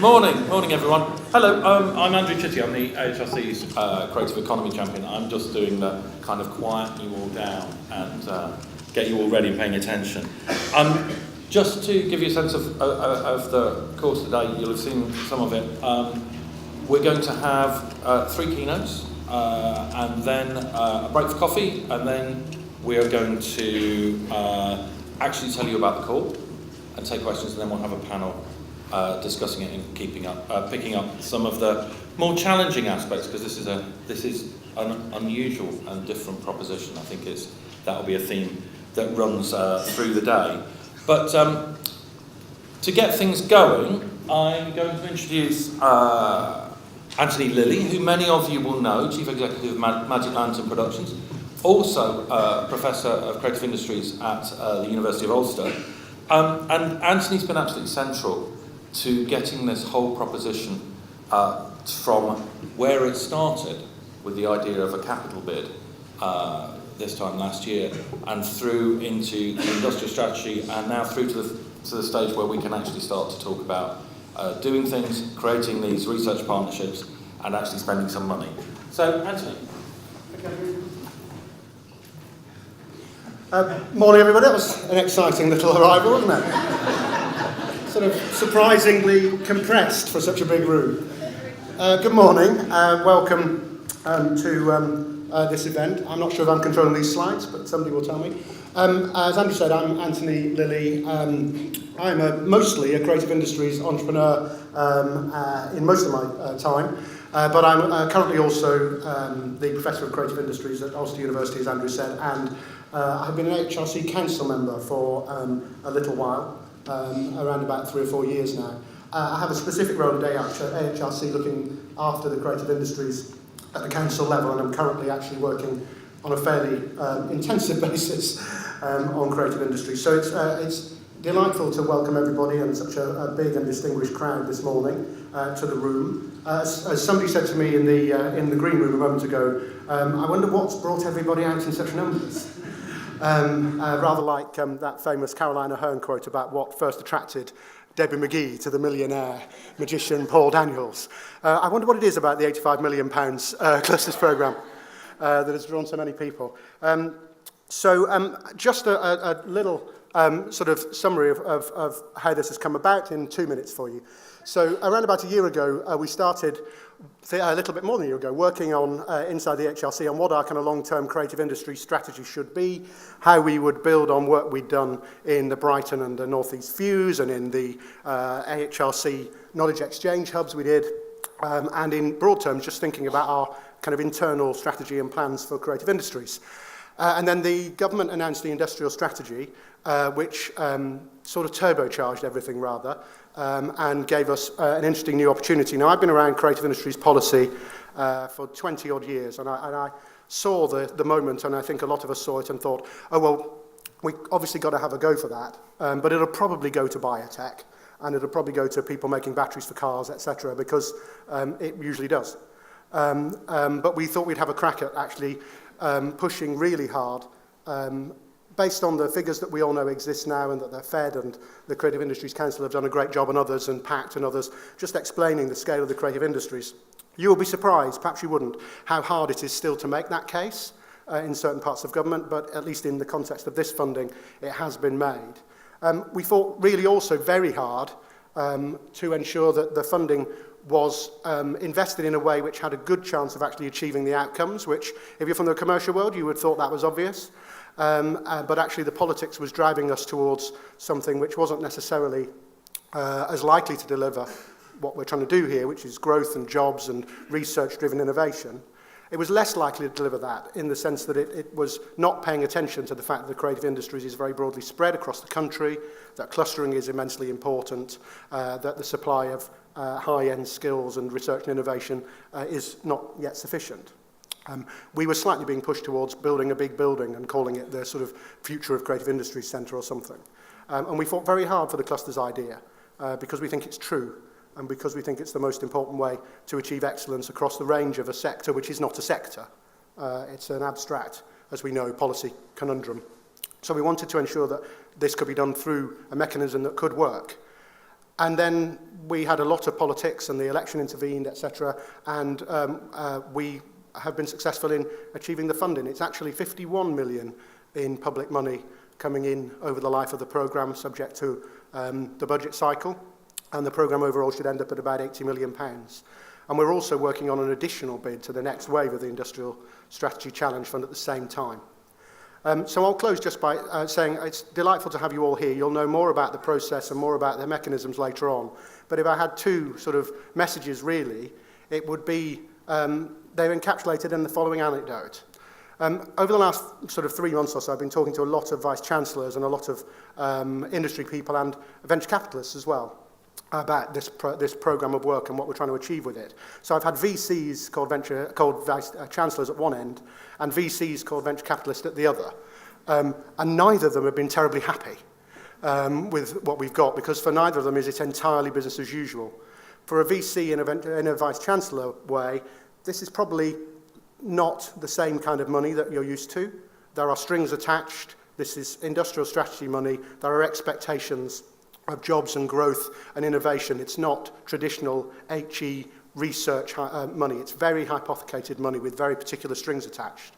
Morning everyone. Hello, I'm Andrew Chitty, I'm the AHRC's Creative Economy Champion. I'm just doing the kind of quieten you all down and get you all ready and paying attention. Just to give you a sense of the course today, you'll have seen some of it. We're going to have 3 keynotes and then a break for coffee, and then we are going to actually tell you about the call and take questions, and then we'll have a panel discussing it and picking up some of the more challenging aspects, because this is an unusual and different proposition. I think that'll be a theme that runs through the day. But to get things going, I'm going to introduce Anthony Lilley, who many of you will know, Chief Executive of Magic Lantern Productions, also Professor of Creative Industries at the University of Ulster. And Anthony's been absolutely central to getting this whole proposition from where it started with the idea of a capital bid this time last year, and through into the industrial strategy, and now through to the stage where we can actually start to talk about doing things, creating these research partnerships, and actually spending some money. So, Anthony. Morning everybody, that was an exciting little arrival, wasn't it? Sort of surprisingly compressed for such a big room. Good morning, welcome to this event. I'm not sure if I'm controlling these slides, but somebody will tell me. As Andrew said, I'm Anthony Lilley. I'm mostly a creative industries entrepreneur in most of my time, but I'm currently also the Professor of Creative Industries at Ulster University, as Andrew said, and I've been an AHRC Council member for a little while, around about 3 or 4 years now. I have a specific role at AHRC looking after the creative industries at the council level, and I'm currently actually working on a fairly intensive basis on creative industries. So it's delightful to welcome everybody and such a big and distinguished crowd this morning to the room. As somebody said to me in the green room a moment ago, I wonder what's brought everybody out in such numbers. Rather like that famous Caroline Aherne quote about what first attracted Debbie McGee to the millionaire magician Paul Daniels. I wonder what it is about the £85 million clusters programme that has drawn so many people. Just a little sort of summary of how this has come about in 2 minutes for you. So around about a year ago, we started, a little bit more than a year ago, working on inside the HRC on what our kind of long-term creative industry strategy should be, how we would build on work we'd done in the Brighton and the North East Fuse and in the AHRC knowledge exchange hubs we did, and in broad terms, just thinking about our kind of internal strategy and plans for creative industries. And then the government announced the industrial strategy, which sort of turbocharged everything rather, and gave us an interesting new opportunity. Now, I've been around creative industries policy for 20 odd years, and I saw the moment, and I think a lot of us saw it and thought, oh, well, we obviously got to have a go for that, but it'll probably go to biotech, and it'll probably go to people making batteries for cars, etc., because it usually does. But we thought we'd have a crack at actually pushing really hard, based on the figures that we all know exist now and that they're fed, and the Creative Industries Council have done a great job, and others, and Pact and others, just explaining the scale of the creative industries. You will be surprised, perhaps you wouldn't, how hard it is still to make that case in certain parts of government, but at least in the context of this funding, it has been made. We fought really also very hard to ensure that the funding was invested in a way which had a good chance of actually achieving the outcomes, which, if you're from the commercial world, you would have thought that was obvious. But actually the politics was driving us towards something which wasn't necessarily as likely to deliver what we're trying to do here, which is growth and jobs and research-driven innovation. It was less likely to deliver that in the sense that it was not paying attention to the fact that the creative industries is very broadly spread across the country, that clustering is immensely important, that the supply of high-end skills and research and innovation is not yet sufficient. We were slightly being pushed towards building a big building and calling it the sort of Future of Creative Industries Centre or something. And we fought very hard for the clusters idea because we think it's true and because we think it's the most important way to achieve excellence across the range of a sector which is not a sector. It's an abstract, as we know, policy conundrum. So we wanted to ensure that this could be done through a mechanism that could work. And then we had a lot of politics and the election intervened, etc. And we have been successful in achieving the funding. It's actually 51 million in public money coming in over the life of the programme, subject to the budget cycle. And the programme overall should end up at about £80 million. And we're also working on an additional bid to the next wave of the Industrial Strategy Challenge Fund at the same time. So I'll close just by saying it's delightful to have you all here. You'll know more about the process and more about the mechanisms later on. But if I had two sort of messages, really, it would be they're encapsulated in the following anecdote. Over the last sort of 3 months or so, I've been talking to a lot of vice-chancellors and a lot of industry people and venture capitalists as well about this programme of work and what we're trying to achieve with it. So I've had VCs called vice-chancellors at one end and VCs called venture capitalists at the other. And neither of them have been terribly happy with what we've got, because for neither of them is it entirely business as usual. For a VC in a vice-chancellor way, this is probably not the same kind of money that you're used to. There are strings attached. This is industrial strategy money. There are expectations of jobs and growth and innovation. It's not traditional HE research money. It's very hypothecated money with very particular strings attached.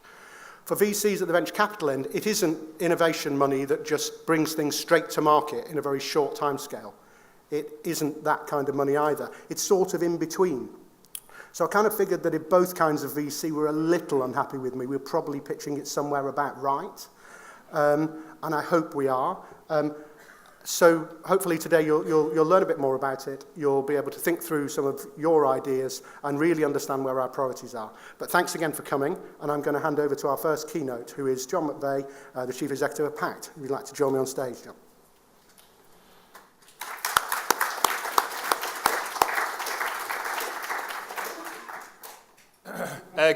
For VCs at the venture capital end, it isn't innovation money that just brings things straight to market in a very short timescale. It isn't that kind of money either. It's sort of in between. So I kind of figured that if both kinds of VC were a little unhappy with me, we're probably pitching it somewhere about right. And I hope we are. So hopefully today you'll learn a bit more about it. You'll be able to think through some of your ideas and really understand where our priorities are. But thanks again for coming, and I'm going to hand over to our first keynote, who is John McVay, the Chief Executive of Pact. If you'd like to join me on stage, John.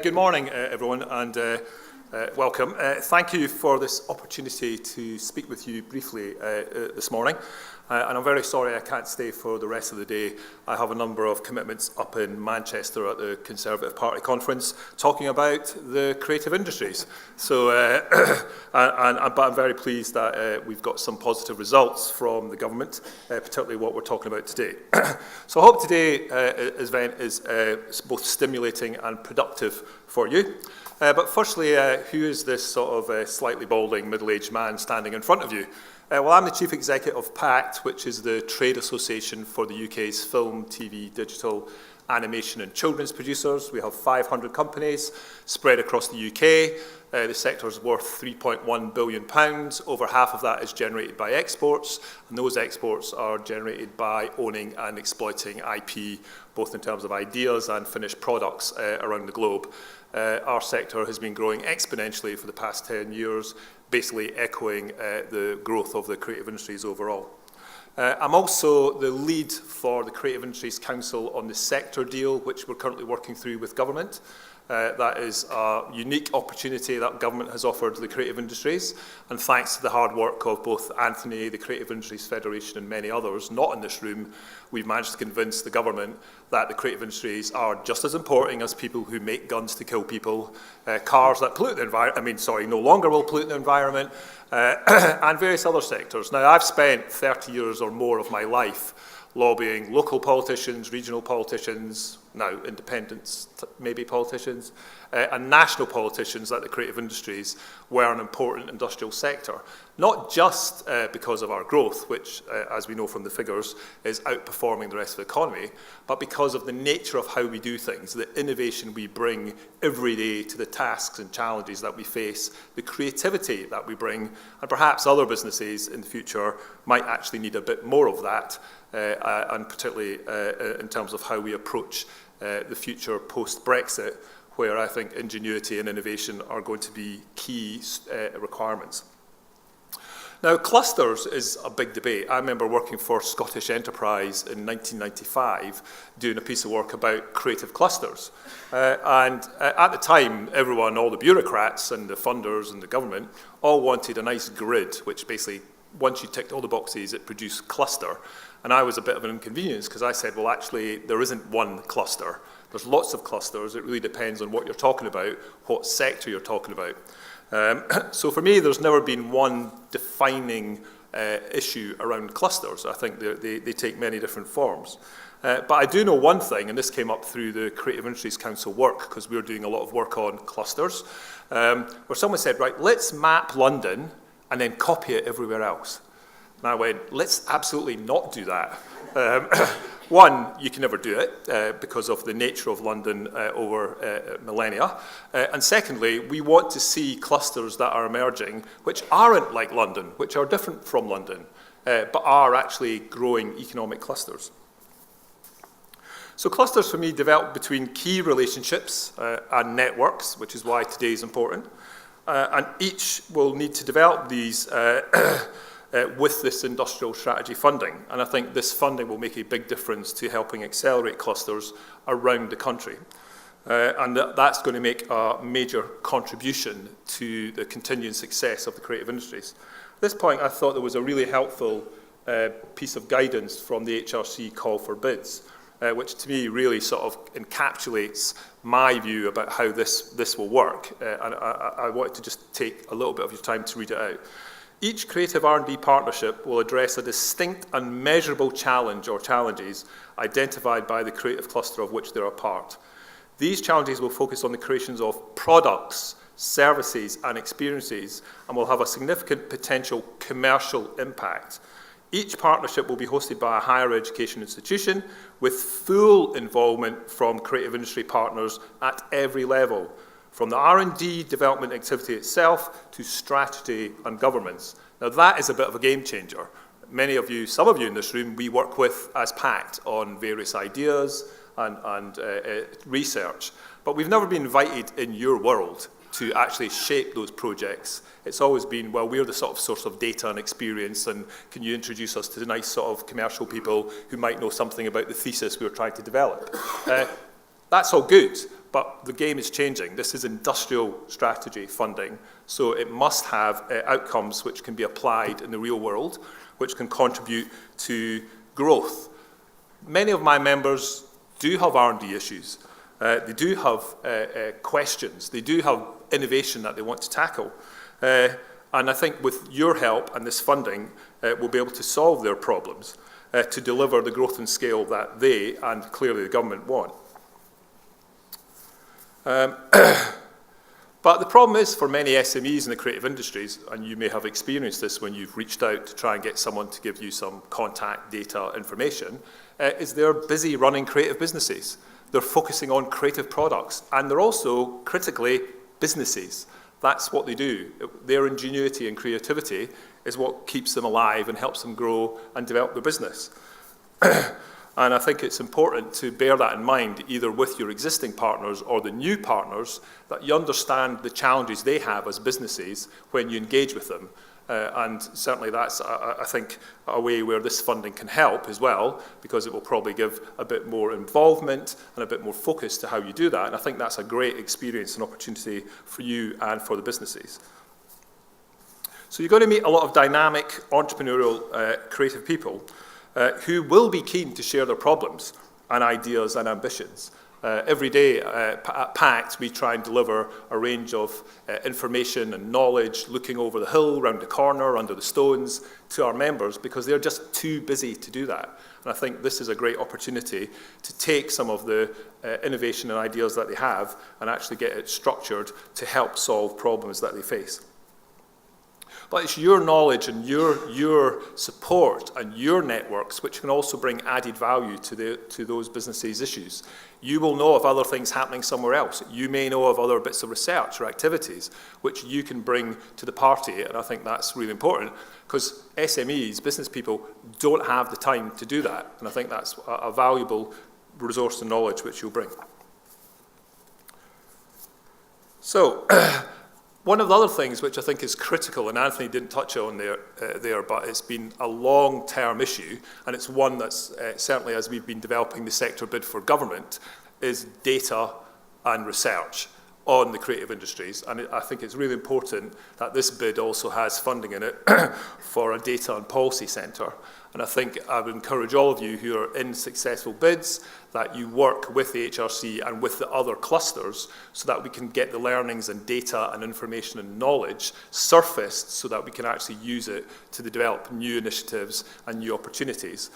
Good morning, everyone, and welcome. Thank you for this opportunity to speak with you briefly this morning. And I'm very sorry I can't stay for the rest of the day. I have a number of commitments up in Manchester at the Conservative Party conference talking about the creative industries. So, but I'm very pleased that we've got some positive results from the government, particularly what we're talking about today. So I hope today's event is both stimulating and productive for you. But firstly, who is this sort of slightly balding middle-aged man standing in front of you? Well, I'm the Chief Executive of Pact, which is the trade association for the UK's film, TV, digital, animation and children's producers. We have 500 companies spread across the UK. The sector is worth £3.1 billion. Over half of that is generated by exports, and those exports are generated by owning and exploiting IP, both in terms of ideas and finished products around the globe. Our sector has been growing exponentially for the past 10 years, basically echoing the growth of the creative industries overall. I'm also the lead for the Creative Industries Council on the sector deal, which we're currently working through with government. That is a unique opportunity that government has offered the creative industries, and thanks to the hard work of both Anthony, the Creative Industries Federation and many others not in this room, we've managed to convince the government that the creative industries are just as important as people who make guns to kill people, cars that pollute the environment, no longer will pollute the environment, and various other sectors. Now, I've spent 30 years or more of my life lobbying local politicians, regional politicians, now independents, maybe politicians, and national politicians that the creative industries were an important industrial sector. Not just because of our growth, which, as we know from the figures, is outperforming the rest of the economy, but because of the nature of how we do things, the innovation we bring every day to the tasks and challenges that we face, the creativity that we bring, and perhaps other businesses in the future might actually need a bit more of that, and particularly in terms of how we approach the future post-Brexit, where I think ingenuity and innovation are going to be key requirements. Now, clusters is a big debate. I remember working for Scottish Enterprise in 1995, doing a piece of work about creative clusters. And at the time, everyone, all the bureaucrats and the funders and the government, all wanted a nice grid, which basically, once you ticked all the boxes, it produced cluster. And I was a bit of an inconvenience because I said, well, actually, there isn't one cluster. There's lots of clusters. It really depends on what you're talking about, what sector you're talking about. So for me, there's never been one defining issue around clusters. I think they take many different forms. But I do know one thing, and this came up through the Creative Industries Council work, because we're doing a lot of work on clusters, where someone said, right, let's map London and then copy it everywhere else. And I went, let's absolutely not do that. One, you can never do it because of the nature of London over millennia. And secondly, we want to see clusters that are emerging which aren't like London, which are different from London, but are actually growing economic clusters. So clusters for me develop between key relationships and networks, which is why today is important. And each will need to develop these with this industrial strategy funding. And I think this funding will make a big difference to helping accelerate clusters around the country. And that's going to make a major contribution to the continuing success of the creative industries. At this point, I thought there was a really helpful piece of guidance from the AHRC call for bids, which to me really sort of encapsulates my view about how this will work. And I wanted to just take a little bit of your time to read it out. Each creative R&D partnership will address a distinct and measurable challenge or challenges identified by the creative cluster of which they're a part. These challenges will focus on the creations of products, services and experiences, and will have a significant potential commercial impact. Each partnership will be hosted by a higher education institution with full involvement from creative industry partners at every level, from the R&D development activity itself to strategy and governance. Now that is a bit of a game changer. Many of you, some of you in this room, we work with as Pact on various ideas and research, but we've never been invited in your world to actually shape those projects. It's always been, well, we're the sort of source of data and experience, and can you introduce us to the nice sort of commercial people who might know something about the thesis we were trying to develop. That's all good, but the game is changing. This is industrial strategy funding, so it must have outcomes which can be applied in the real world, which can contribute to growth. Many of my members do have R&D issues. They do have questions. They do have innovation that they want to tackle. And I think with your help and this funding, we'll be able to solve their problems to deliver the growth and scale that they and clearly the government want. But the problem is for many SMEs in the creative industries, and you may have experienced this when you've reached out to try and get someone to give you some contact data information, is they're busy running creative businesses. They're focusing on creative products, and they're also critically businesses. That's what they do. Their ingenuity and creativity is what keeps them alive and helps them grow and develop their business. And I think it's important to bear that in mind, either with your existing partners or the new partners, that you understand the challenges they have as businesses when you engage with them. And certainly that's, I think, a way where this funding can help as well, because it will probably give a bit more involvement and a bit more focus to how you do that. And I think that's a great experience and opportunity for you and for the businesses. So you're going to meet a lot of dynamic, entrepreneurial, creative people who will be keen to share their problems and ideas and ambitions. Every day at Pact, we try and deliver a range of information and knowledge, looking over the hill, round the corner, under the stones, to our members, because they're just too busy to do that. And I think this is a great opportunity to take some of the innovation and ideas that they have and actually get it structured to help solve problems that they face. But it's your knowledge and your support and your networks which can also bring added value to those businesses' issues. You will know of other things happening somewhere else. You may know of other bits of research or activities which you can bring to the party, and I think that's really important because SMEs, business people, don't have the time to do that, and I think that's a valuable resource and knowledge which you'll bring. So, one of the other things which I think is critical, and Anthony didn't touch on there, but it's been a long-term issue, and it's one that's certainly as we've been developing the sector bid for government, is data and research. on the creative industries. And I think it's really important that this bid also has funding in it for a data and policy centre. And I think I would encourage all of you who are in successful bids that you work with the AHRC and with the other clusters so that we can get the learnings and data and information and knowledge surfaced so that we can actually use it to develop new initiatives and new opportunities.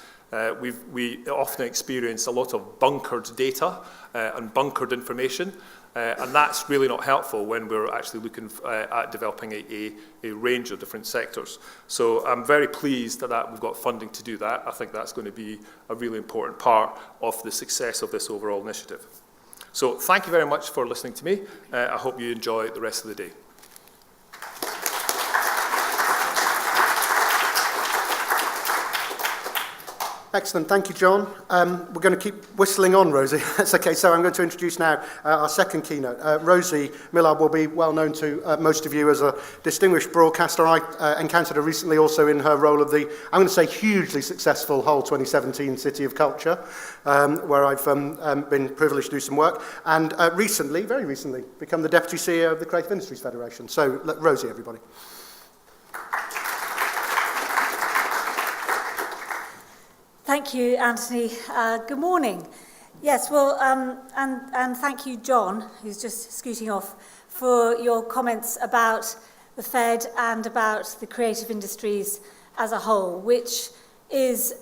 We often experience a lot of bunkered data and bunkered information, and that's really not helpful when we're actually looking at developing a range of different sectors. So I'm very pleased that we've got funding to do that. I think that's going to be a really important part of the success of this overall initiative. So thank you very much for listening to me. I hope you enjoy the rest of the day. Excellent, thank you, John. We're going to keep whistling on, Rosie. That's okay, so I'm going to introduce now our second keynote. Rosie Millard will be well known to most of you as a distinguished broadcaster. I encountered her recently also in her role of the, I'm going to say, hugely successful Hull 2017 City of Culture, where I've been privileged to do some work, and recently, very recently, become the Deputy CEO of the Creative Industries Federation. So, Rosie, everybody. Thank you, Anthony. Good morning. Yes, well, and thank you, John, who's just scooting off, for your comments about the Fed and about the creative industries as a whole, which is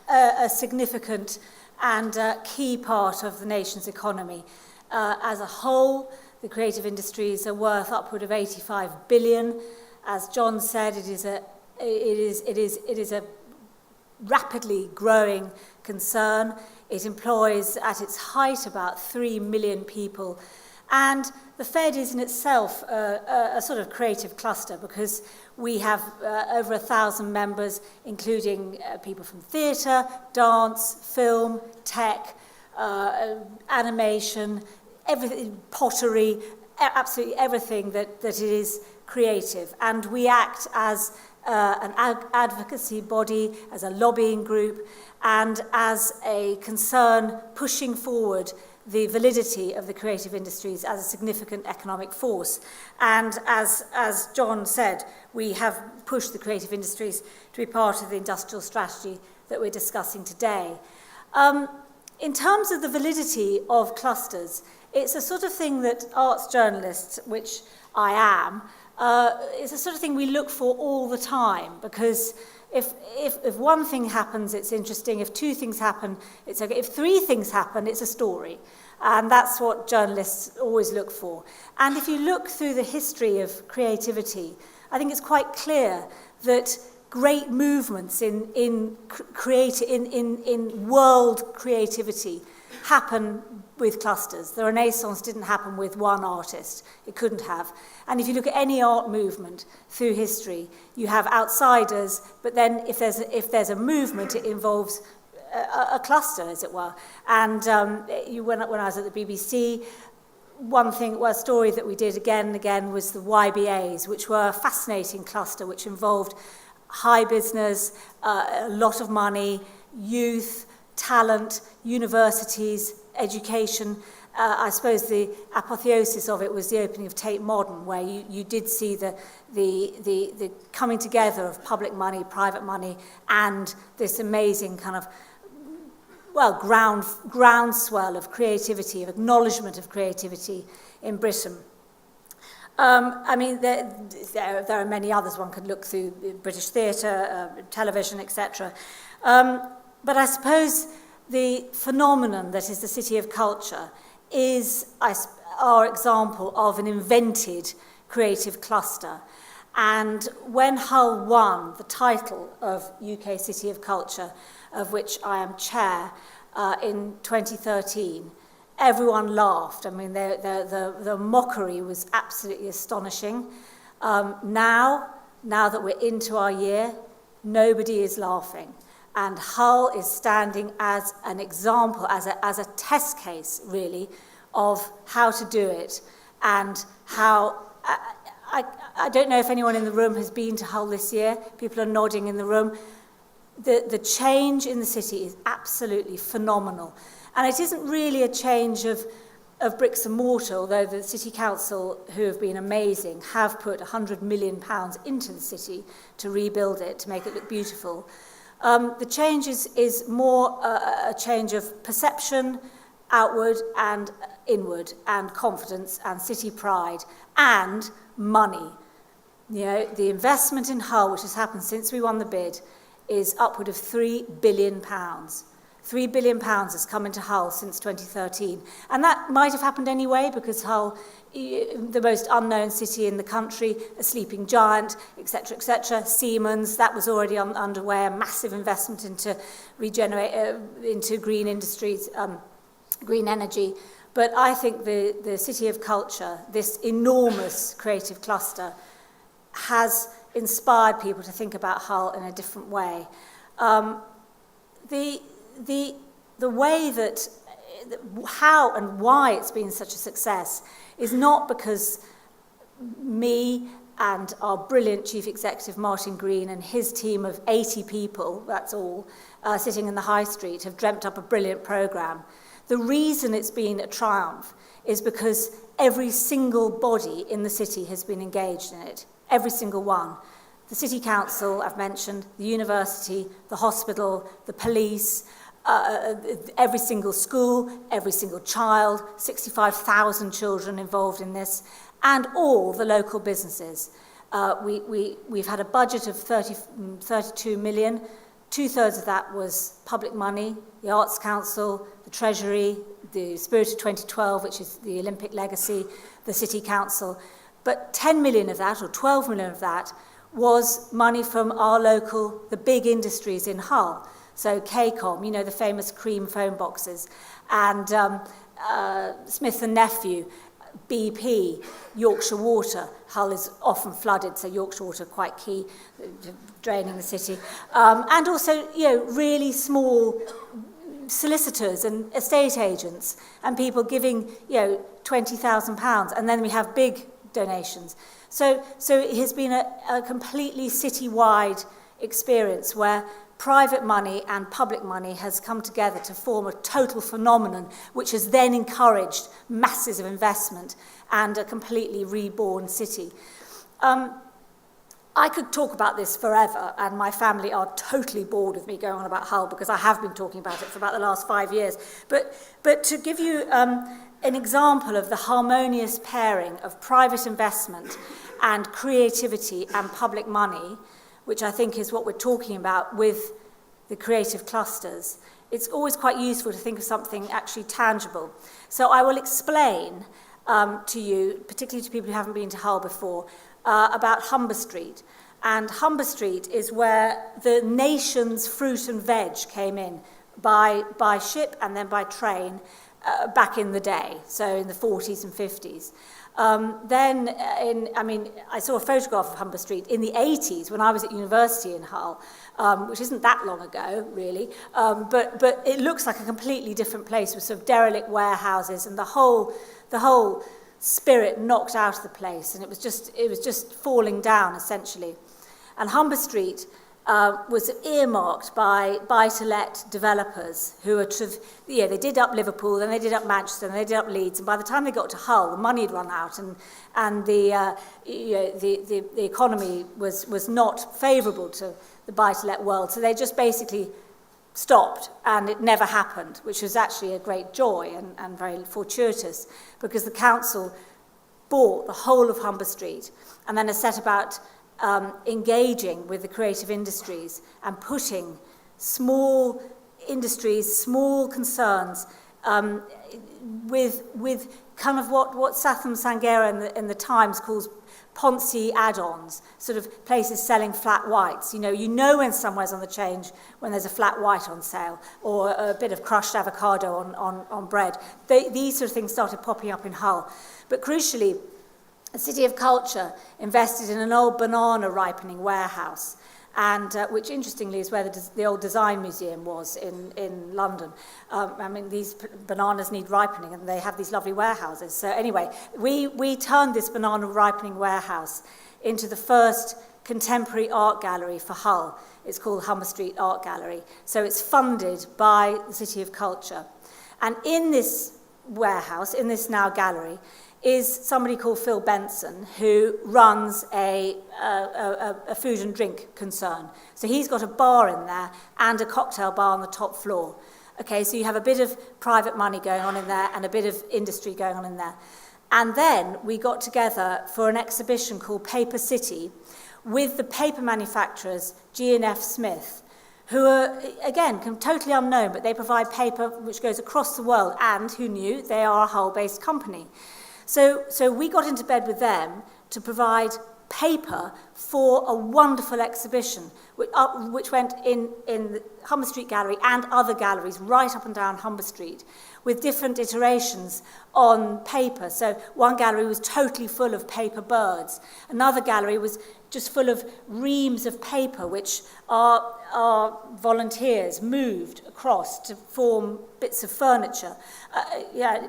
a significant and key part of the nation's economy. As a whole, the creative industries are worth upward of 85 billion. As John said, it is a rapidly growing concern. It employs at its height about 3 million people. And the Fed is in itself a sort of creative cluster because we have over 1,000 members, including people from theatre, dance, film, tech, animation, everything, pottery, absolutely everything that it is creative. And we act as an advocacy body, as a lobbying group, and as a concern pushing forward the validity of the creative industries as a significant economic force. And as John said, we have pushed the creative industries to be part of the industrial strategy that we're discussing today. In terms of the validity of clusters, it's a sort of thing that arts journalists, which I am, it's a sort of thing we look for all the time, because if one thing happens, it's interesting. If two things happen, it's okay. If three things happen, it's a story. And that's what journalists always look for. And if you look through the history of creativity, I think it's quite clear that great movements in world creativity happen with clusters. The Renaissance didn't happen with one artist. It couldn't have. And if you look at any art movement through history, you have outsiders, but then if there's a movement, it involves a cluster, as it were. And when I was at the BBC, one story that we did again and again was the YBAs, which were a fascinating cluster, which involved high business, a lot of money, youth, talent, universities, education. I suppose the apotheosis of it was the opening of Tate Modern, where you did see the coming together of public money, private money, and this amazing kind of, well, groundswell of creativity, of acknowledgement of creativity in Britain. I mean, there are many others. One could look through British theatre, television, etc. But I suppose the phenomenon that is the City of Culture is our example of an invented creative cluster. And when Hull won the title of UK City of Culture, of which I am chair, in 2013, everyone laughed. I mean, the mockery was absolutely astonishing. Now that we're into our year, nobody is laughing. And Hull is standing as an example, as a test case, really, of how to do it and how... I don't know if anyone in the room has been to Hull this year. People are nodding in the room. The change in the city is absolutely phenomenal. And it isn't really a change of of bricks and mortar, although the City Council, who have been amazing, have put £100 million into the city to rebuild it, to make it look beautiful. The change is more a change of perception, outward and inward, and confidence and city pride, and money. You know, the investment in Hull, which has happened since we won the bid, is upward of £3 billion. £3 billion has come into Hull since 2013. And that might have happened anyway, because Hull, the most unknown city in the country, a sleeping giant, etc., Siemens, that was already underway, a massive investment into into green industries, green energy. But I think the City of Culture, this enormous creative cluster, has inspired people to think about Hull in a different way. The way that, how and why it's been such a success is not because me and our brilliant Chief Executive Martin Green and his team of 80 people, that's all, sitting in the High Street, have dreamt up a brilliant programme. The reason it's been a triumph is because every single body in the city has been engaged in it, every single one. The City Council, I've mentioned, the university, the hospital, the police, every single school, every single child, 65,000 children involved in this, and all the local businesses. We've had a budget of 32 million. 2/3 of that was public money, the Arts Council, the Treasury, the Spirit of 2012, which is the Olympic legacy, the City Council. But 10 million of that, or 12 million of that, was money from our local, the big industries in Hull. So KCOM, you know, the famous cream phone boxes, and Smith & Nephew, BP, Yorkshire Water. Hull is often flooded, so Yorkshire Water quite key, draining the city. And also, you know, really small solicitors and estate agents and people giving, you know, £20,000. And then we have big donations. So it has been a completely city-wide experience where private money and public money has come together to form a total phenomenon, which has then encouraged masses of investment and a completely reborn city. I could talk about this forever, and my family are totally bored with me going on about Hull, because I have been talking about it for about the last 5 years. But to give you an example of the harmonious pairing of private investment and creativity and public money, which I think is what we're talking about with the creative clusters, it's always quite useful to think of something actually tangible. So I will explain to you, particularly to people who haven't been to Hull before, about Humber Street. And Humber Street is where the nation's fruit and veg came in by ship and then by train back in the day, so in the 40s and 50s. I saw a photograph of Humber Street in the 80s when I was at university in Hull, which isn't that long ago, really. But it looks like a completely different place with sort of derelict warehouses and the whole spirit knocked out of the place, and it was just falling down essentially. And Humber Street was earmarked by buy-to-let developers who are they did up Liverpool, then they did up Manchester, and they did up Leeds, and by the time they got to Hull, the money had run out, and the economy was not favourable to the buy-to-let world, so they just basically stopped, and it never happened, which was actually a great joy and very fortuitous, because the council bought the whole of Humber Street, and then has set about engaging with the creative industries and putting small industries, small concerns with kind of what Satham Sangera in the Times calls Ponzi add-ons, sort of places selling flat whites. You know when somewhere's on the change when there's a flat white on sale or a bit of crushed avocado on bread. These sort of things started popping up in Hull. But crucially, the City of Culture invested in an old banana ripening warehouse, and which interestingly is where the old design museum was in London. These bananas need ripening, and they have these lovely warehouses. So anyway, we turned this banana ripening warehouse into the first contemporary art gallery for Hull. It's called Humber Street Art Gallery. So it's funded by the City of Culture. And in this warehouse, in this now gallery, is somebody called Phil Benson, who runs a food and drink concern. So he's got a bar in there and a cocktail bar on the top floor. Okay, so you have a bit of private money going on in there and a bit of industry going on in there. And then we got together for an exhibition called Paper City with the paper manufacturers G&F Smith, who are, again, totally unknown, but they provide paper which goes across the world, and who knew they are a Hull-based company. So we got into bed with them to provide paper for a wonderful exhibition, which went in the Humber Street Gallery and other galleries right up and down Humber Street, with different iterations on paper. So one gallery was totally full of paper birds. Another gallery was just full of reams of paper, which our volunteers moved across to form bits of furniture.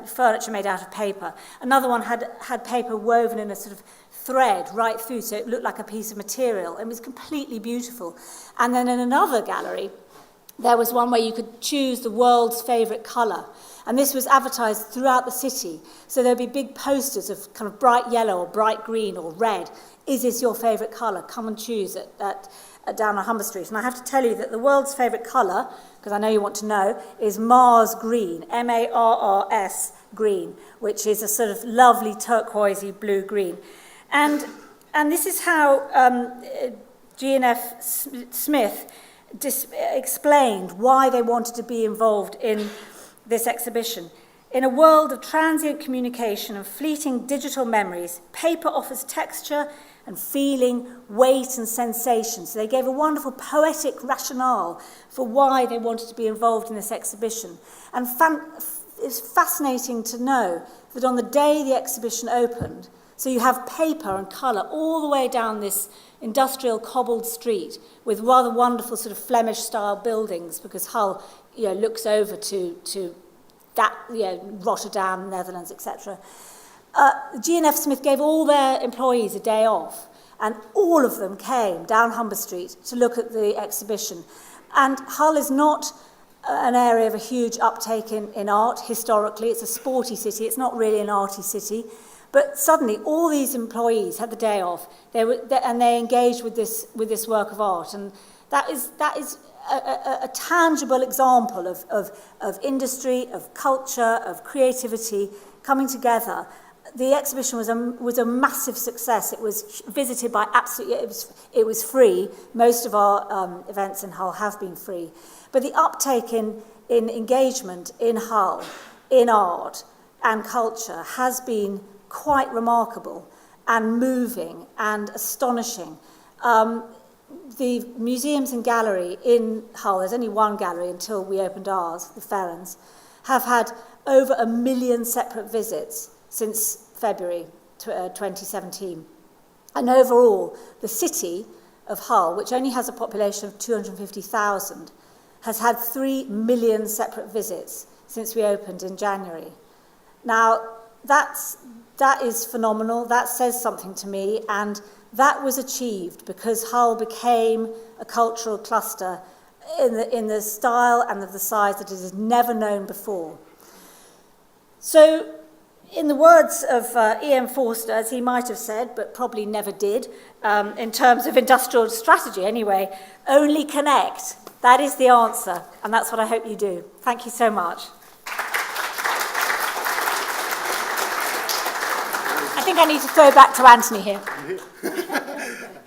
Furniture made out of paper. Another one had paper woven in a sort of thread right through, so it looked like a piece of material. It was completely beautiful. And then in another gallery, there was one where you could choose the world's favourite colour. And this was advertised throughout the city. So there'd be big posters of kind of bright yellow or bright green or red. Is this your favourite colour? Come and choose at down on Humber Street. And I have to tell you that the world's favourite colour, because I know you want to know, is Mars green, M-A-R-R-S green, which is a sort of lovely turquoisey blue-green. And this is how G&F Smith explained why they wanted to be involved in this exhibition. In a world of transient communication and fleeting digital memories, paper offers texture and feeling, weight and sensation. So they gave a wonderful poetic rationale for why they wanted to be involved in this exhibition. And it's fascinating to know that on the day the exhibition opened, so you have paper and colour all the way down this industrial cobbled street with rather wonderful sort of Flemish-style buildings, because Hull, looks over to that, Rotterdam, Netherlands, etc. G&F Smith gave all their employees a day off, and all of them came down Humber Street to look at the exhibition. And Hull is not an area of a huge uptake in art historically. It's a sporty city. It's not really an arty city. But suddenly, all these employees had the day off, and they engaged with this work of art, and that is a tangible example of industry, of culture, of creativity coming together. The exhibition was a massive success. It was visited by it was free. Most of our events in Hull have been free, but the uptake in engagement in Hull, in art and culture, has been quite remarkable and moving and astonishing. The museums and gallery in Hull, there's only one gallery until we opened ours, the Ferrens, have had over 1 million separate visits since February 2017. And overall, the city of Hull, which only has a population of 250,000, has had 3 million separate visits since we opened in January. Now, that is phenomenal. That says something to me, and that was achieved because Hull became a cultural cluster in the style and of the size that it has never known before. So, in the words of E.M. Forster, as he might have said, but probably never did, in terms of industrial strategy anyway, only connect. That is the answer, and that's what I hope you do. Thank you so much. I think I need to throw back to Anthony here.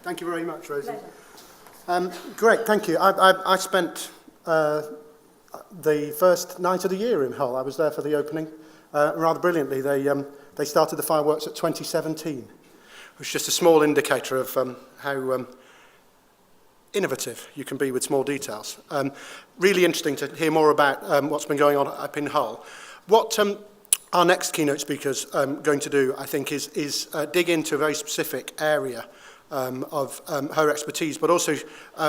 Thank you very much, Rosie. Great, thank you. I spent the first night of the year in Hull. I was there for the opening. Rather brilliantly, they started the fireworks at 2017, which is just a small indicator of how innovative you can be with small details. Really interesting to hear more about what's been going on up in Hull. What our next keynote speaker's going to do, I think, is dig into a very specific area of her expertise, but also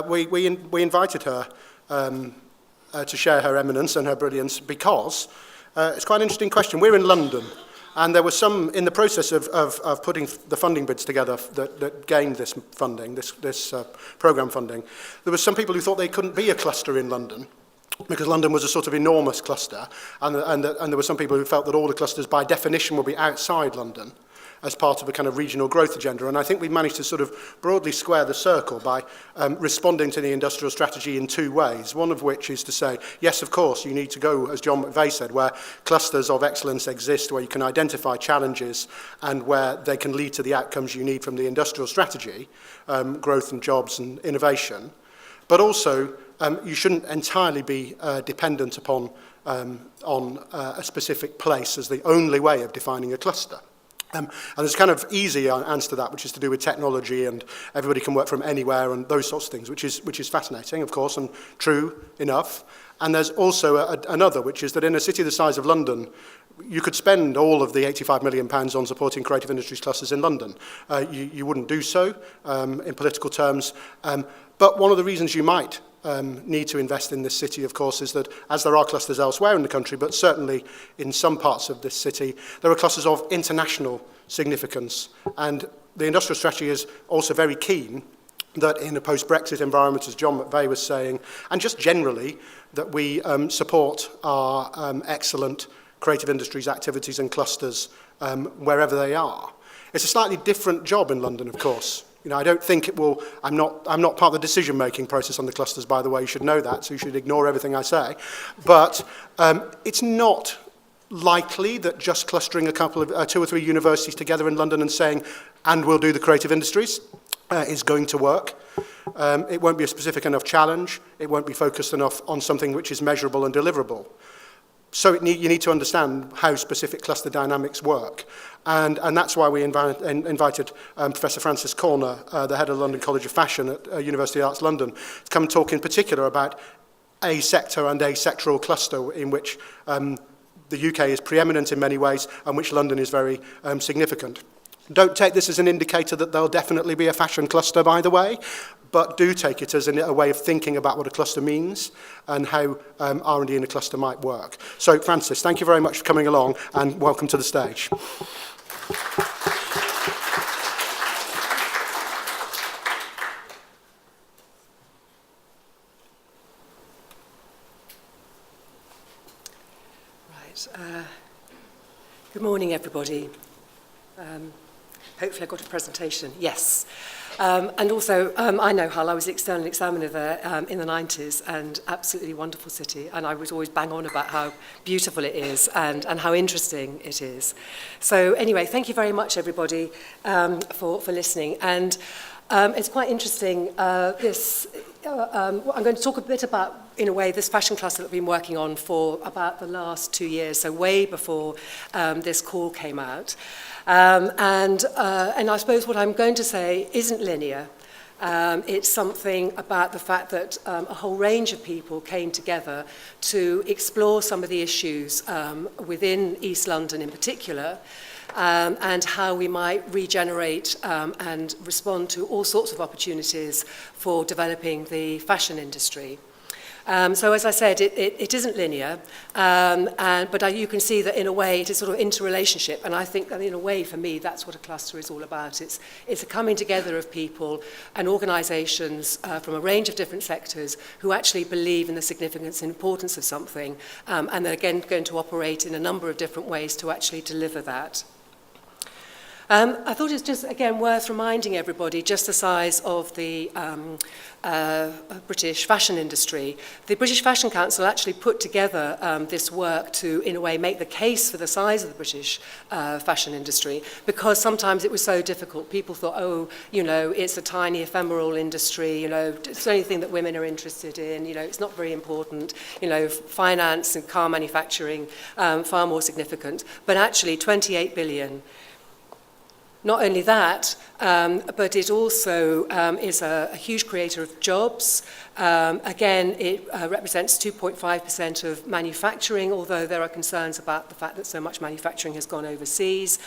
we invited her to share her eminence and her brilliance because it's quite an interesting question. We're in London, and there was some, in the process of putting the funding bids together that gained this funding, this programme funding, there was some people who thought they couldn't be a cluster in London because London was a sort of enormous cluster, and there were some people who felt that all the clusters by definition would be outside London as part of a kind of regional growth agenda. And I think we've managed to sort of broadly square the circle by responding to the industrial strategy in two ways, one of which is to say, yes, of course, you need to go, as John McVay said, where clusters of excellence exist, where you can identify challenges and where they can lead to the outcomes you need from the industrial strategy, growth and jobs and innovation. But also, you shouldn't entirely be dependent upon a specific place as the only way of defining a cluster. And there's a kind of easy answer to that, which is to do with technology and everybody can work from anywhere and those sorts of things, which is fascinating, of course, and true enough. And there's also another, which is that in a city the size of London, you could spend all of the £85 million on supporting creative industries clusters in London. You wouldn't do so in political terms. But one of the reasons you might need to invest in this city, of course, is that as there are clusters elsewhere in the country, but certainly in some parts of this city, there are clusters of international significance. And the industrial strategy is also very keen that in a post-Brexit environment, as John McVay was saying, and just generally, that we support our excellent creative industries activities and clusters wherever they are. It's a slightly different job in London, of course. You know, I don't think it will, I'm not part of the decision-making process on the clusters, by the way, you should know that, so you should ignore everything I say. But it's not likely that just clustering a couple of, 2 or 3 universities together in London and saying, and we'll do the creative industries, is going to work. It won't be a specific enough challenge. It won't be focused enough on something which is measurable and deliverable. So you need to understand how specific cluster dynamics work. And that's why we invited Professor Francis Corner, the head of the London College of Fashion at University of Arts London, to come and talk in particular about a sector and a sectoral cluster in which the UK is preeminent in many ways and which London is very significant. Don't take this as an indicator that there'll definitely be a fashion cluster, by the way, but do take it as a way of thinking about what a cluster means and how R&D in a cluster might work. So, Francis, thank you very much for coming along and welcome to the stage. Right. Good morning, everybody. Hopefully I got a presentation. Yes. And also, I know Hull. I was the external examiner there in the 90s, and absolutely wonderful city. And I was always bang on about how beautiful it is and how interesting it is. So anyway, thank you very much, everybody, for listening. And it's quite interesting. I'm going to talk a bit about, in a way, this fashion cluster that we've been working on for about the last 2 years, so way before this call came out. And I suppose what I'm going to say isn't linear. It's something about the fact that a whole range of people came together to explore some of the issues within East London in particular, and how we might regenerate and respond to all sorts of opportunities for developing the fashion industry. So as I said, it isn't linear, but you can see that in a way it is sort of interrelationship, and I think that in a way for me that's what a cluster is all about. It's a coming together of people and organisations from a range of different sectors who actually believe in the significance and importance of something, and they're again going to operate in a number of different ways to actually deliver that. I thought it's just, again, worth reminding everybody just the size of the British fashion industry. The British Fashion Council actually put together this work to, in a way, make the case for the size of the British fashion industry, because sometimes it was so difficult. People thought, oh, you know, it's a tiny ephemeral industry, you know, it's the only thing that women are interested in, you know, it's not very important, you know, finance and car manufacturing, far more significant. But actually, 28 billion. Not only that, but it also is a huge creator of jobs. Again, it represents 2.5% of manufacturing, although there are concerns about the fact that so much manufacturing has gone overseas.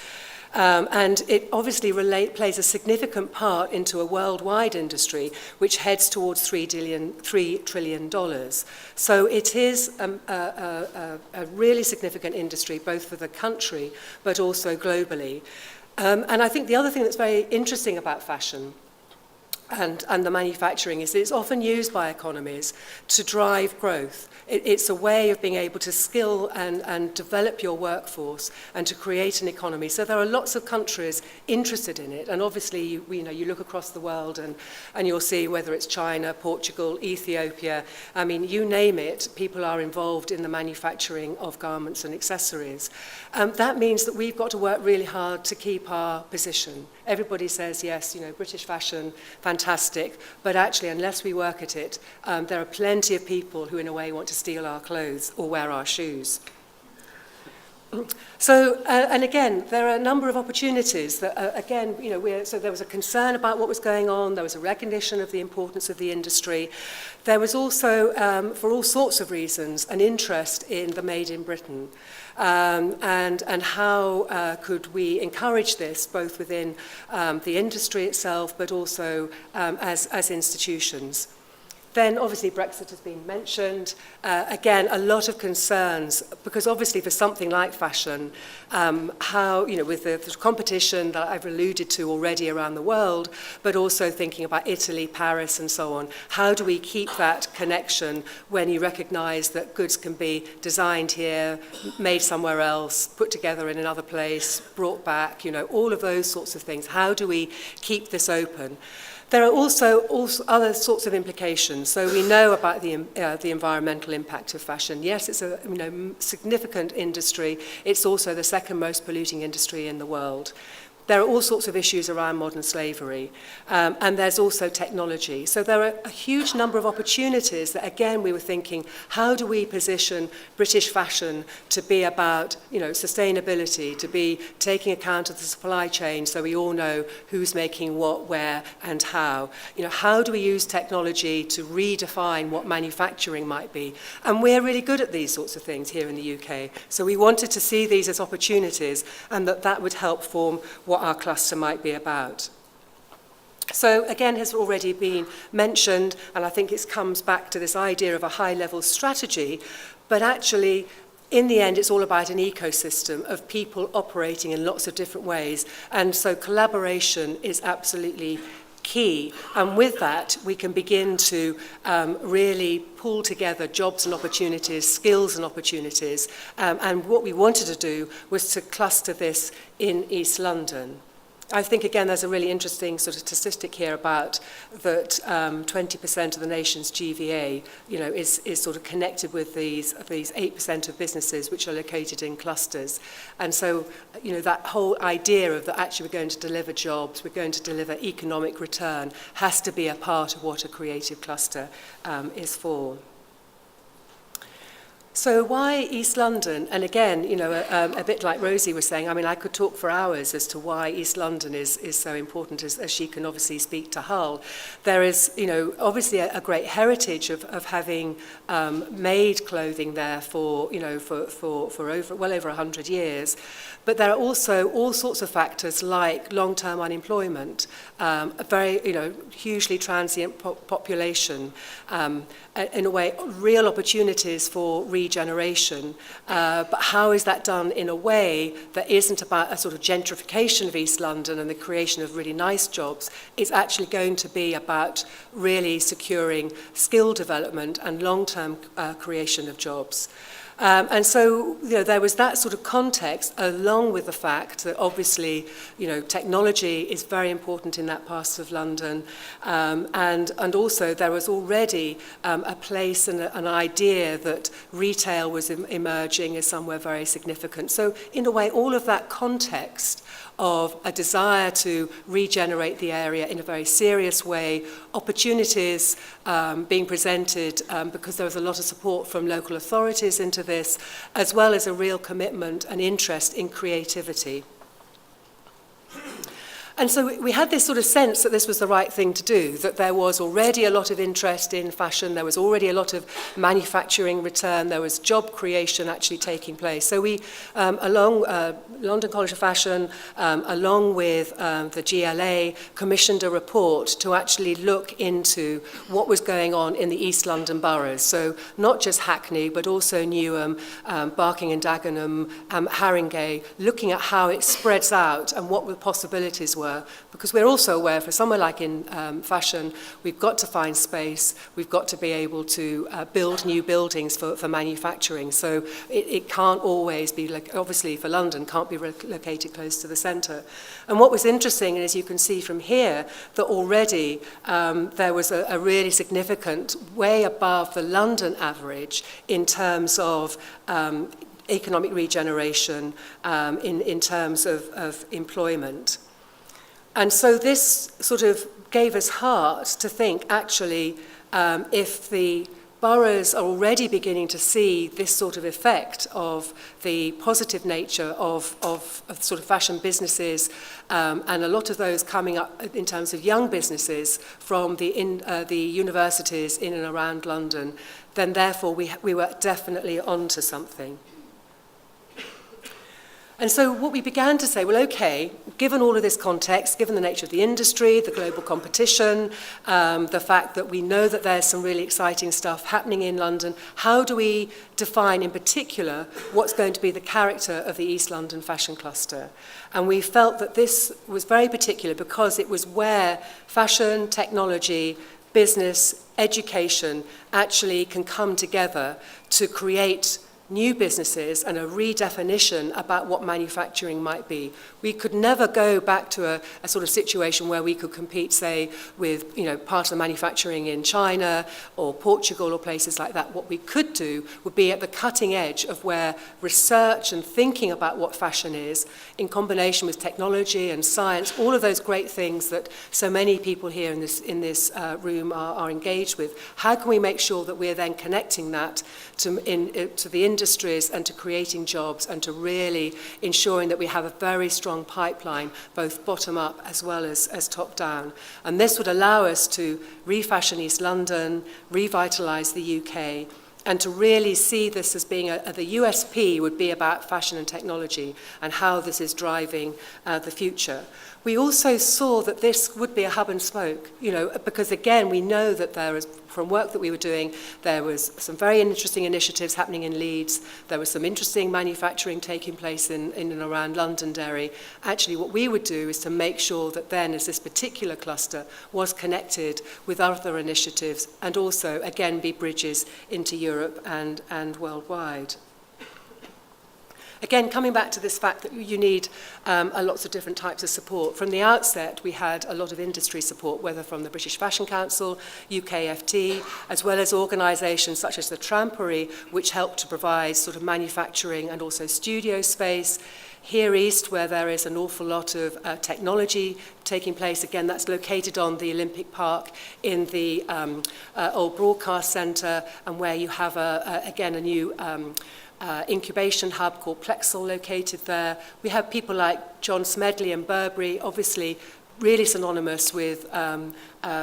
And it obviously plays a significant part into a worldwide industry which heads towards $3 trillion. So it is a really significant industry, both for the country but also globally. And I think the other thing that's very interesting about fashion and the manufacturing is that it's often used by economies to drive growth. It's a way of being able to skill and develop your workforce and to create an economy. So there are lots of countries interested in it, and obviously you look across the world and you'll see whether it's China, Portugal, Ethiopia, I mean, you name it, people are involved in the manufacturing of garments and accessories. That means that we've got to work really hard to keep our position. Everybody says, yes, British fashion, fantastic, but actually, unless we work at it, there are plenty of people who, in a way, want to steal our clothes or wear our shoes. So, and again, there are a number of opportunities that, so there was a concern about what was going on, there was a recognition of the importance of the industry. There was also, for all sorts of reasons, an interest in the Made in Britain. And how could we encourage this, both within the industry itself, but also as institutions. Then obviously Brexit has been mentioned. Again, a lot of concerns, because obviously for something like fashion, how, with the competition that I've alluded to already around the world, but also thinking about Italy, Paris, and so on, how do we keep that connection when you recognise that goods can be designed here, made somewhere else, put together in another place, brought back, all of those sorts of things. How do we keep this open? There are also other sorts of implications. So we know about the environmental impact of fashion. Yes, it's a significant industry. It's also the second most polluting industry in the world. There are all sorts of issues around modern slavery, and there's also technology. So there are a huge number of opportunities that, again, we were thinking, how do we position British fashion to be about, sustainability, to be taking account of the supply chain so we all know who's making what, where, and how. How do we use technology to redefine what manufacturing might be? And we're really good at these sorts of things here in the UK. So we wanted to see these as opportunities, and that would help form what our cluster might be about. So again, has already been mentioned, and I think it comes back to this idea of a high-level strategy, but actually, in the end, it's all about an ecosystem of people operating in lots of different ways, and so collaboration is absolutely key, and with that we can begin to really pull together jobs and opportunities, skills and opportunities, and what we wanted to do was to cluster this in East London. I think, again, there's a really interesting sort of statistic here about that 20% of the nation's GVA, is sort of connected with these 8% of businesses which are located in clusters. And so, that whole idea of that actually we're going to deliver jobs, we're going to deliver economic return, has to be a part of what a creative cluster is for. So why East London? And again, a bit like Rosie was saying, I could talk for hours as to why East London is so important, as she can obviously speak to Hull. There is, obviously a great heritage of having made clothing there for well over 100 years. But there are also all sorts of factors like long-term unemployment, a very, hugely transient population, in a way, real opportunities for regeneration. But how is that done in a way that isn't about a sort of gentrification of East London and the creation of really nice jobs? It's actually going to be about really securing skill development and long-term creation of jobs. And so, there was that sort of context, along with the fact that obviously, technology is very important in that part of London, and also there was already a place and an idea that retail was emerging as somewhere very significant. So, in a way, all of that context of a desire to regenerate the area in a very serious way, opportunities being presented because there was a lot of support from local authorities into this, as well as a real commitment and interest in creativity. And so we had this sort of sense that this was the right thing to do, that there was already a lot of interest in fashion, there was already a lot of manufacturing return, there was job creation actually taking place. So we, along London College of Fashion, along with the GLA, commissioned a report to actually look into what was going on in the East London boroughs. So not just Hackney, but also Newham, Barking and Dagenham, Haringey, looking at how it spreads out and what the possibilities were. elsewhere, because we're also aware for somewhere like in fashion, we've got to find space, we've got to be able to build new buildings for manufacturing. So it can't always be, like, obviously for London, can't be located close to the centre. And what was interesting, and as you can see from here, that already there was a really significant, way above the London average in terms of economic regeneration, in terms of employment. And so this sort of gave us heart to think, actually, if the boroughs are already beginning to see this sort of effect of the positive nature of sort of fashion businesses, and a lot of those coming up in terms of young businesses from the universities in and around London, then therefore we were definitely onto something. And so what we began to say, well, okay, given all of this context, given the nature of the industry, the global competition, the fact that we know that there's some really exciting stuff happening in London, how do we define in particular what's going to be the character of the East London fashion cluster? And we felt that this was very particular because it was where fashion, technology, business, education actually can come together to create new businesses and a redefinition about what manufacturing might be. We could never go back to a sort of situation where we could compete, say, with part of the manufacturing in China or Portugal or places like that. What we could do would be at the cutting edge of where research and thinking about what fashion is, in combination with technology and science, all of those great things that so many people here in this room are engaged with. How can we make sure that we're then connecting that to the industries and to creating jobs and to really ensuring that we have a very strong pipeline, both bottom up as well as top down. And this would allow us to refashion East London, revitalise the UK, and to really see this as being the USP would be about fashion and technology and how this is driving the future. We also saw that this would be a hub and spoke, because again, we know that there is, from work that we were doing, there was some very interesting initiatives happening in Leeds. There was some interesting manufacturing taking place in and around Londonderry. Actually, what we would do is to make sure that then, as this particular cluster was connected with other initiatives and also, again, be bridges into Europe and worldwide. Again, coming back to this fact that you need lots of different types of support. From the outset, we had a lot of industry support, whether from the British Fashion Council, UKFT, as well as organisations such as the Trampery, which helped to provide sort of manufacturing and also studio space. Here east, where there is an awful lot of technology taking place, again, that's located on the Olympic Park in the old broadcast centre, and where you have, again, a new incubation hub called Plexel located there. We have people like John Smedley and Burberry, obviously really synonymous with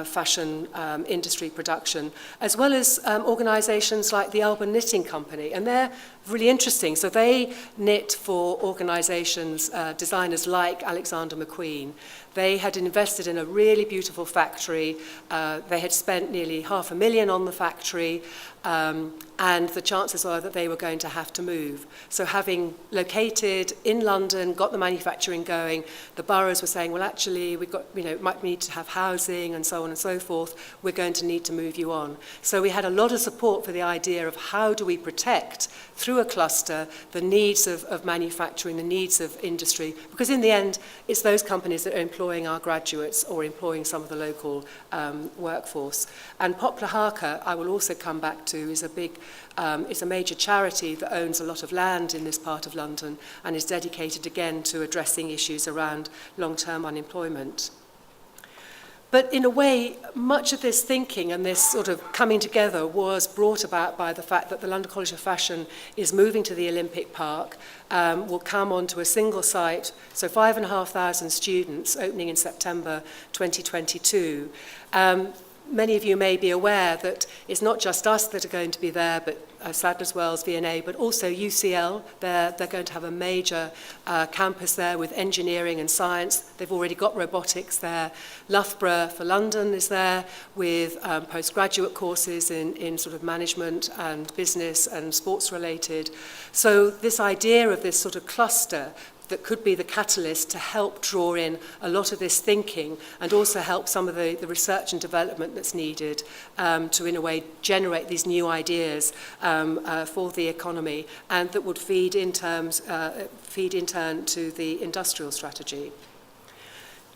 fashion industry production, as well as organisations like the Alban Knitting Company, and they're really interesting. So they knit for organisations, designers like Alexander McQueen. They had invested in a really beautiful factory. They had spent nearly $500,000 on the factory, and the chances are that they were going to have to move. So having located in London, got the manufacturing going, the boroughs were saying, well, actually, we've got, might need to have housing and so on and so forth. We're going to need to move you on. So we had a lot of support for the idea of how do we protect, through a cluster, the needs of manufacturing, the needs of industry, because in the end, it's those companies that are employing our graduates or employing some of the local workforce. And Poplar Harker, I will also come back to, is a major charity that owns a lot of land in this part of London and is dedicated again to addressing issues around long-term unemployment. But in a way, much of this thinking and this sort of coming together was brought about by the fact that the London College of Fashion is moving to the Olympic Park, will come onto a single site, so 5,500 students opening in September 2022. Many of you may be aware that it's not just us that are going to be there, but Sadler's Wells, V&A, but also UCL. They're going to have a major campus there with engineering and science. They've already got robotics there. Loughborough for London is there with postgraduate courses in sort of management and business and sports related. So this idea of this sort of cluster that could be the catalyst to help draw in a lot of this thinking and also help some of the research and development that's needed to, in a way, generate these new ideas for the economy, and that would feed in turn to the industrial strategy.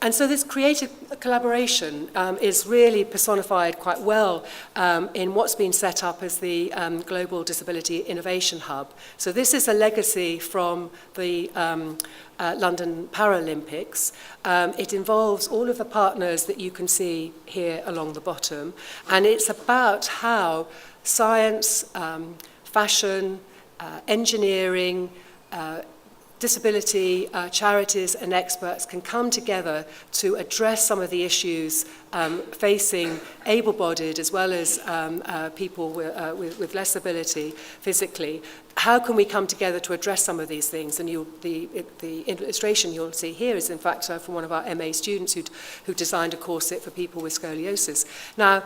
And so this creative collaboration is really personified quite well in what's been set up as the Global Disability Innovation Hub. So this is a legacy from the London Paralympics. It involves all of the partners that you can see here along the bottom, and it's about how science, fashion, engineering, disability, charities and experts can come together to address some of the issues facing able-bodied as well as people with less ability physically. How can we come together to address some of these things? And the illustration you'll see here is in fact from one of our MA students who designed a corset for people with scoliosis. Now,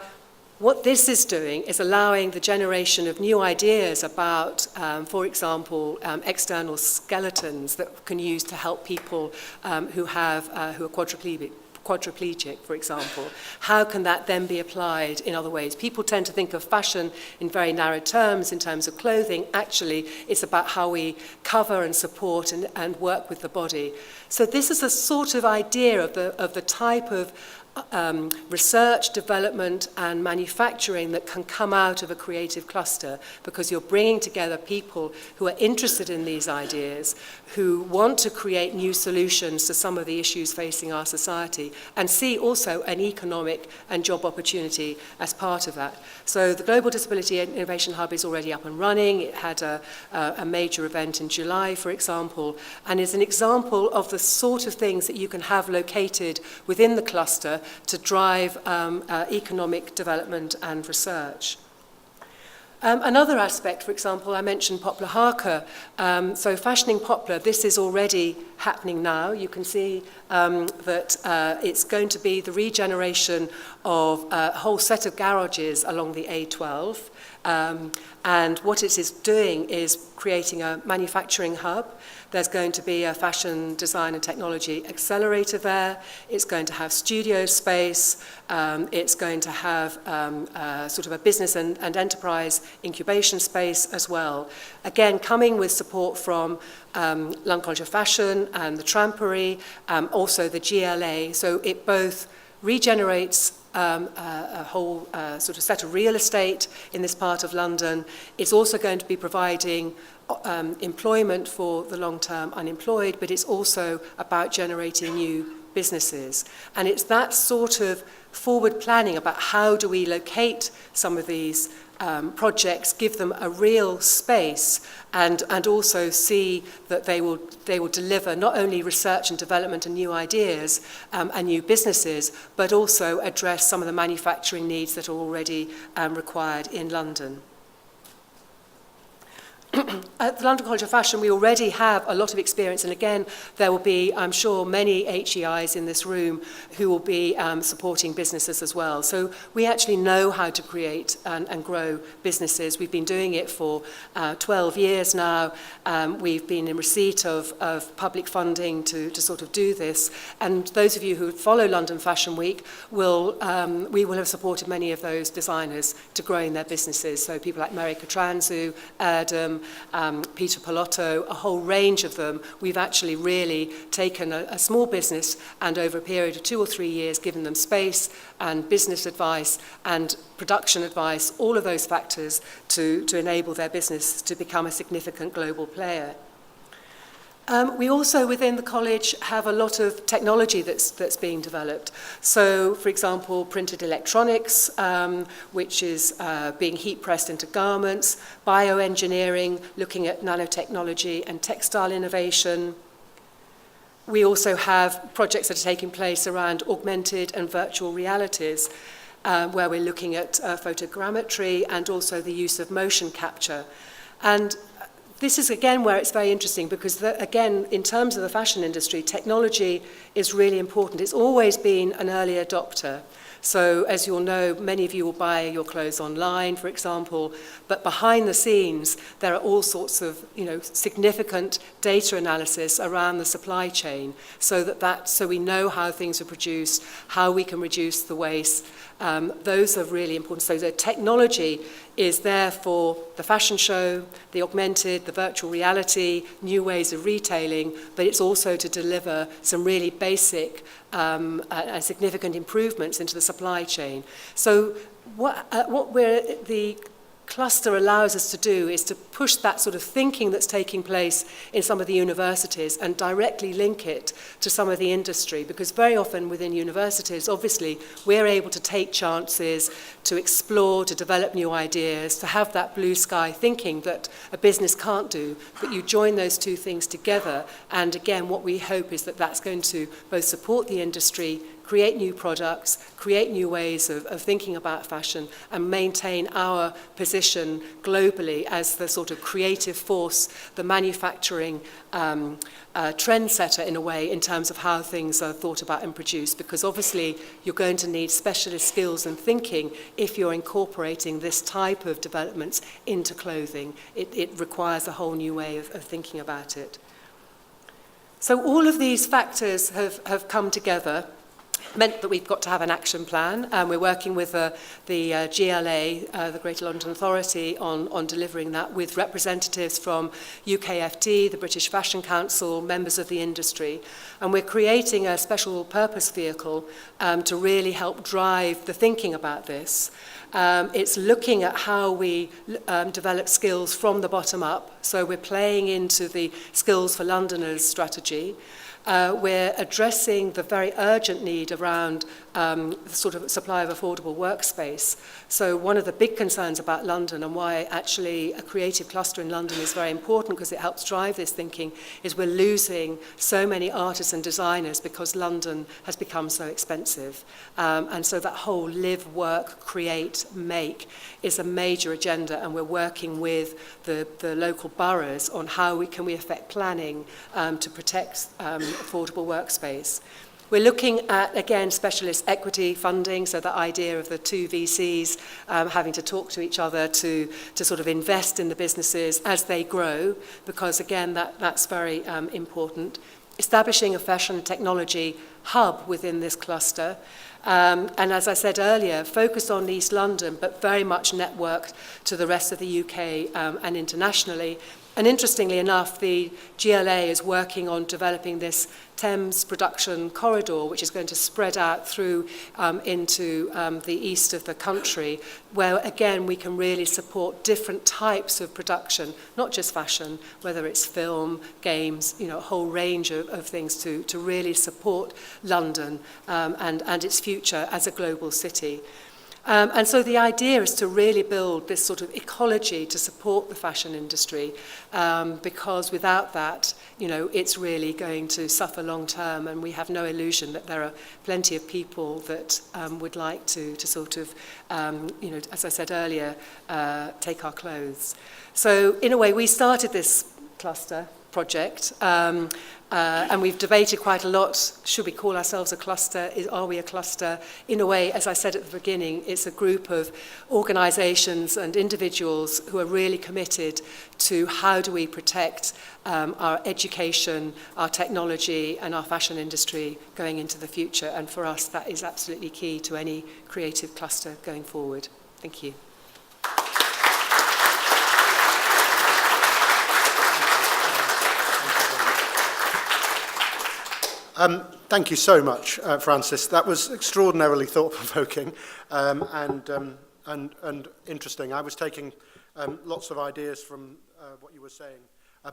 what this is doing is allowing the generation of new ideas about, for example, external skeletons that can use to help people who are quadriplegic, for example. How can that then be applied in other ways? People tend to think of fashion in very narrow terms in terms of clothing. Actually, it's about how we cover and support and work with the body. So this is a sort of idea of the type of research, development and manufacturing that can come out of a creative cluster, because you're bringing together people who are interested in these ideas, who want to create new solutions to some of the issues facing our society, and see also an economic and job opportunity as part of that. So the Global Disability Innovation Hub is already up and running. It had a major event in July, for example, and is an example of the sort of things that you can have located within the cluster to drive economic development and research. Another aspect, for example, I mentioned Poplar Harker. So fashioning Poplar, this is already happening now. You can see that it's going to be the regeneration of a whole set of garages along the A12. And what it is doing is creating a manufacturing hub. There's going to be a fashion design and technology accelerator there. It's going to have studio space. It's going to have sort of a business and enterprise incubation space as well. Again, coming with support from London College of Fashion and the Trampery, also the GLA. So it both regenerates a whole sort of set of real estate in this part of London. It's also going to be providing employment for the long-term unemployed, but it's also about generating new businesses. And it's that sort of forward planning about how do we locate some of these projects, give them a real space, and also see that they will deliver not only research and development and new ideas and new businesses, but also address some of the manufacturing needs that are already required in London. At the London College of Fashion, we already have a lot of experience, and again, there will be, I'm sure, many HEIs in this room who will be supporting businesses as well. So we actually know how to create and grow businesses. We've been doing it for 12 years now. We've been in receipt of public funding to sort of do this. And those of you who follow London Fashion Week we will have supported many of those designers to growing their businesses. So people like Mary Katranzu, Erdem, Peter Palotto, a whole range of them. We've actually really taken a small business and over a period of 2 or 3 years given them space and business advice and production advice, all of those factors to enable their business to become a significant global player. We also, within the college, have a lot of technology that's being developed. So, for example, printed electronics, which is being heat-pressed into garments, bioengineering, looking at nanotechnology and textile innovation. We also have projects that are taking place around augmented and virtual realities, where we're looking at photogrammetry and also the use of motion capture. And this is, again, where it's very interesting because, again, in terms of the fashion industry, technology is really important. It's always been an early adopter. So as you'll know, many of you will buy your clothes online, for example, but behind the scenes, there are all sorts of, significant data analysis around the supply chain so we know how things are produced, how we can reduce the waste. Those are really important. So the technology is there for the fashion show, the augmented, the virtual reality, new ways of retailing, but it's also to deliver some really basic and significant improvements into the supply chain. So the cluster allows us to do is to push that sort of thinking that's taking place in some of the universities and directly link it to some of the industry, because very often within universities, obviously, we're able to take chances, to explore, to develop new ideas, to have that blue sky thinking that a business can't do, but you join those two things together, and again, what we hope is that that's going to both support the industry, create new products, create new ways of thinking about fashion, and maintain our position globally as the sort of creative force, the manufacturing trendsetter in a way in terms of how things are thought about and produced, because obviously you're going to need specialist skills and thinking if you're incorporating this type of developments into clothing. It requires a whole new way of thinking about it. So all of these factors have come together, meant that we've got to have an action plan. We're working with the GLA, the Greater London Authority, on delivering that with representatives from UKFT, the British Fashion Council, members of the industry. And we're creating a special purpose vehicle to really help drive the thinking about this. It's looking at how we develop skills from the bottom up. So we're playing into the Skills for Londoners strategy. We're addressing the very urgent need around the sort of supply of affordable workspace. So one of the big concerns about London, and why actually a creative cluster in London is very important because it helps drive this thinking, is we're losing so many artists and designers because London has become so expensive. And so that whole live, work, create, make is a major agenda, and we're working with the local boroughs on how we can affect planning to protect affordable workspace. We're looking at, again, specialist equity funding, so the idea of the two VCs having to talk to each other to sort of invest in the businesses as they grow, because, again, that's very important. Establishing a fashion and technology hub within this cluster. And as I said earlier, focused on East London, but very much networked to the rest of the UK and internationally. And interestingly enough, the GLA is working on developing this Thames production corridor, which is going to spread out through into the east of the country, where, again, we can really support different types of production, not just fashion, whether it's film, games, a whole range of things to really support London and its future as a global city. And so the idea is to really build this sort of ecology to support the fashion industry, because without that, it's really going to suffer long term, and we have no illusion that there are plenty of people that would like to sort of, as I said earlier, take our clothes. So in a way, we started this cluster project, and we've debated quite a lot. Should we call ourselves a cluster? Are we a cluster? In a way, as I said at the beginning, it's a group of organisations and individuals who are really committed to how do we protect our education, our technology, and our fashion industry going into the future. And for us, that is absolutely key to any creative cluster going forward. Thank you. Thank you so much, Francis. That was extraordinarily thought-provoking and interesting. I was taking lots of ideas from what you were saying,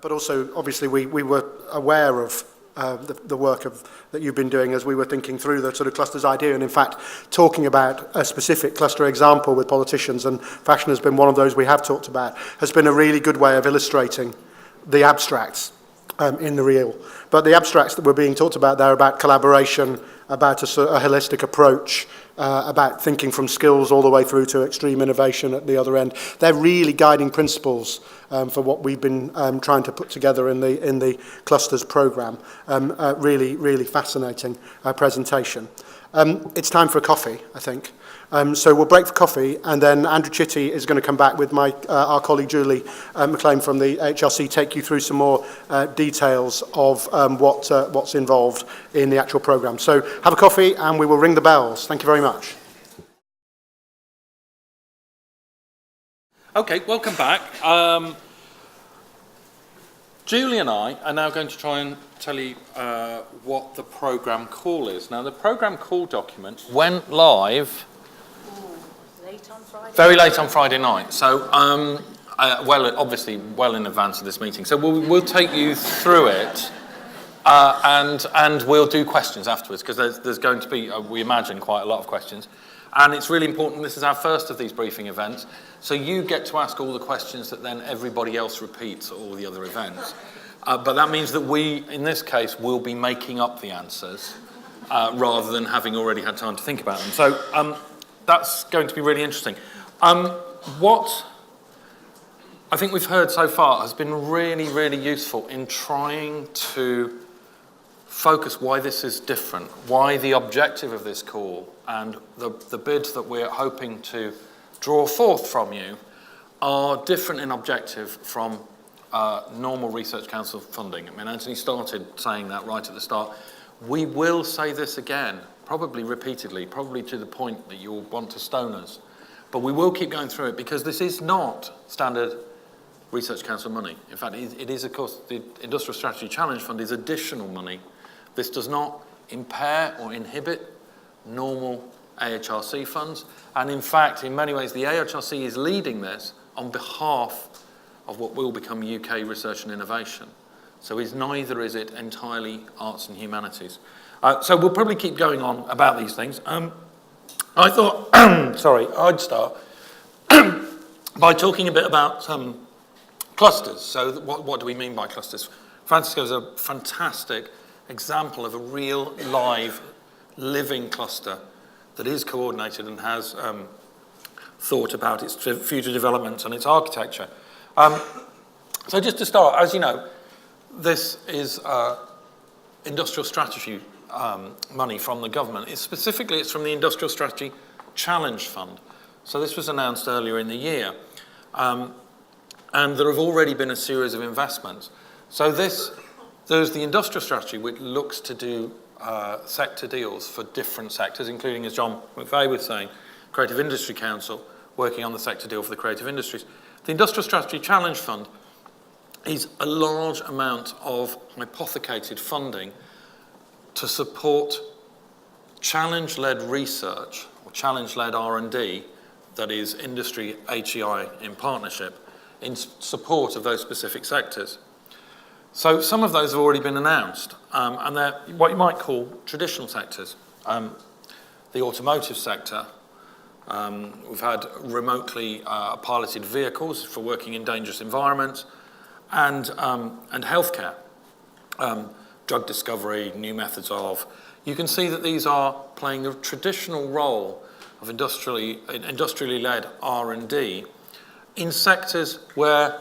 but also, obviously, we were aware of the work that you've been doing as we were thinking through the sort of clusters idea, and in fact, talking about a specific cluster example with politicians, and fashion has been one of those we have talked about, has been a really good way of illustrating the abstracts in the real. But the abstracts that were being talked about there about collaboration, about a holistic approach, about thinking from skills all the way through to extreme innovation at the other end. They're really guiding principles for what we've been trying to put together in the Clusters programme. Really, really fascinating presentation. It's time for a coffee, I think. So we'll break for coffee, and then Andrew Chitty is going to come back with our colleague Julie McLaren from the AHRC, take you through some more details of what's involved in the actual programme. So have a coffee, and we will ring the bells. Thank you very much. Okay, welcome back. Julie and I are now going to try and tell you what the programme call is. Now, the programme call document went live very late on Friday night, so obviously well in advance of this meeting. So we'll take you through it, and we'll do questions afterwards, because there's going to be, we imagine, quite a lot of questions. And it's really important, this is our first of these briefing events, so you get to ask all the questions that then everybody else repeats at all the other events. But that means that we, in this case, will be making up the answers rather than having already had time to think about them. So that's going to be really interesting. What I think we've heard so far has been really, really useful in trying to focus why this is different, why the objective of this call and the bids that we're hoping to draw forth from you are different in objective from normal Research Council funding. I mean, Anthony started saying that right at the start. We will say this again, probably repeatedly, probably to the point that you'll want to stone us. But we will keep going through it, because this is not standard Research Council money. In fact, it is, of course, the Industrial Strategy Challenge Fund is additional money. This does not impair or inhibit normal AHRC funds. And in fact, in many ways, the AHRC is leading this on behalf of what will become UK research and innovation. So neither is it entirely arts and humanities. So we'll probably keep going on about these things. I thought, I'd start by talking a bit about clusters. So what do we mean by clusters? Francisco's a fantastic example of a real, live, living cluster that is coordinated and has thought about its future developments and its architecture. So just to start, as you know, this is industrial strategy money from the government. It's from the Industrial Strategy Challenge Fund. So this was announced earlier in the year. And there have already been a series of investments. So there's the industrial strategy, which looks to do sector deals for different sectors, including, as John McVay was saying, Creative Industry Council, working on the sector deal for the creative industries. The Industrial Strategy Challenge Fund is a large amount of hypothecated funding to support challenge-led research or challenge-led R&D, that is industry HEI in partnership, in support of those specific sectors. So some of those have already been announced, and they're what you might call traditional sectors. The automotive sector, we've had remotely piloted vehicles for working in dangerous environments, and healthcare, drug discovery, new methods of. You can see that these are playing the traditional role of industrially led R&D in sectors where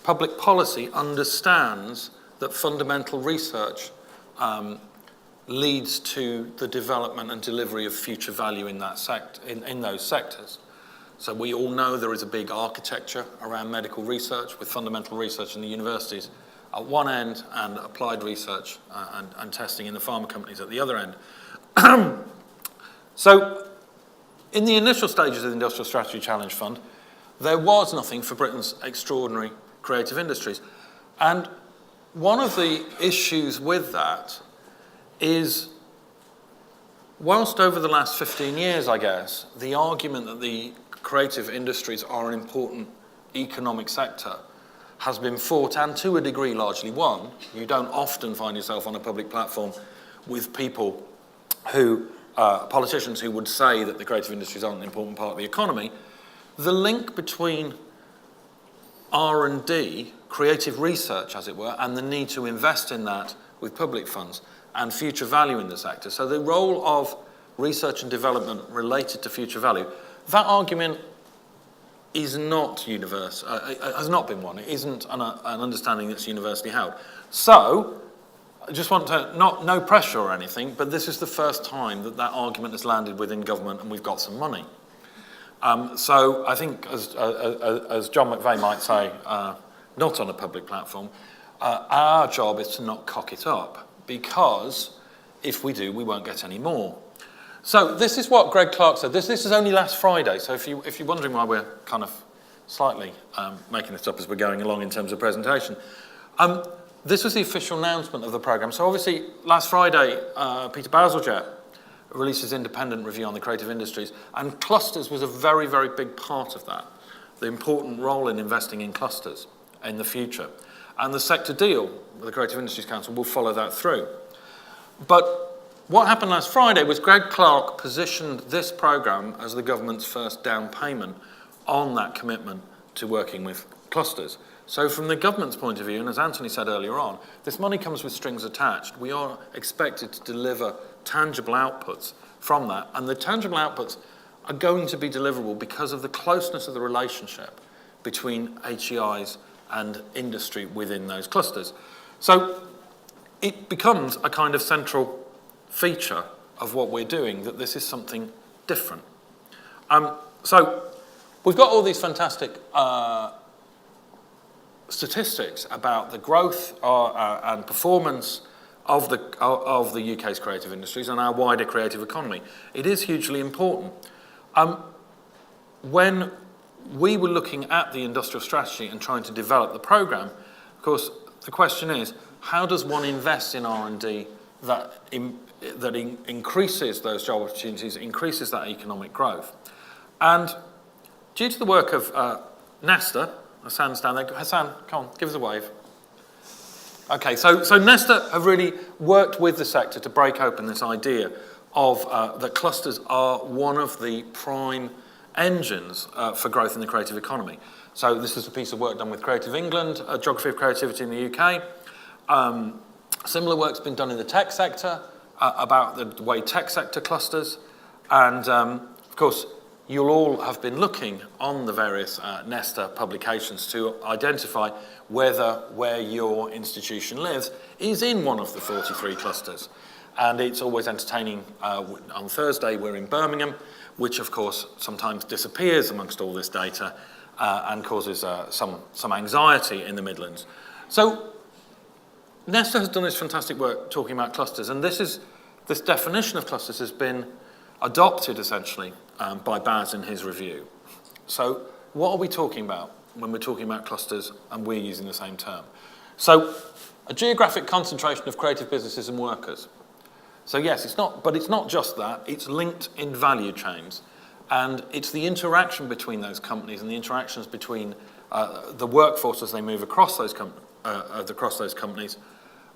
public policy understands that fundamental research leads to the development and delivery of future value in those sectors. So we all know there is a big architecture around medical research, with fundamental research in the universities at one end and applied research and testing in the pharma companies at the other end. So in the initial stages of the Industrial Strategy Challenge Fund, there was nothing for Britain's extraordinary creative industries. And one of the issues with that is, whilst over the last 15 years, I guess, the argument that the creative industries are an important economic sector has been fought, and to a degree largely won. You don't often find yourself on a public platform with people who, politicians who would say that the creative industries aren't an important part of the economy. The link between R&D, creative research as it were, and the need to invest in that with public funds and future value in the sector. So the role of research and development related to future value, that argument is not has not been one. It isn't an understanding that's universally held. So, I just want to, no pressure or anything, but this is the first time that that argument has landed within government and we've got some money. So I think, as John McVay might say, not on a public platform, our job is to not cock it up, because if we do, we won't get any more. So this is what Greg Clark said. This is only last Friday, so if you're wondering why we're kind of slightly making this up as we're going along in terms of presentation, this was the official announcement of the programme. So obviously, last Friday, Peter Bazalgette released his independent review on the creative industries, and clusters was a very, very big part of that, the important role in investing in clusters in the future. And the sector deal with the Creative Industries Council will follow that through. But what happened last Friday was Greg Clark positioned this programme as the government's first down payment on that commitment to working with clusters. So from the government's point of view, and as Anthony said earlier on, this money comes with strings attached. We are expected to deliver tangible outputs from that, and the tangible outputs are going to be deliverable because of the closeness of the relationship between HEIs and industry within those clusters. So it becomes a kind of central feature of what we're doing, that this is something different. So we've got all these fantastic statistics about the growth and performance of the UK's creative industries and our wider creative economy. It is hugely important. When we were looking at the industrial strategy and trying to develop the programme, of course, the question is, how does one invest in R&D that increases those job opportunities, increases that economic growth? And due to the work of Nesta, Hassan's down there. Hassan, come on, give us a wave. Okay, so Nesta have really worked with the sector to break open this idea of that clusters are one of the prime engines for growth in the creative economy. So this is a piece of work done with Creative England, Geography of Creativity in the UK. Similar work's been done in the tech sector about the way tech sector clusters. And of course, you'll all have been looking on the various Nesta publications to identify whether where your institution lives is in one of the 43 clusters. And it's always entertaining. On Thursday, we're in Birmingham, which of course sometimes disappears amongst all this data and causes some anxiety in the Midlands. So Nesta has done this fantastic work talking about clusters, and this definition of clusters has been adopted essentially by Baz in his review. So what are we talking about when we're talking about clusters and we're using the same term? So a geographic concentration of creative businesses and workers. So yes, it's not just that, it's linked in value chains, and it's the interaction between those companies and the interactions between the workforce as they move across those companies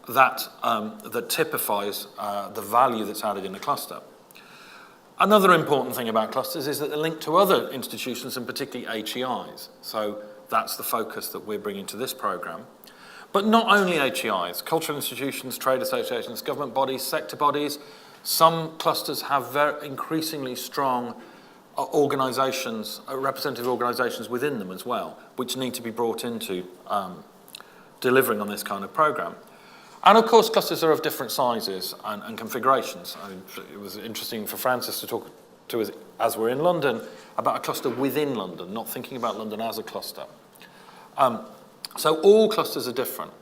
that typifies the value that's added in a cluster. Another important thing about clusters is that they're linked to other institutions, and particularly HEIs. So that's the focus that we're bringing to this programme. But not only HEIs, cultural institutions, trade associations, government bodies, sector bodies. Some clusters have very increasingly strong organisations, representative organisations within them as well, which need to be brought into delivering on this kind of programme. And of course, clusters are of different sizes and configurations. It was interesting for Francis to talk to us, as we're in London, about a cluster within London, not thinking about London as a cluster. So all clusters are different.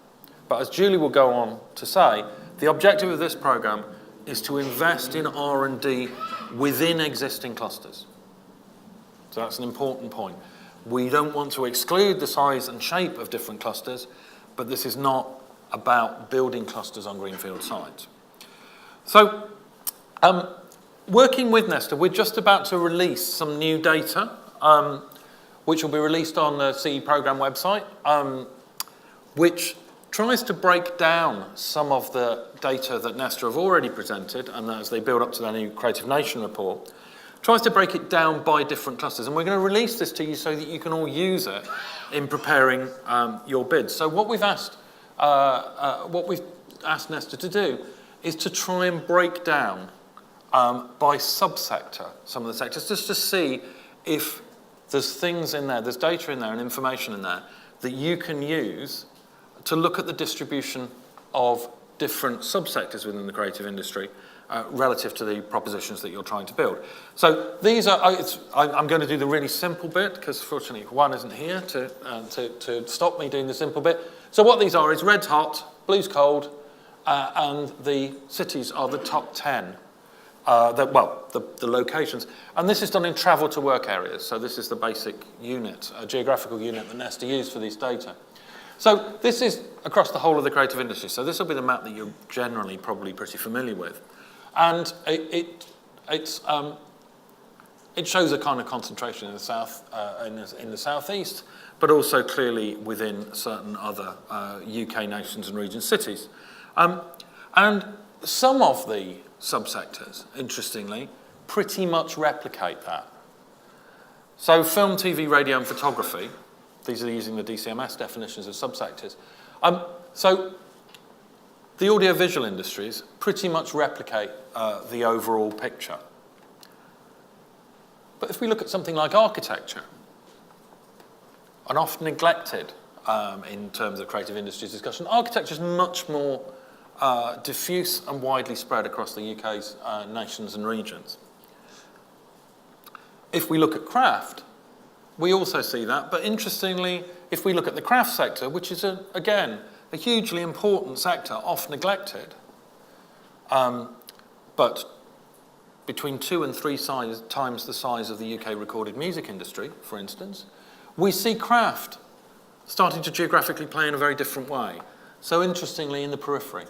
But as Julie will go on to say, the objective of this programme is to invest in R&D within existing clusters. So that's an important point. We don't want to exclude the size and shape of different clusters, but this is not about building clusters on greenfield sites. So, working with Nesta, we're just about to release some new data, which will be released on the CE programme website, which tries to break down some of the data that Nesta have already presented, and as they build up to their new Creative Nation report, tries to break it down by different clusters. And we're going to release this to you so that you can all use it in preparing your bids. So what we've asked Nesta to do is to try and break down by subsector some of the sectors, just to see if there's things in there, there's data in there and information in there that you can use to look at the distribution of different subsectors within the creative industry relative to the propositions that you're trying to build. So these are, I'm going to do the really simple bit because fortunately Juan isn't here to stop me doing the simple bit. So what these are is red's hot, blue's cold, and the cities are the top 10. The locations. And this is done in travel to work areas. So this is the basic unit, a geographical unit that Nesta used for these data. So this is across the whole of the creative industry. So this will be the map that you're generally probably pretty familiar with. And it shows a kind of concentration in the south, in the southeast, but also clearly within certain other UK nations and region cities. And some of the subsectors, interestingly, pretty much replicate that. So film, TV, radio and photography, these are using the DCMS definitions of subsectors. So the audiovisual industries pretty much replicate the overall picture. But if we look at something like architecture, and often neglected in terms of creative industries discussion, architecture is much more diffuse and widely spread across the UK's nations and regions. If we look at craft, we also see that, but interestingly, if we look at the craft sector, which is, again, a hugely important sector, oft neglected, but between 2 and 3 times the size of the UK recorded music industry, for instance, we see craft starting to geographically play in a very different way. So interestingly, in the periphery.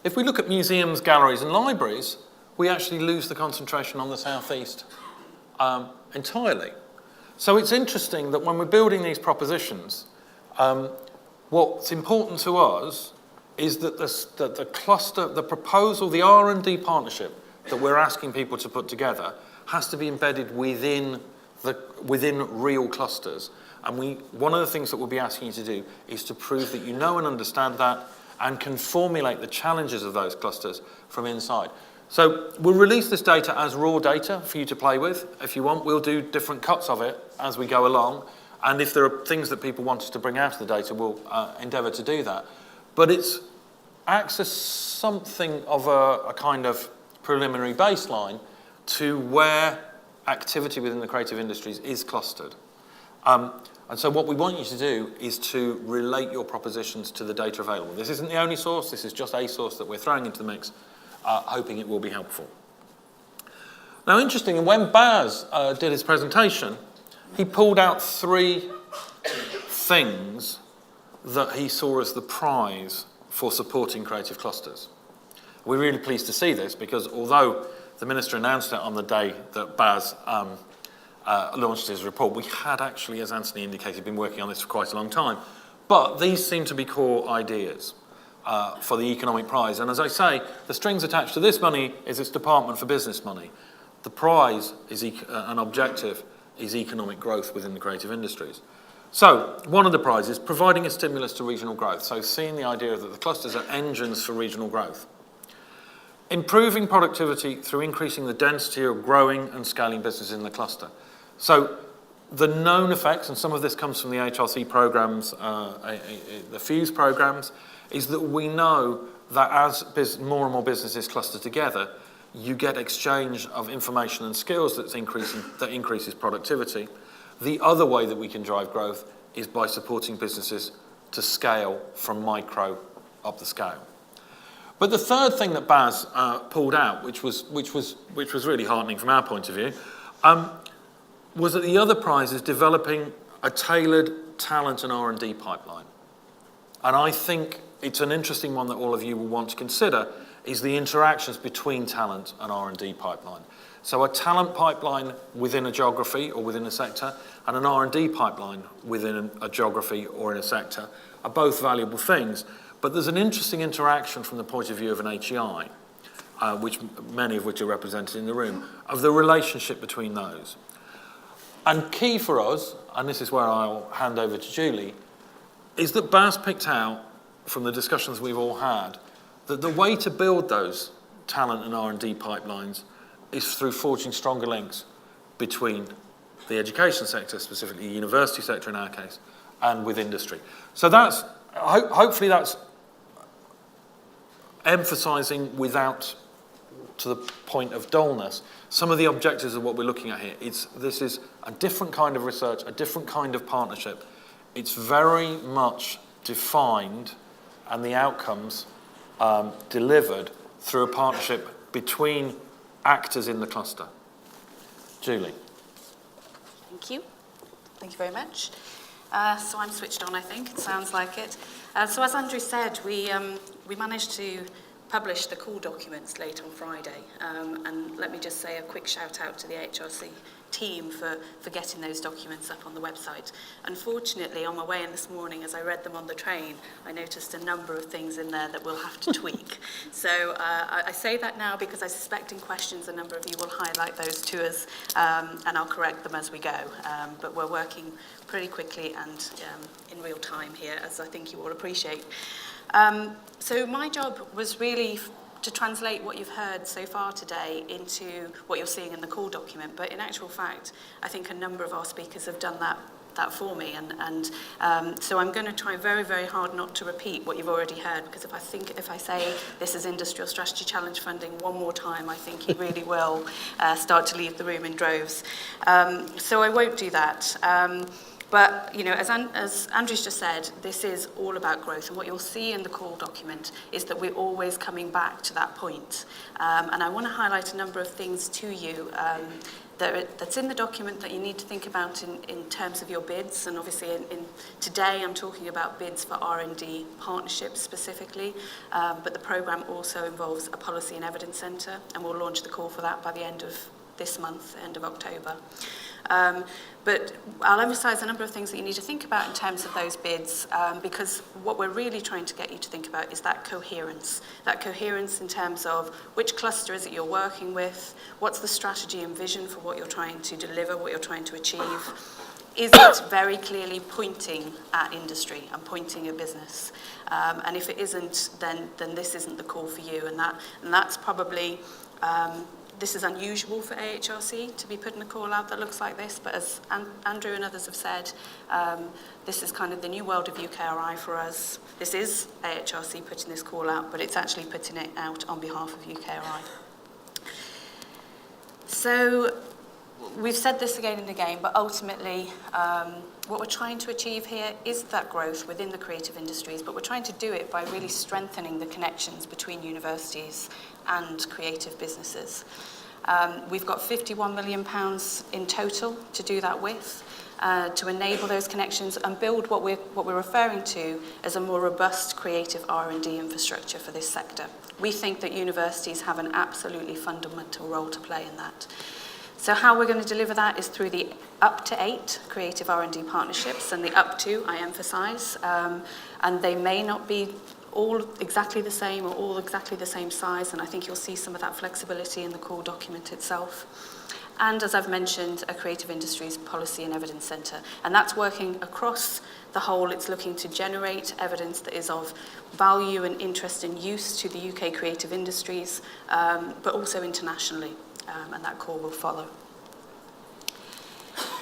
If we look at museums, galleries and libraries, we actually lose the concentration on the southeast entirely. So it's interesting that when we're building these propositions, what's important to us is that the cluster, the proposal, the R&D partnership that we're asking people to put together has to be embedded within real clusters. And one of the things that we'll be asking you to do is to prove that you know and understand that and can formulate the challenges of those clusters from inside. So we'll release this data as raw data for you to play with. If you want, we'll do different cuts of it as we go along. And if there are things that people want us to bring out of the data, we'll endeavour to do that. But it acts as something of a kind of preliminary baseline to where activity within the creative industries is clustered. And so what we want you to do is to relate your propositions to the data available. This isn't the only source, this is just a source that we're throwing into the mix, hoping it will be helpful. Now, interestingly, when Baz did his presentation, he pulled out 3 things that he saw as the prize for supporting creative clusters. We're really pleased to see this because although the Minister announced it on the day that Baz launched his report, we had actually, as Anthony indicated, been working on this for quite a long time. But these seem to be core ideas for the economic prize. And as I say, the strings attached to this money is its Department for Business money. The prize is an objective is economic growth within the creative industries. So one of the prizes, providing a stimulus to regional growth. So seeing the idea that the clusters are engines for regional growth. Improving productivity through increasing the density of growing and scaling business in the cluster. So the known effects, and some of this comes from the AHRC programs, the FUSE programs, is that we know that as more and more businesses cluster together, you get exchange of information and skills that increases productivity. The other way that we can drive growth is by supporting businesses to scale from micro up the scale. But the third thing that Baz pulled out, which was really heartening from our point of view, was that the other prize is developing a tailored talent and R&D pipeline. And I think it's an interesting one that all of you will want to consider, is the interactions between talent and R&D pipeline. So a talent pipeline within a geography or within a sector and an R&D pipeline within a geography or in a sector are both valuable things. But there's an interesting interaction from the point of view of an HEI, many of which are represented in the room, of the relationship between those. And key for us, and this is where I'll hand over to Julie, is that Baz picked out from the discussions we've all had, that the way to build those talent and R&D pipelines is through forging stronger links between the education sector, specifically the university sector in our case, and with industry. So that's, hopefully that's emphasising without, to the point of dullness, some of the objectives of what we're looking at here. This is a different kind of research, a different kind of partnership. It's very much defined and the outcomes delivered through a partnership between actors in the cluster. Julie. Thank you. Thank you very much. So I'm switched on, I think. It sounds like it. So as Andrew said, we managed to publish the call documents late on Friday. And let me just say a quick shout out to the AHRC team for getting those documents up on the website. Unfortunately, on my way in this morning, as I read them on the train, I noticed a number of things in there that we'll have to tweak. So I say that now because I suspect in questions a number of you will highlight those to us, and I'll correct them as we go. But we're working pretty quickly and in real time here, as I think you all appreciate. So my job was really to translate what you've heard so far today into what you're seeing in the call document. But in actual fact, I think a number of our speakers have done that for me. And so I'm going to try very, very hard not to repeat what you've already heard, because if I say this is Industrial Strategy Challenge funding one more time, I think you really will start to leave the room in droves. So I won't do that. But, you know, as Andrew's just said, this is all about growth. And what you'll see in the call document is that we're always coming back to that point. And I want to highlight a number of things to you that's in the document that you need to think about in terms of your bids. And obviously, today I'm talking about bids for R&D partnerships specifically. But the programme also involves a policy and evidence centre. And we'll launch the call for that by the end of this month, end of October. But I'll emphasise a number of things that you need to think about in terms of those bids, because what we're really trying to get you to think about is that coherence in terms of which cluster is it you're working with, what's the strategy and vision for what you're trying to deliver, what you're trying to achieve. Is it very clearly pointing at industry and pointing at business? And if it isn't, then this isn't the call for you, and that's probably this is unusual for AHRC to be putting a call out that looks like this, but as Andrew and others have said, this is kind of the new world of UKRI for us. This is AHRC putting this call out, but it's actually putting it out on behalf of UKRI. So we've said this again and again, but ultimately what we're trying to achieve here is that growth within the creative industries, but we're trying to do it by really strengthening the connections between universities and creative businesses. We've got £51 million in total to do that with, to enable those connections and build what we're referring to as a more robust creative R&D infrastructure for this sector. We think that universities have an absolutely fundamental role to play in that. So how we're going to deliver that is through the up to 8 creative R&D partnerships, and the up to, I emphasise, and they may not be all exactly the same or all exactly the same size, and I think you'll see some of that flexibility in the call document itself. And as I've mentioned, a Creative Industries Policy and Evidence Centre, and that's working across the whole. It's looking to generate evidence that is of value and interest and use to the UK creative industries, but also internationally, and that call will follow.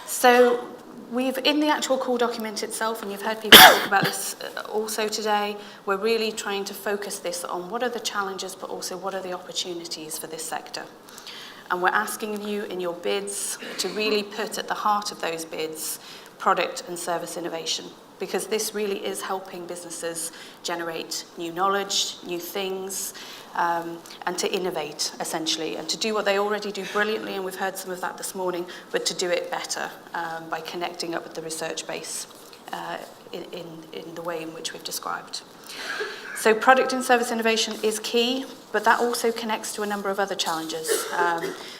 So in the actual call document itself, and you've heard people talk about this also today, we're really trying to focus this on what are the challenges, but also what are the opportunities for this sector. And we're asking you in your bids to really put at the heart of those bids product and service innovation, because this really is helping businesses generate new knowledge, new things, and to innovate, essentially, and to do what they already do brilliantly, and we've heard some of that this morning, but to do it better by connecting up with the research base in the way in which we've described. So product and service innovation is key, but that also connects to a number of other challenges.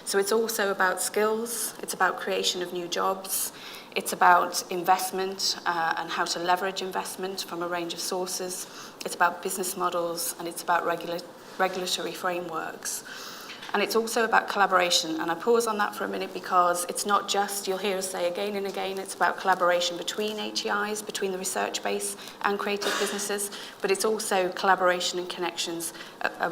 So it's also about skills, it's about creation of new jobs, it's about investment and how to leverage investment from a range of sources, it's about business models, and it's about regulatory frameworks. And it's also about collaboration. And I pause on that for a minute because it's not just, you'll hear us say again and again, it's about collaboration between HEIs, between the research base and creative businesses, but it's also collaboration and connections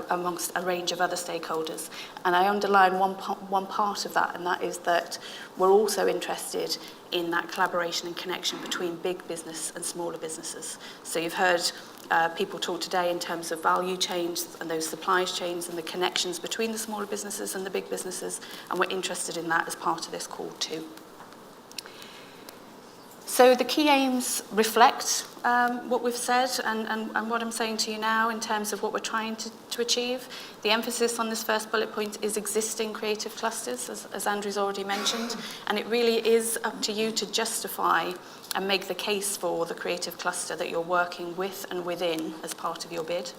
amongst a range of other stakeholders. And I underline one part of that, and that is that we're also interested in that collaboration and connection between big business and smaller businesses. So you've heard people talk today in terms of value chains and those supply chains and the connections between the smaller businesses and the big businesses, and we're interested in that as part of this call too. So the key aims reflect what we've said and what I'm saying to you now in terms of what we're trying to achieve. The emphasis on this first bullet point is existing creative clusters, as Andrew's already mentioned, and it really is up to you to justify and make the case for the creative cluster that you're working with and within as part of your bid.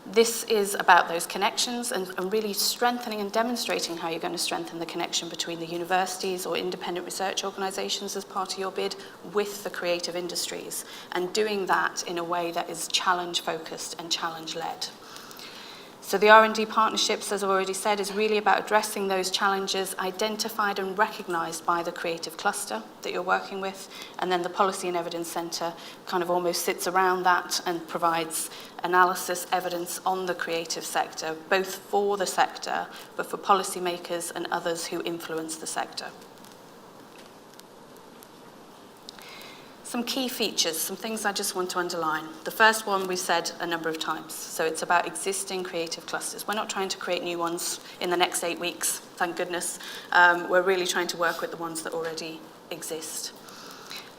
This is about those connections and really strengthening and demonstrating how you're going to strengthen the connection between the universities or independent research organisations as part of your bid with the creative industries, and doing that in a way that is challenge-focused and challenge-led. So the R&D partnerships, as I've already said, is really about addressing those challenges identified and recognised by the creative cluster that you're working with, and then the Policy and Evidence Centre kind of almost sits around that and provides analysis, evidence on the creative sector, both for the sector, but for policymakers and others who influence the sector. Some key features, some things I just want to underline. The first one we've said a number of times, so it's about existing creative clusters. We're not trying to create new ones in the next 8 weeks, thank goodness. We're really trying to work with the ones that already exist.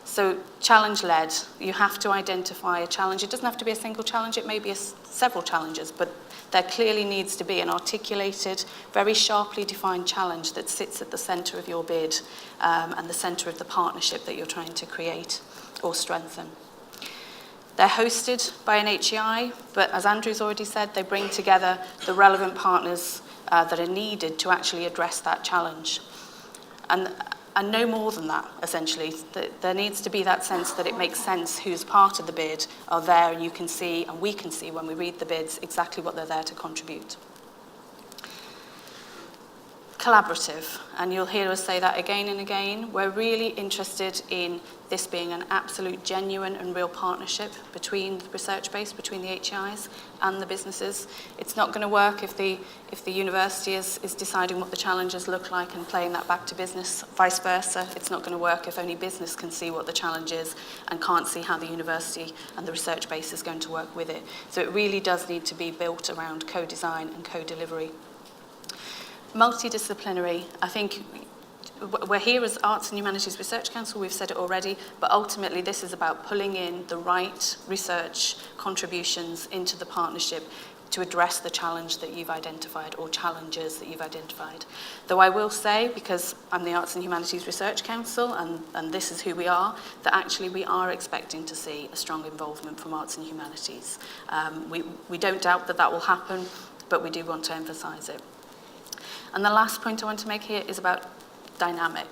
So challenge-led, you have to identify a challenge. It doesn't have to be a single challenge, it may be several challenges, but there clearly needs to be an articulated, very sharply defined challenge that sits at the centre of your bid and the centre of the partnership that you're trying to create or strengthen. They're hosted by an HEI, but as Andrew's already said, they bring together the relevant partners that are needed to actually address that challenge. And no more than that, essentially. There needs to be that sense that it makes sense who's part of the bid are there, and you can see, and we can see when we read the bids, exactly what they're there to contribute. Collaborative, and you'll hear us say that again and again. We're really interested in this being an absolute, genuine and real partnership between the research base, between the HEIs and the businesses. It's not going to work if the university is deciding what the challenges look like and playing that back to business, vice versa. It's not going to work if only business can see what the challenge is and can't see how the university and the research base is going to work with it. So it really does need to be built around co-design and co-delivery. Multidisciplinary, I think we're here as Arts and Humanities Research Council, we've said it already, but ultimately this is about pulling in the right research contributions into the partnership to address the challenge that you've identified or challenges that you've identified. Though I will say, because I'm the Arts and Humanities Research Council and this is who we are, that actually we are expecting to see a strong involvement from Arts and Humanities. We don't doubt that that will happen, but we do want to emphasise it. And the last point I want to make here is about dynamic.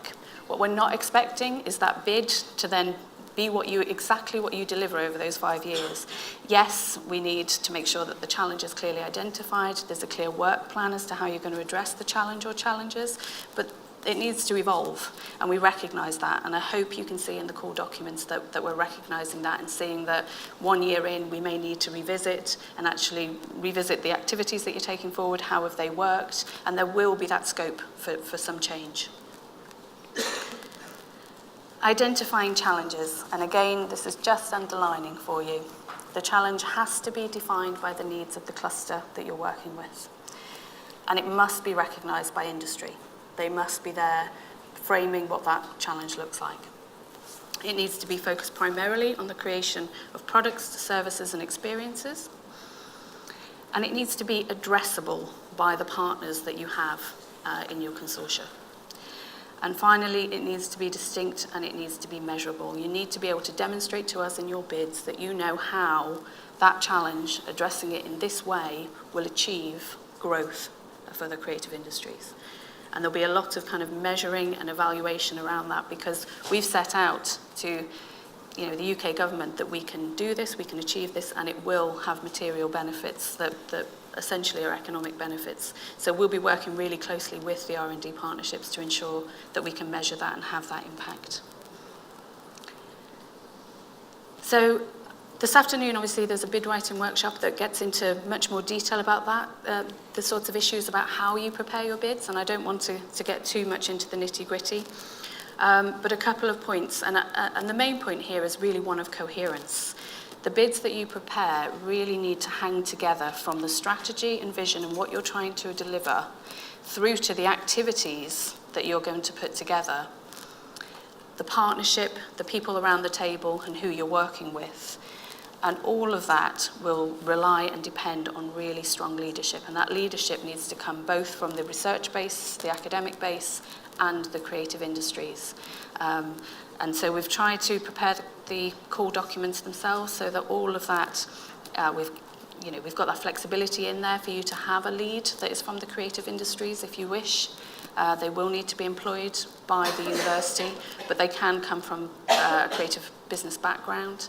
What we're not expecting is that bid to then be exactly what you deliver over those 5 years. Yes, we need to make sure that the challenge is clearly identified, there's a clear work plan as to how you're going to address the challenge or challenges, but it needs to evolve, and we recognise that, and I hope you can see in the core documents that we're recognising that and seeing that 1 year in we may need to revisit and actually revisit the activities that you're taking forward, how have they worked, and there will be that scope for some change. Identifying challenges, and again this is just underlining for you, the challenge has to be defined by the needs of the cluster that you're working with, and it must be recognised by industry. They must be there framing what that challenge looks like. It needs to be focused primarily on the creation of products, services and experiences. And it needs to be addressable by the partners that you have in your consortia. And finally, it needs to be distinct and it needs to be measurable. You need to be able to demonstrate to us in your bids that you know how that challenge, addressing it in this way, will achieve growth for the creative industries. And there'll be a lot of kind of measuring and evaluation around that, because we've set out to the UK government that we can do this, we can achieve this, and it will have material benefits that essentially are economic benefits. So we'll be working really closely with the R&D partnerships to ensure that we can measure that and have that impact. So this afternoon, obviously, there's a bid writing workshop that gets into much more detail about that, the sorts of issues about how you prepare your bids, and I don't want to get too much into the nitty-gritty. But a couple of points, and the main point here is really one of coherence. The bids that you prepare really need to hang together from the strategy and vision and what you're trying to deliver through to the activities that you're going to put together, the partnership, the people around the table, and who you're working with. And all of that will rely and depend on really strong leadership. And that leadership needs to come both from the research base, the academic base, and the creative industries. And so we've tried to prepare the core documents themselves so that all of that, we've got that flexibility in there for you to have a lead that is from the creative industries if you wish. They will need to be employed by the university, but they can come from a creative business background.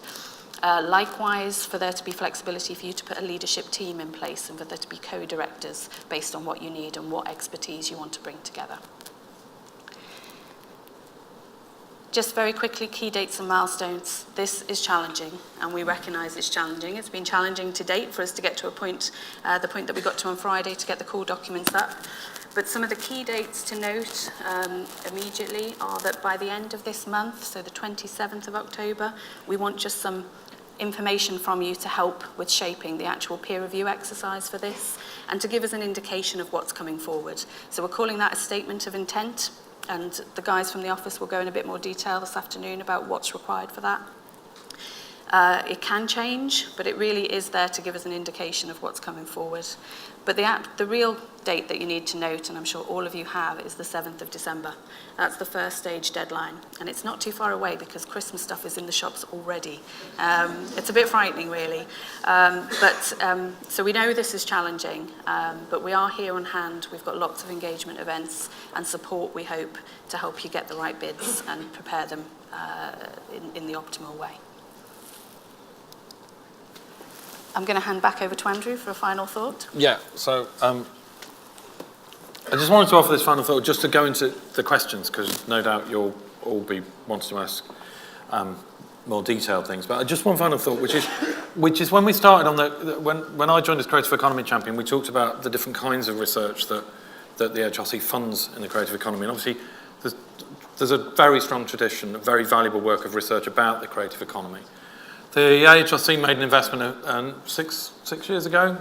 Likewise, for there to be flexibility for you to put a leadership team in place and for there to be co-directors based on what you need and what expertise you want to bring together. Just very quickly, key dates and milestones. This is challenging, and we recognise it's challenging. It's been challenging to date for us to get to a point, the point that we got to on Friday, to get the core documents up. But some of the key dates to note immediately are that by the end of this month, so the 27th of October, we want just some information from you to help with shaping the actual peer review exercise for this and to give us an indication of what's coming forward. So we're calling that a statement of intent, and the guys from the office will go in a bit more detail this afternoon about what's required for that. It can change, but it really is there to give us an indication of what's coming forward. But the real date that you need to note, and I'm sure all of you have, is the 7th of December. That's the first stage deadline. And it's not too far away because Christmas stuff is in the shops already. It's a bit frightening, really. So we know this is challenging, but we are here on hand. We've got lots of engagement events and support, we hope, to help you get the right bids and prepare them in the optimal way. I'm going to hand back over to Andrew for a final thought. Yeah, so I just wanted to offer this final thought just to go into the questions, because no doubt you'll all be wanting to ask more detailed things. But just one final thought, which is when we started on when I joined as Creative Economy Champion, we talked about the different kinds of research that the AHRC funds in the creative economy. And obviously, there's a very strong tradition, a very valuable work of research about the creative economy. The AHRC made an investment 6 years ago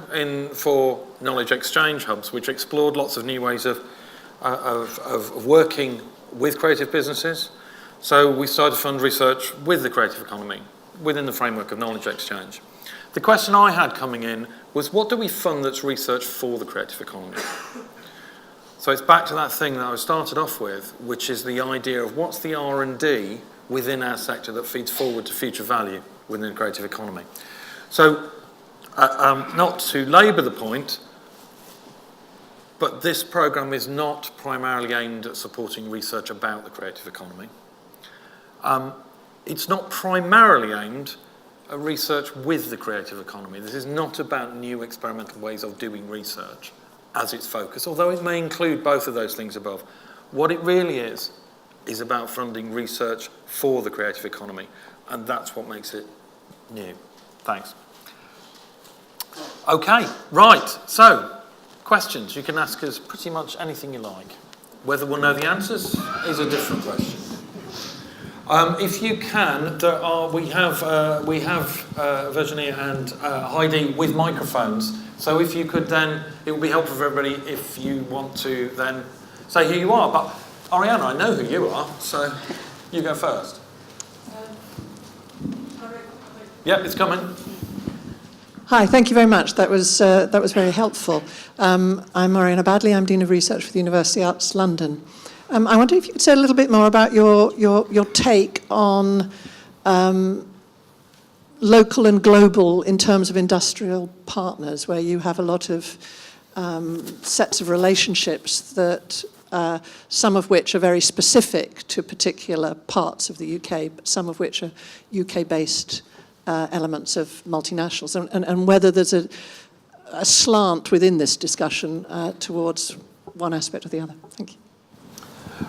for knowledge exchange hubs, which explored lots of new ways of working with creative businesses. So we started to fund research with the creative economy within the framework of knowledge exchange. The question I had coming in was, what do we fund that's research for the creative economy? So it's back to that thing that I started off with, which is the idea of what's the R&D within our sector that feeds forward to future value within the creative economy. So, not to labour the point, but this programme is not primarily aimed at supporting research about the creative economy. It's not primarily aimed at research with the creative economy. This is not about new experimental ways of doing research as its focus, although it may include both of those things above. What it really is about funding research for the creative economy, and that's what makes it new. Thanks. Okay, right, so questions. You can ask us pretty much anything you like. Whether we'll know the answers is a different question. If you can, we have Virginia and Heidi with microphones. So if you could then, it would be helpful for everybody if you want to then say who you are. But Ariana, I know who you are, so you go first. Yeah, it's coming. Hi, thank you very much. That was very helpful. I'm Mariana Badley. I'm Dean of Research for the University Arts London. I wonder if you could say a little bit more about your take on local and global in terms of industrial partners, where you have a lot of sets of relationships that some of which are very specific to particular parts of the UK, but some of which are UK-based elements of multinationals, and whether there's a slant within this discussion towards one aspect or the other. Thank you.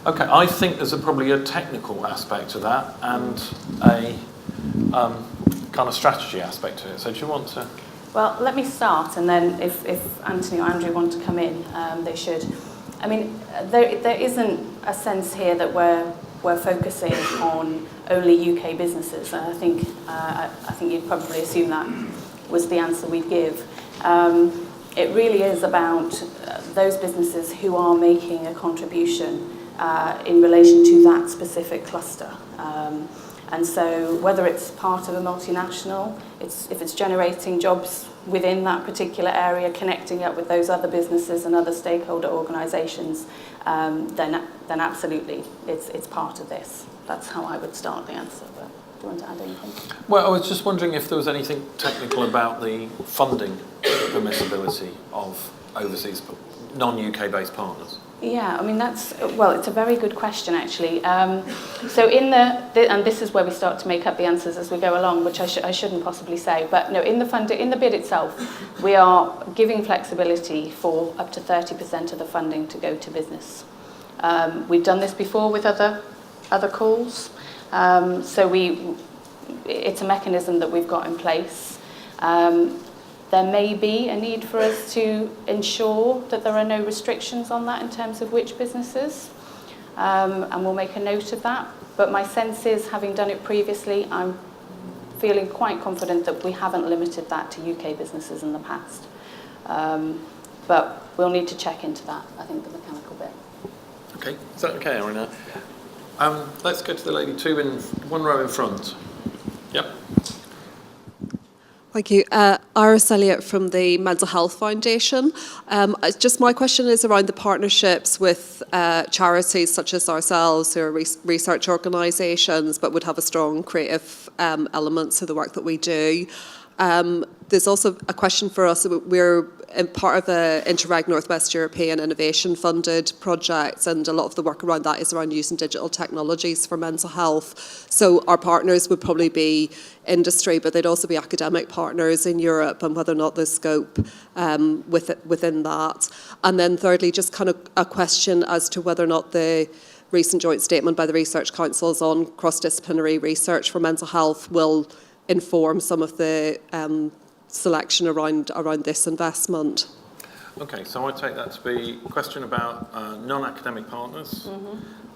Okay, I think there's probably a technical aspect to that and a kind of strategy aspect to it. So do you want to? Well, let me start, and then if Anthony or Andrew want to come in, they should. I mean, there isn't a sense here that we're focusing on only UK businesses. And I think you'd probably assume that was the answer we'd give. It really is about those businesses who are making a contribution in relation to that specific cluster. And so whether it's part of a multinational, if it's generating jobs within that particular area, connecting up with those other businesses and other stakeholder organisations, then absolutely it's part of this. That's how I would start the answer. But do you want to add anything? Well, I was just wondering if there was anything technical about the funding permissibility of overseas, non-UK based partners. Yeah, I mean, it's a very good question, actually. So and this is where we start to make up the answers as we go along, which I shouldn't possibly say, but no, in the bid itself, we are giving flexibility for up to 30% of the funding to go to business. We've done this before with other calls, so it's a mechanism that we've got in place. There may be a need for us to ensure that there are no restrictions on that in terms of which businesses, and we'll make a note of that. But my sense is, having done it previously, I'm feeling quite confident that we haven't limited that to UK businesses in the past. But we'll need to check into that, I think, the mechanical bit. Okay, is that okay, Aaron? Let's go to the lady one row in front. Yep. Thank you. Iris Elliott from the Mental Health Foundation. Just my question is around the partnerships with charities such as ourselves, who are research organisations, but would have a strong creative element to the work that we do. There's also a question for us. We're part of a Interreg Northwest European Innovation funded project, and a lot of the work around that is around using digital technologies for mental health. So our partners would probably be industry, but they'd also be academic partners in Europe, and whether or not there's scope within that. And then thirdly, just kind of a question as to whether or not the recent joint statement by the research councils on cross-disciplinary research for mental health will inform some of the selection around this investment. Okay, so I take that to be a question about non-academic partners,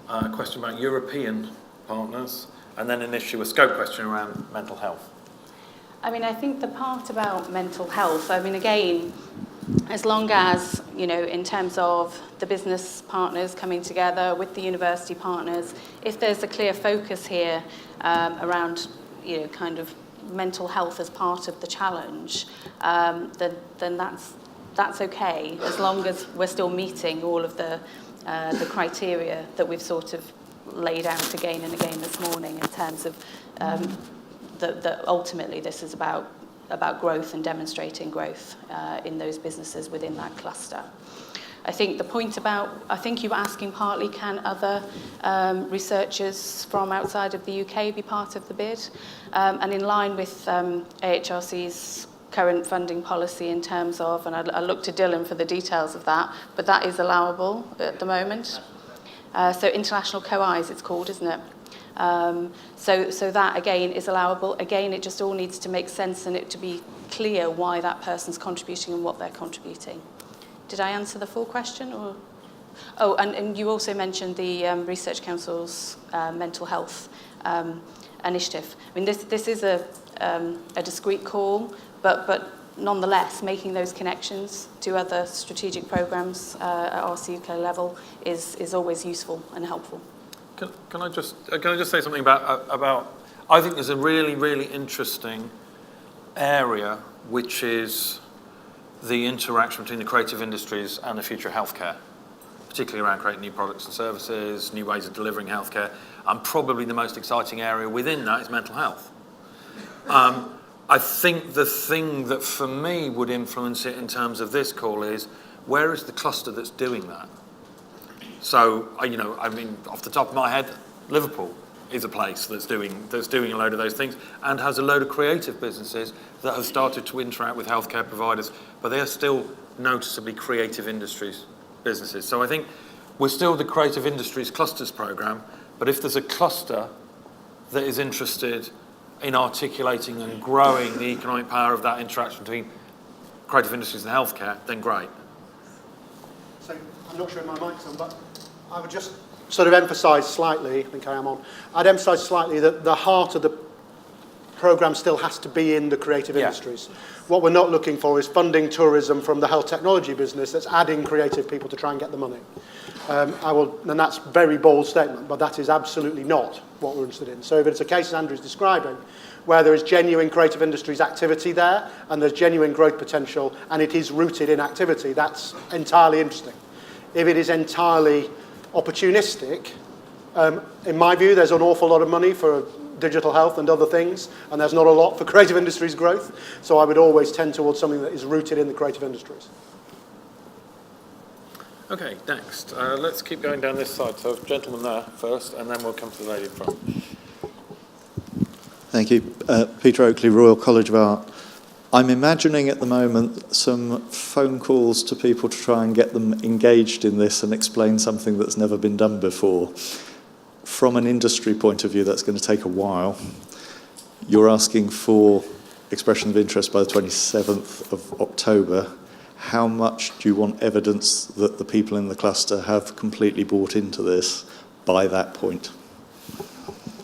a question about European partners, and then a scope question around mental health. I mean, I think the part about mental health, I mean, again, as long as, in terms of the business partners coming together with the university partners, if there's a clear focus here around, kind of mental health as part of the challenge, then that's okay, as long as we're still meeting all of the criteria that we've sort of laid out again and again this morning, in terms of that ultimately this is about growth and demonstrating growth in those businesses within that cluster. I think the point I think you were asking partly, can other researchers from outside of the UK be part of the bid? And in line with AHRC's current funding policy in terms of, and I look to Dylan for the details of that, but that is allowable at the moment. So international co-Is it's called, isn't it? So that again is allowable. Again, it just all needs to make sense and it to be clear why that person's contributing and what they're contributing. Did I answer the full question? Or? Oh, and you also mentioned the Research Council's mental health initiative. I mean, this is a discrete call, but nonetheless, making those connections to other strategic programmes at RC UK level is always useful and helpful. Can I just say something about I think there's a really, really interesting area which is the interaction between the creative industries and the future of healthcare, particularly around creating new products and services, new ways of delivering healthcare, and probably the most exciting area within that is mental health. I think the thing that for me would influence it in terms of this call is, where is the cluster that's doing that? So, I mean, off the top of my head, Liverpool is a place that's doing a load of those things and has a load of creative businesses that have started to interact with healthcare providers, but they are still noticeably creative industries businesses. So I think we're still the creative industries clusters program, but if there's a cluster that is interested in articulating and growing the economic power of that interaction between creative industries and healthcare, then great. So I'm not sure if my mic's on, but I would just sort of emphasise slightly, I think I am on, I'd emphasise slightly that the heart of the programme still has to be in the creative industries. What we're not looking for is funding tourism from the health technology business that's adding creative people to try and get the money. And that's a very bold statement, but that is absolutely not what we're interested in. So if it's a case as Andrew's describing, where there is genuine creative industries activity there, and there's genuine growth potential, and it is rooted in activity, that's entirely interesting. If it is entirely opportunistic, in my view, there's an awful lot of money for digital health and other things, and there's not a lot for creative industries growth. So I would always tend towards something that is rooted in the creative industries. Okay, next. Let's keep going down this side. So gentleman there first, and then we'll come to the lady in front. Thank you. Peter Oakley, Royal College of Art. I'm imagining at the moment some phone calls to people to try and get them engaged in this and explain something that's never been done before. From an industry point of view, that's going to take a while. You're asking for expression of interest by the 27th of October. How much do you want evidence that the people in the cluster have completely bought into this by that point?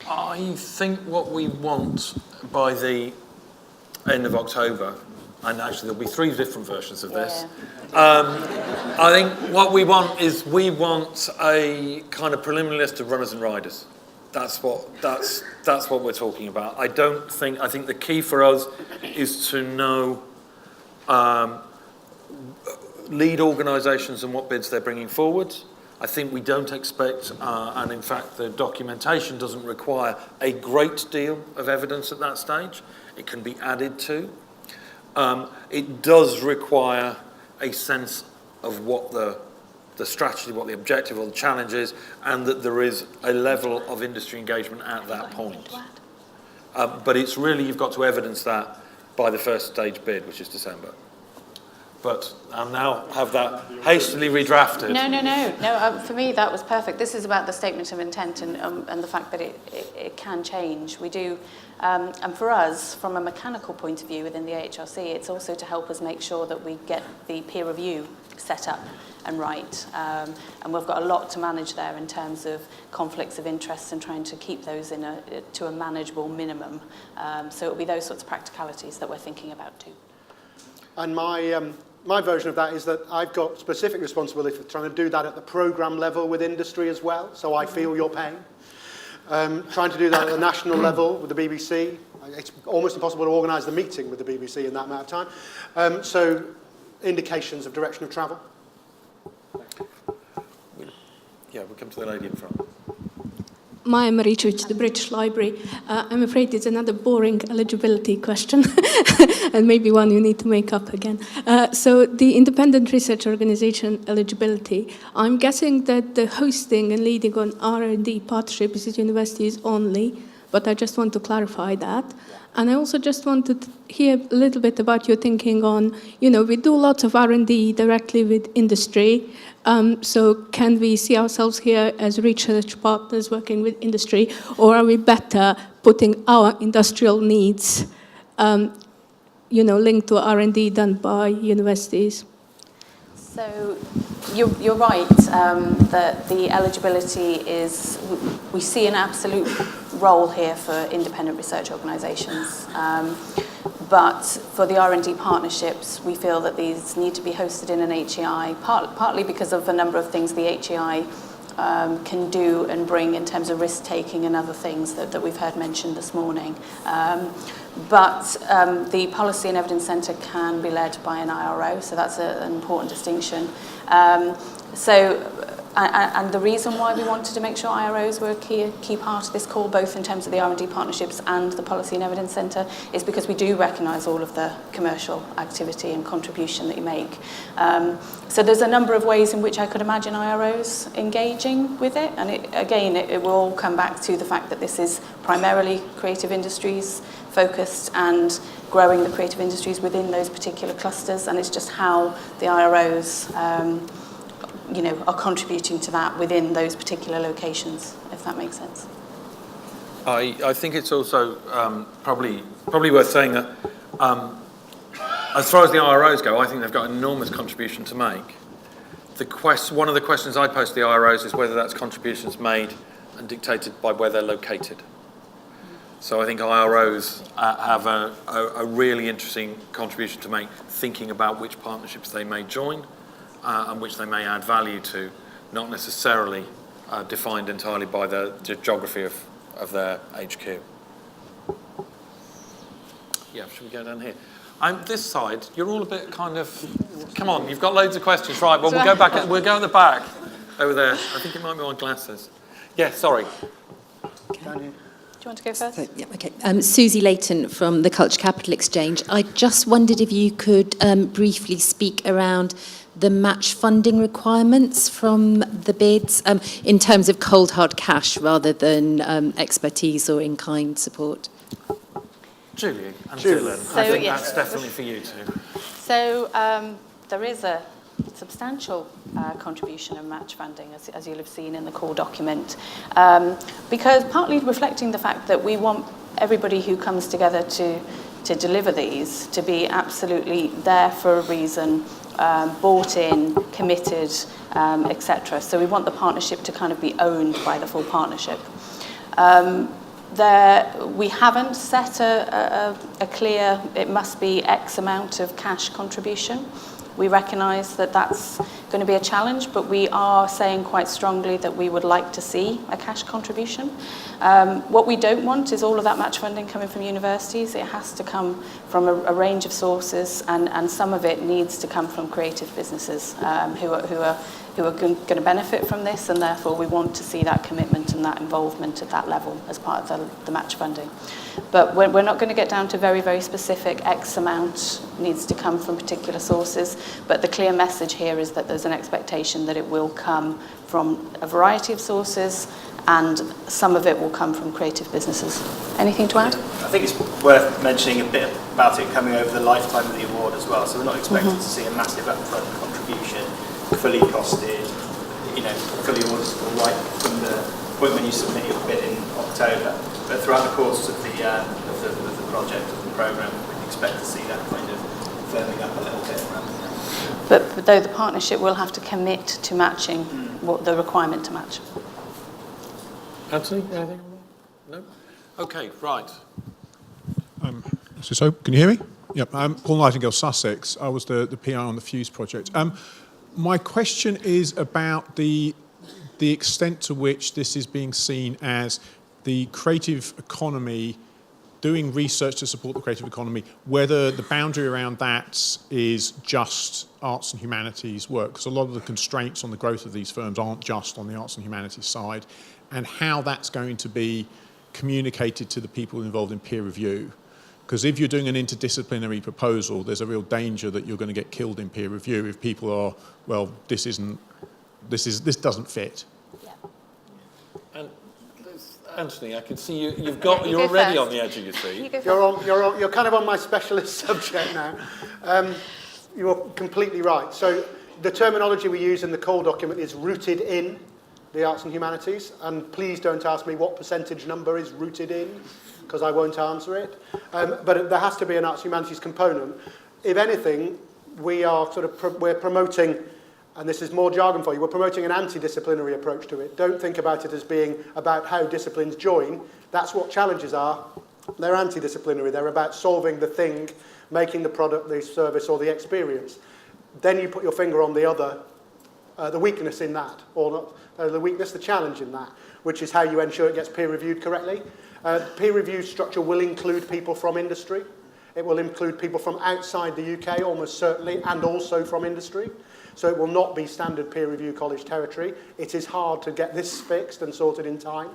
I think what we want by the end of October, and actually there'll be 3 different versions of this. I think what we want is a kind of preliminary list of runners and riders. That's what we're talking about. I think the key for us is to know lead organisations and what bids they're bringing forward. I think we don't expect, and in fact the documentation doesn't require a great deal of evidence at that stage. It can be added to. It does require a sense of what the strategy, what the objective or the challenge is, and that there is a level of industry engagement at that point. But it's really, you've got to evidence that by the first stage bid, which is December. But I'll now have that hastily redrafted. No. For me, that was perfect. This is about the statement of intent and the fact that it can change. We do, and for us, from a mechanical point of view within the AHRC, it's also to help us make sure that we get the peer review set up and right. And we've got a lot to manage there in terms of conflicts of interest and trying to keep those to a manageable minimum. So it'll be those sorts of practicalities that we're thinking about too. And my version of that is that I've got specific responsibility for trying to do that at the programme level with industry as well, so I feel your pain. Trying to do that at the national level with the BBC. It's almost impossible to organise the meeting with the BBC in that amount of time. So indications of direction of travel. Yeah, we'll come to the lady in front. My name is Richard, the British Library. I'm afraid it's another boring eligibility question, and maybe one you need to make up again. So the independent research organisation eligibility, I'm guessing that the hosting and leading on R&D partnerships is universities only, but I just want to clarify that. And I also just wanted to hear a little bit about your thinking on, we do lots of R&D directly with industry. So can we see ourselves here as research partners working with industry, or are we better putting our industrial needs, linked to R&D done by universities? So you're right that the eligibility is, we see an absolute role here for independent research organisations. But for the R&D partnerships, we feel that these need to be hosted in an HEI, partly because of a number of things the HEI can do and bring in terms of risk-taking and other things that we've heard mentioned this morning. But the Policy and Evidence Centre can be led by an IRO, so that's an important distinction. So and the reason why we wanted to make sure IROs were a key part of this call, both in terms of the R&D partnerships and the Policy and Evidence Centre, is because we do recognise all of the commercial activity and contribution that you make. So there's a number of ways in which I could imagine IROs engaging with it, and it will all come back to the fact that this is primarily creative industries focused and growing the creative industries within those particular clusters, and it's just how the IROs are contributing to that within those particular locations, if that makes sense. I think it's also probably worth saying that as far as the IROs go, I think they've got an enormous contribution to make. One of the questions I pose to the IROs is whether that's contributions made and dictated by where they're located. So I think IROs have a really interesting contribution to make, thinking about which partnerships they may join and which they may add value to, not necessarily defined entirely by the geography of their HQ. Yeah, should we go down here? This side, you're all a bit kind of, come on, you've got loads of questions. Right, well, we'll go back, we'll go at the back, over there. I think it might be my glasses. Yeah, sorry. Down here. Do you want to go first? Yeah, okay. Susie Layton from the Culture Capital Exchange. I just wondered if you could briefly speak around the match funding requirements from the bids in terms of cold hard cash rather than expertise or in-kind support. Julie and Dylan, I think that's definitely for you two. So there is a substantial contribution of match funding, as you'll have seen in the core document, because partly reflecting the fact that we want everybody who comes together to deliver these to be absolutely there for a reason, bought in, committed, etc. So we want the partnership to kind of be owned by the full partnership. We haven't set a clear, it must be X amount of cash contribution. We recognise that that's going to be a challenge, but we are saying quite strongly that we would like to see a cash contribution. What we don't want is all of that match funding coming from universities. It has to come from a range of sources, and some of it needs to come from creative businesses who are going to benefit from this, and therefore we want to see that commitment and that involvement at that level as part of the match funding. But we're not going to get down to very, very specific X amount needs to come from particular sources, but the clear message here is that there's an expectation that it will come from a variety of sources, and some of it will come from creative businesses. Anything to add? I think it's worth mentioning a bit about it coming over the lifetime of the award as well. So we're not expecting to see a massive upfront contribution, fully costed, fully auditable right from the point when you submit your bid in October. But throughout the course of the project, of the programme, we expect to see that kind of firming up a little bit. But though the partnership will have to commit to matching what the requirement to match. Anthony, anything on that? No? Okay, right. So can you hear me? Yep. Paul Nightingale, Sussex. I was the PI on the Fuse project. My question is about the extent to which this is being seen as the creative economy, doing research to support the creative economy, whether the boundary around that is just arts and humanities work, because a lot of the constraints on the growth of these firms aren't just on the arts and humanities side, and how that's going to be communicated to the people involved in peer review. Because if you're doing an interdisciplinary proposal, there's a real danger that you're going to get killed in peer review if people are, well, this doesn't fit. Yeah. And Anthony, I can see you're already on the edge of your seat. You're kind of on my specialist subject now. You're completely right. So the terminology we use in the core document is rooted in the arts and humanities, and please don't ask me what percentage number is rooted in, because I won't answer it. But there has to be an arts and humanities component. If anything, we're promoting, and this is more jargon for you, we're promoting an anti-disciplinary approach to it. Don't think about it as being about how disciplines join. That's what challenges are. They're anti-disciplinary. They're about solving the thing, making the product, the service, or the experience. Then you put your finger on the other, the weakness in that, or not, the challenge in that, which is how you ensure it gets peer-reviewed correctly. Peer review structure will include people from industry. It will include people from outside the UK, almost certainly, and also from industry. So it will not be standard peer review college territory. It is hard to get this fixed and sorted in time,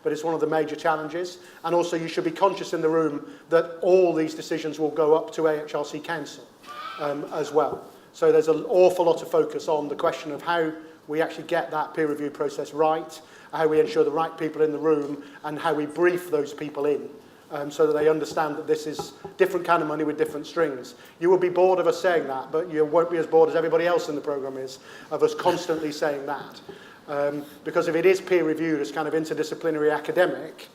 but it's one of the major challenges. And also you should be conscious in the room that all these decisions will go up to AHRC Council as well. So there's an awful lot of focus on the question of how we actually get that peer review process right, how we ensure the right people in the room, and how we brief those people in so that they understand that this is different kind of money with different strings. You will be bored of us saying that, but you won't be as bored as everybody else in the programme is of us constantly saying that. Because if it is peer reviewed as kind of interdisciplinary academic,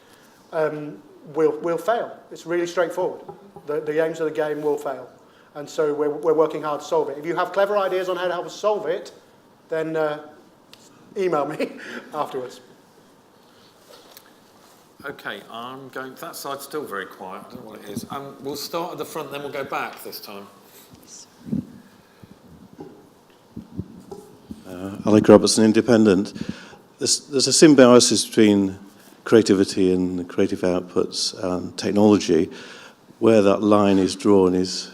we'll fail. It's really straightforward. The aims of the game will fail. And so we're working hard to solve it. If you have clever ideas on how to help us solve it, then email me afterwards. Okay, I'm going. That side's still very quiet. I don't know what it is. We'll start at the front, then we'll go back this time. Alec Robertson, Independent. There's a symbiosis between creativity and creative outputs and technology. Where that line is drawn is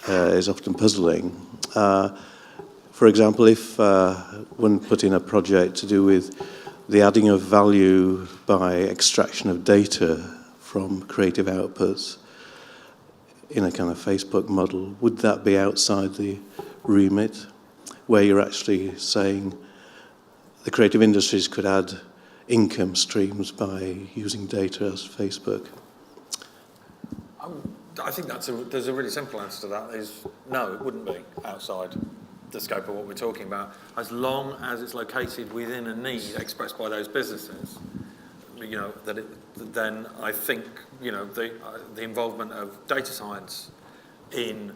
often puzzling. For example, if one put in a project to do with the adding of value by extraction of data from creative outputs in a kind of Facebook model, would that be outside the remit, where you're actually saying the creative industries could add income streams by using data as Facebook? I think there's a really simple answer to that. Is no, it wouldn't be outside the scope of what we're talking about, as long as it's located within a need expressed by those businesses. You know, then I think, you know, the involvement of data science in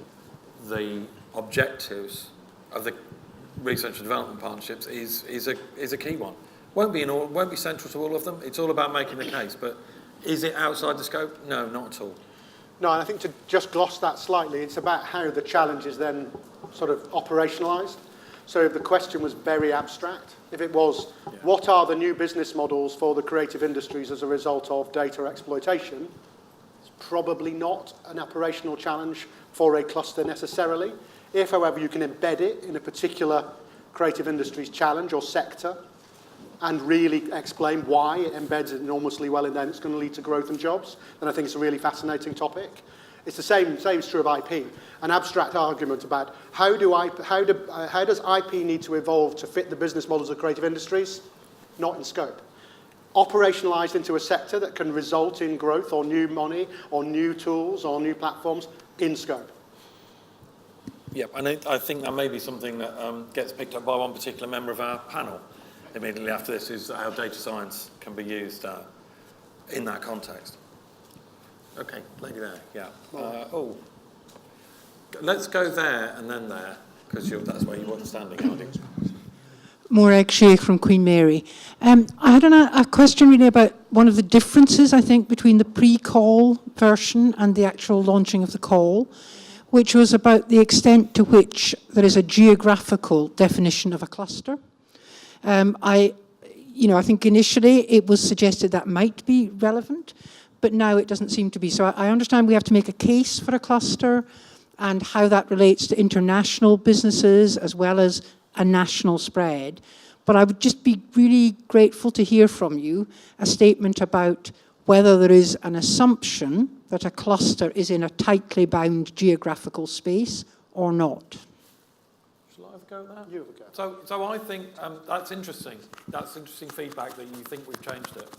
the objectives of the research and development partnerships is a key one. Won't be central to all of them. It's all about making the case. But is it outside the scope? No, not at all. No, and I think to just gloss that slightly, it's about how the challenge is then sort of operationalised. So if the question was very abstract, if it was, what are the new business models for the creative industries as a result of data exploitation, it's probably not an operational challenge for a cluster necessarily. If, however, you can embed it in a particular creative industries challenge or sector and really explain why it embeds it enormously well in there and it's going to lead to growth and jobs, then I think it's a really fascinating topic. It's the same is true of IP. An abstract argument about how does IP need to evolve to fit the business models of creative industries? Not in scope. Operationalised into a sector that can result in growth or new money or new tools or new platforms, in scope. Yeah, and I think that may be something that gets picked up by one particular member of our panel immediately after this, is how data science can be used in that context. Okay, lady there, yeah. Let's go there and then there, because that's where you want standing, aren't you? Morag Sheikh from Queen Mary. I had a question really about one of the differences, I think, between the pre-call version and the actual launching of the call, which was about the extent to which there is a geographical definition of a cluster. I think initially it was suggested that might be relevant, but now it doesn't seem to be. So I understand we have to make a case for a cluster and how that relates to international businesses as well as a national spread. But I would just be really grateful to hear from you a statement about whether there is an assumption that a cluster is in a tightly bound geographical space or not. Shall I have a go at that? You have a go. So I think that's interesting. That's interesting feedback that you think we've changed it.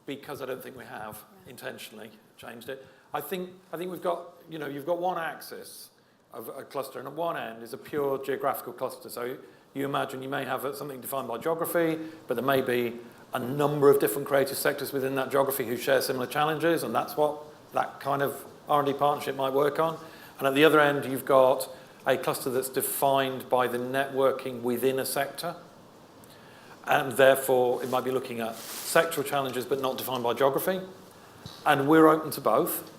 Because I don't think we have intentionally changed it. I think we've got, you've got one axis of a cluster, and at one end is a pure geographical cluster. So you imagine you may have something defined by geography, but there may be a number of different creative sectors within that geography who share similar challenges, and that's what that kind of R&D partnership might work on. And at the other end, you've got a cluster that's defined by the networking within a sector. And therefore, it might be looking at sectoral challenges, but not defined by geography. And we're open to both.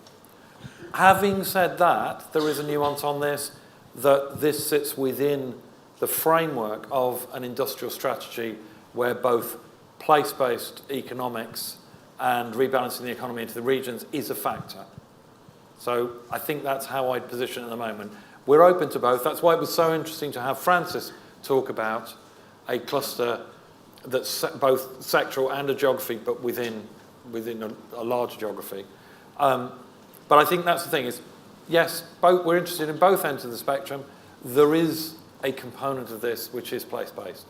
Having said that, there is a nuance on this, that this sits within the framework of an industrial strategy where both place-based economics and rebalancing the economy into the regions is a factor. So I think that's how I'd position it at the moment. We're open to both. That's why it was so interesting to have Francis talk about a cluster that's both sectoral and a geography, but within a larger geography. But I think that's the thing is, yes, we're interested in both ends of the spectrum. There is a component of this which is place-based.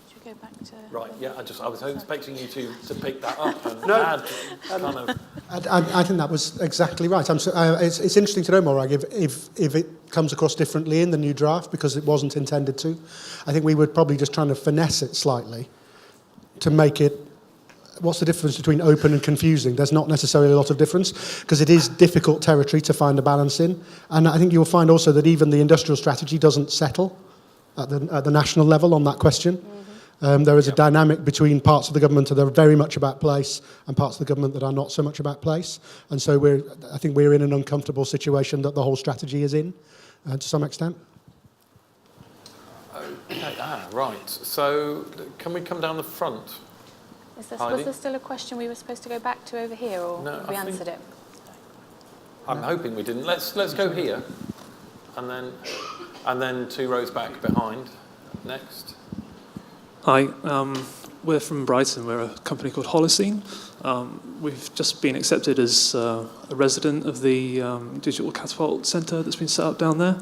Should we go back to... Right, yeah, I was expecting you to pick that up and No. add kind of... I think that was exactly right. It's interesting to know, Morag, if it comes across differently in the new draft because it wasn't intended to. I think we were probably just trying to finesse it slightly to make it... What's the difference between open and confusing? There's not necessarily a lot of difference because it is difficult territory to find a balance in. And I think you'll find also that even the industrial strategy doesn't settle at the national level on that question. There is a dynamic between parts of the government that are very much about place and parts of the government that are not so much about place. And so I think we're in an uncomfortable situation that the whole strategy is in, to some extent. Okay, right. So can we come down the front? Was there still a question we were supposed to go back to over here, or have we answered it? I'm hoping we didn't. Let's go here, and then 2 rows back behind. Next. Hi, we're from Brighton. We're a company called Holocene. We've just been accepted as a resident of the Digital Catapult Centre that's been set up down there.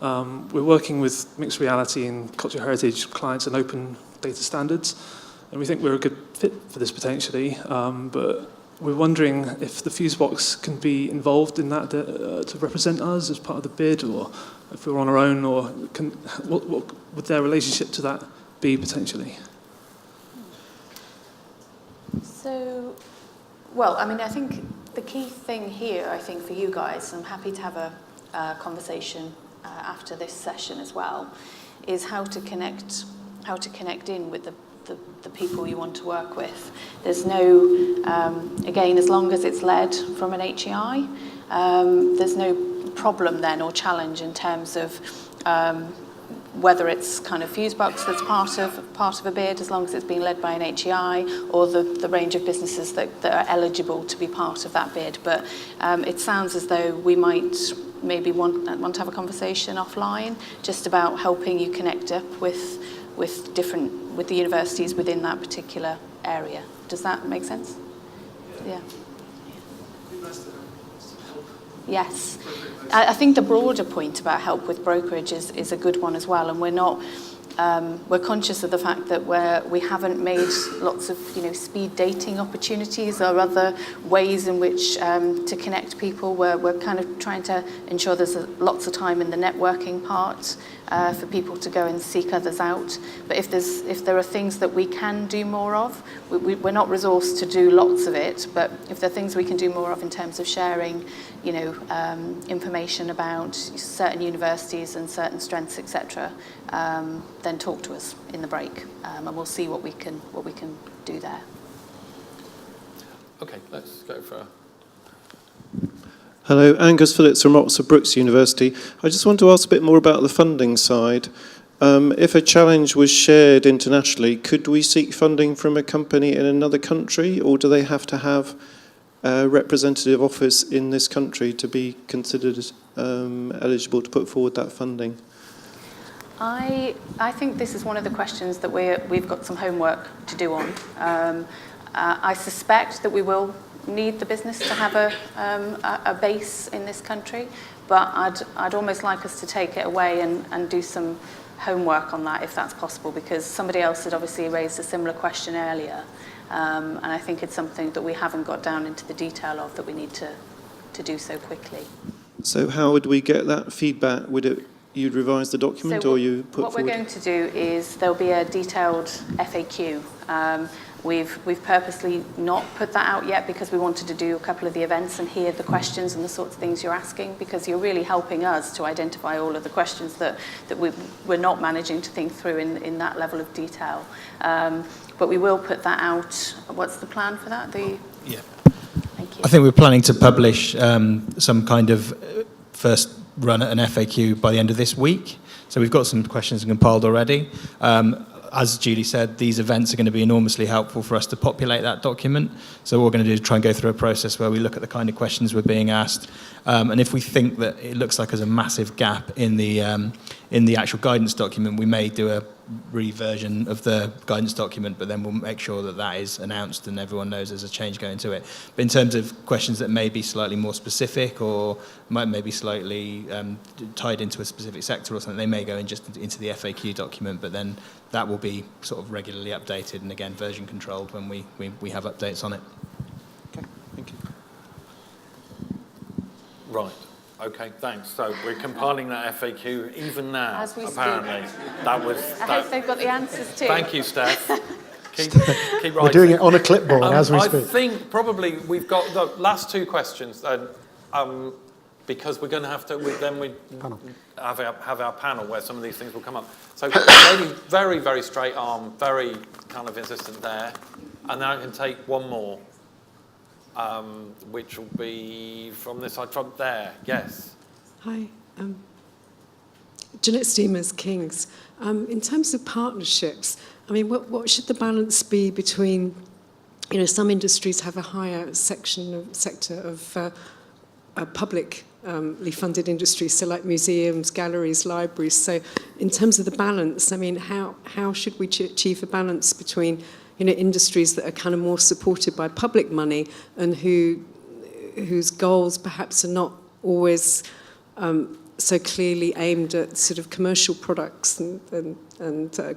We're working with mixed reality and cultural heritage clients and open data standards. And we think we're a good fit for this potentially, but we're wondering if the Fusebox can be involved in that to represent us as part of the bid, or if we're on our own, or what would their relationship to that be potentially? So, well, I mean, I think the key thing here, I think for you guys, I'm happy to have a conversation after this session as well, is how to connect in with the people you want to work with. There's no, again, as long as it's led from an HEI, there's no problem then or challenge in terms of whether it's kind of Fusebox that's part of a bid, as long as it's being led by an HEI, or the range of businesses that are eligible to be part of that bid. But it sounds as though we might maybe want to have a conversation offline just about helping you connect up with the universities within that particular area. Does that make sense? Yeah. Yes. I think the broader point about help with brokerage is a good one as well, and we're conscious of the fact that we haven't made lots of speed dating opportunities or other ways in which to connect people. We're kind of trying to ensure there's lots of time in the networking part for people to go and seek others out. But if there are things that we can do more of, we're not resourced to do lots of it. But if there are things we can do more of in terms of sharing, information about certain universities and certain strengths, etc., then talk to us in the break, and we'll see what we can do there. Okay, let's go for. Hello, Angus Phillips from Oxford Brookes University. I just want to ask a bit more about the funding side. If a challenge was shared internationally, could we seek funding from a company in another country, or do they have to have a representative office in this country to be considered eligible to put forward that funding? I think this is one of the questions that we've got some homework to do on. I suspect that we will need the business to have a base in this country, but I'd almost like us to take it away and do some homework on that if that's possible, because somebody else had obviously raised a similar question earlier, and I think it's something that we haven't got down into the detail of that we need to do so quickly. So how would we get that feedback? You'd revise the document, or you put forward? What we're going to do is there'll be a detailed FAQ. We've purposely not put that out yet because we wanted to do a couple of the events and hear the questions and the sorts of things you're asking, because you're really helping us to identify all of the questions that we're not managing to think through in that level of detail. But we will put that out. What's the plan for that? Yeah. Thank you. I think we're planning to publish some kind of first run at an FAQ by the end of this week. So we've got some questions compiled already. as Julie said, these events are going to be enormously helpful for us to populate that document. So what we're going to do is try and go through a process where we look at the kind of questions we're being asked. And if we think that it looks like there's a massive gap in the actual guidance document, we may do a reversion of the guidance document, but then we'll make sure that that is announced and everyone knows there's a change going to it. But in terms of questions that may be slightly more specific or may be slightly tied into a specific sector or something, they may go in just into the FAQ document, but then that will be sort of regularly updated and again version controlled when we have updates on it. Okay, thank you. Right. Okay, thanks. So we're compiling that FAQ even now, As we apparently. speak. That was. I hope they've got the answers too. Thank you, Steph. Keep writing. We're doing it on a clipboard as we speak. I think probably we've got the last two questions, because we're going to have to. We have our panel where some of these things will come up. So lady, very, very straight arm, very kind of insistent there, and then I can take one more. Which will be from this side, from there, yes. Hi, Jeanette Steamers, Kings. In terms of partnerships, I mean, what should the balance be between, some industries have a higher sector of publicly funded industries, so like museums, galleries, libraries. So in terms of the balance, I mean, how should we achieve a balance between industries that are kind of more supported by public money and whose goals perhaps are not always so clearly aimed at sort of commercial products and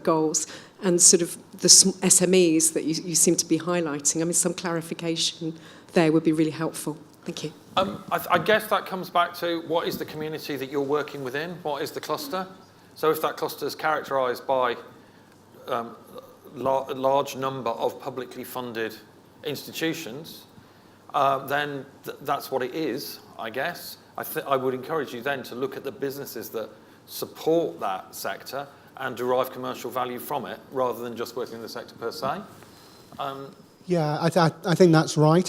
goals, and sort of the SMEs that you seem to be highlighting. I mean, some clarification there would be really helpful. Thank you. I guess that comes back to what is the community that you're working within? What is the cluster? So if that cluster is characterised by a large number of publicly funded institutions, then that's what it is, I guess. I would encourage you then to look at the businesses that support that sector and derive commercial value from it, rather than just working in the sector per se. Yeah, I think that's right.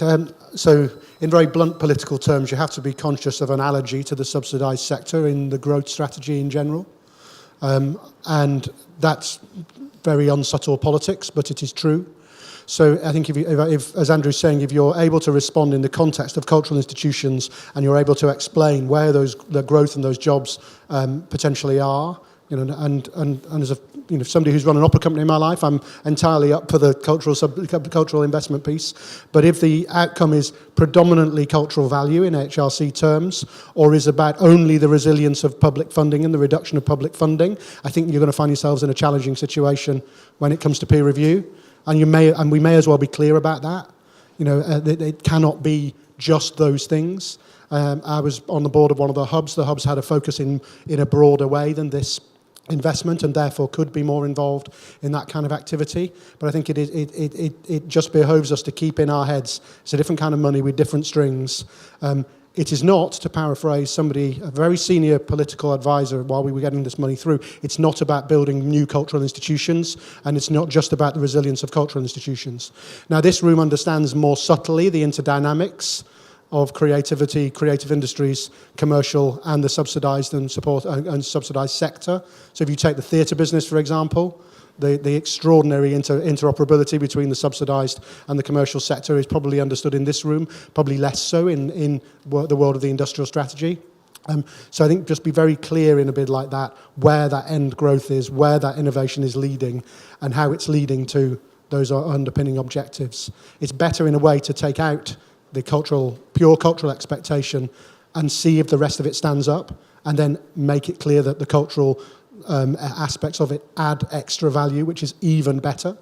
So in very blunt political terms, you have to be conscious of an allergy to the subsidised sector in the growth strategy in general. And that's very unsubtle politics, but it is true. So I think if, as Andrew's saying, if you're able to respond in the context of cultural institutions and you're able to explain where the growth and those jobs potentially are, and as somebody who's run an opera company in my life, I'm entirely up for the cultural investment piece. But if the outcome is predominantly cultural value in AHRC terms, or is about only the resilience of public funding and the reduction of public funding, I think you're going to find yourselves in a challenging situation when it comes to peer review. And we may as well be clear about that. It cannot be just those things. I was on the board of one of the hubs. The hubs had a focus in a broader way than this investment, and therefore could be more involved in that kind of activity. But I think it just behoves us to keep in our heads, it's a different kind of money with different strings. It is not, to paraphrase somebody, a very senior political advisor while we were getting this money through, it's not about building new cultural institutions, and it's not just about the resilience of cultural institutions. Now, this room understands more subtly the interdynamics of creativity, creative industries, commercial, and the subsidised and subsidised sector. So if you take the theatre business, for example, the extraordinary interoperability between the subsidised and the commercial sector is probably understood in this room, probably less so in the world of the industrial strategy. So I think just be very clear in a bid like that where that end growth is, where that innovation is leading, and how it's leading to those underpinning objectives. It's better in a way to take out the pure cultural expectation and see if the rest of it stands up, and then make it clear that the cultural aspects of it add extra value, which is even better.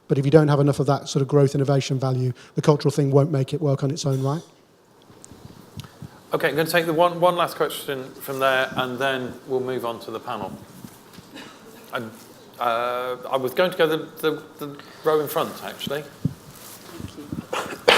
But if you don't have enough of that sort of growth innovation value, the cultural thing won't make it work on its own right. Okay, I'm going to take the one last question from there, and then we'll move on to the panel. And I was going to go the row in front, actually.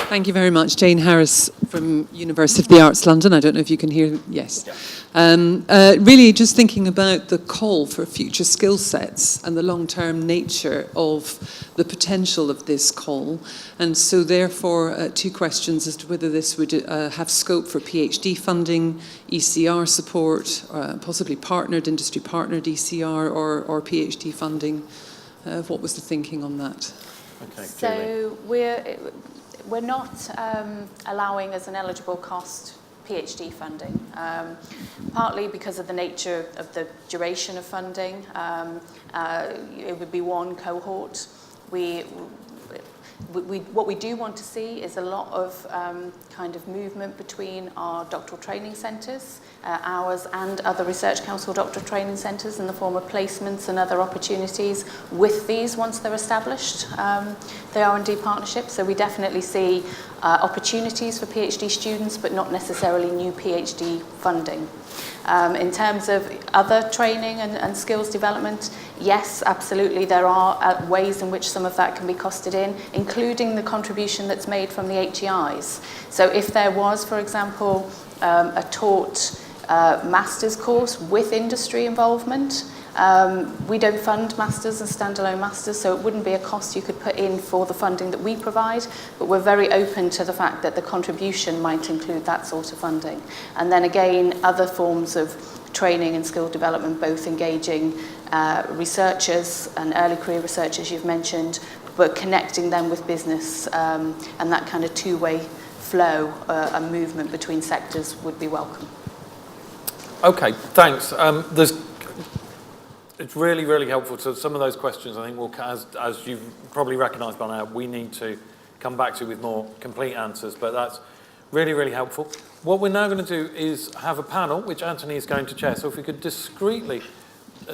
Thank you very much. Jane Harris from University of the Arts London. I don't know if you can hear. Yes. Really just thinking about the call for future skill sets and the long-term nature of the potential of this call. And so therefore, two questions as to whether this would have scope for PhD funding, ECR support, possibly industry partnered ECR or PhD funding. What was the thinking on that? Okay, so we're not allowing as an eligible cost PhD funding, partly because of the nature of the duration of funding. It would be one cohort. What we do want to see is a lot of kind of movement between our doctoral training centres, ours and other Research Council doctoral training centres, in the form of placements and other opportunities with these once they're established, the R&D partnerships. So we definitely see opportunities for PhD students, but not necessarily new PhD funding. In terms of other training and skills development, yes, absolutely, there are ways in which some of that can be costed in, including the contribution that's made from the HEIs. So if there was, for example, a taught master's course with industry involvement, we don't fund masters and standalone masters, so it wouldn't be a cost you could put in for the funding that we provide, but we're very open to the fact that the contribution might include that sort of funding. And then again, other forms of training and skill development, both engaging researchers and early career researchers you've mentioned, but connecting them with business, and that kind of two-way flow and movement between sectors would be welcome. Okay, thanks. It's really, really helpful. So some of those questions, I think, will, as you've probably recognised by now, we need to come back to with more complete answers, but that's really, really helpful. What we're now going to do is have a panel, which Anthony is going to chair. So if we could discreetly,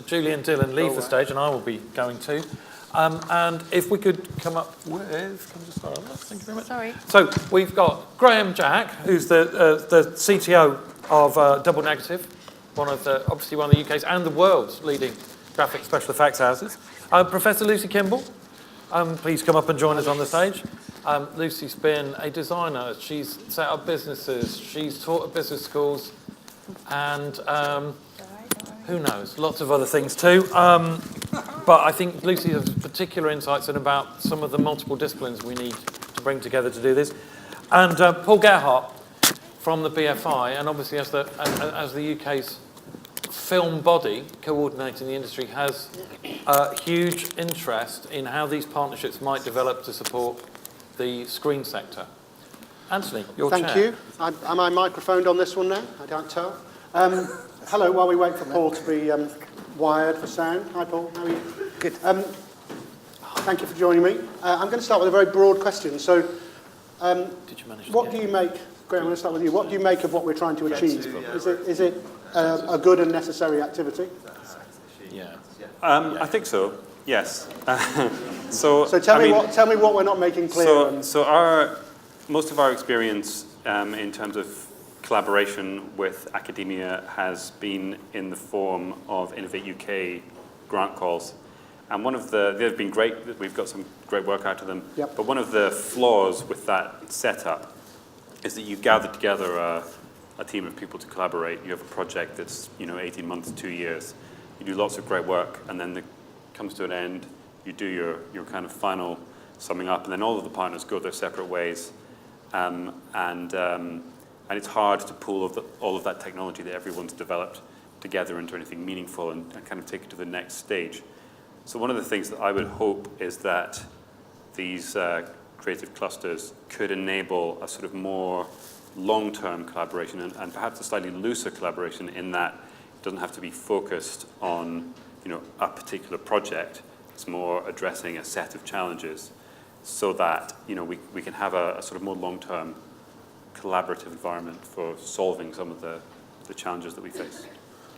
Julie and Dylan, leave the stage, and I will be going too. And if we could come up with, can I just start on that? Thank you very much. Sorry. So we've got Graham Jack, who's the CTO of Double Negative, obviously one of the UK's and the world's leading graphic special effects houses. Professor Lucy Kimbell, please come up and join us on the stage. Lucy's been a designer. She's set up businesses. She's taught at business schools, and who knows, lots of other things too. But I think Lucy has particular insights about some of the multiple disciplines we need to bring together to do this. And Paul Gerhardt from the BFI, and obviously as the UK's film body coordinating the industry, has a huge interest in how these partnerships might develop to support the screen sector. Anthony, your chair. Thank you. Am I microphoned on this one now? I can't tell. Hello, while we wait for Paul to be wired for sound. Hi, Paul. How are you? Good. Thank you for joining me. I'm going to start with a very broad question. So, what do you make, Graham, I'm going to start with you. What do you make of what we're trying to achieve? Is it a good and necessary activity? Yeah. I think so. Yes. So tell me what we're not making clear. Most of our experience in terms of collaboration with academia has been in the form of Innovate UK grant calls. And they've been great, we've got some great work out of them. Yep. But one of the flaws with that setup is that you gather together a team of people to collaborate. You have a project that's 18 months, 2 years. You do lots of great work, and then it comes to an end. You do your kind of final summing up, and then all of the partners go their separate ways. And it's hard to pull all of that technology that everyone's developed together into anything meaningful and kind of take it to the next stage. So one of the things that I would hope is that these creative clusters could enable a sort of more long-term collaboration and perhaps a slightly looser collaboration, in that it doesn't have to be focused on a particular project. It's more addressing a set of challenges, so that we can have a sort of more long-term collaborative environment for solving some of the challenges that we face.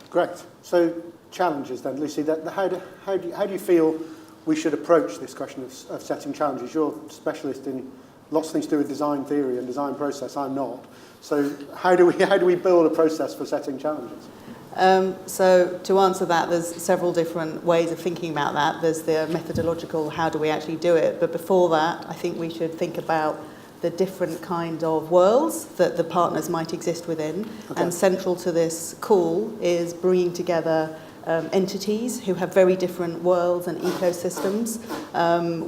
Great. So challenges then, Lucy. How do you feel we should approach this question of setting challenges? You're a specialist in lots of things to do with design theory and design process. I'm not. So how do we build a process for setting challenges? So to answer that, there's several different ways of thinking about that. There's the methodological, how do we actually do it? But before that, I think we should think about the different kind of worlds that the partners might exist within. Okay. And central to this call is bringing together entities who have very different worlds and ecosystems,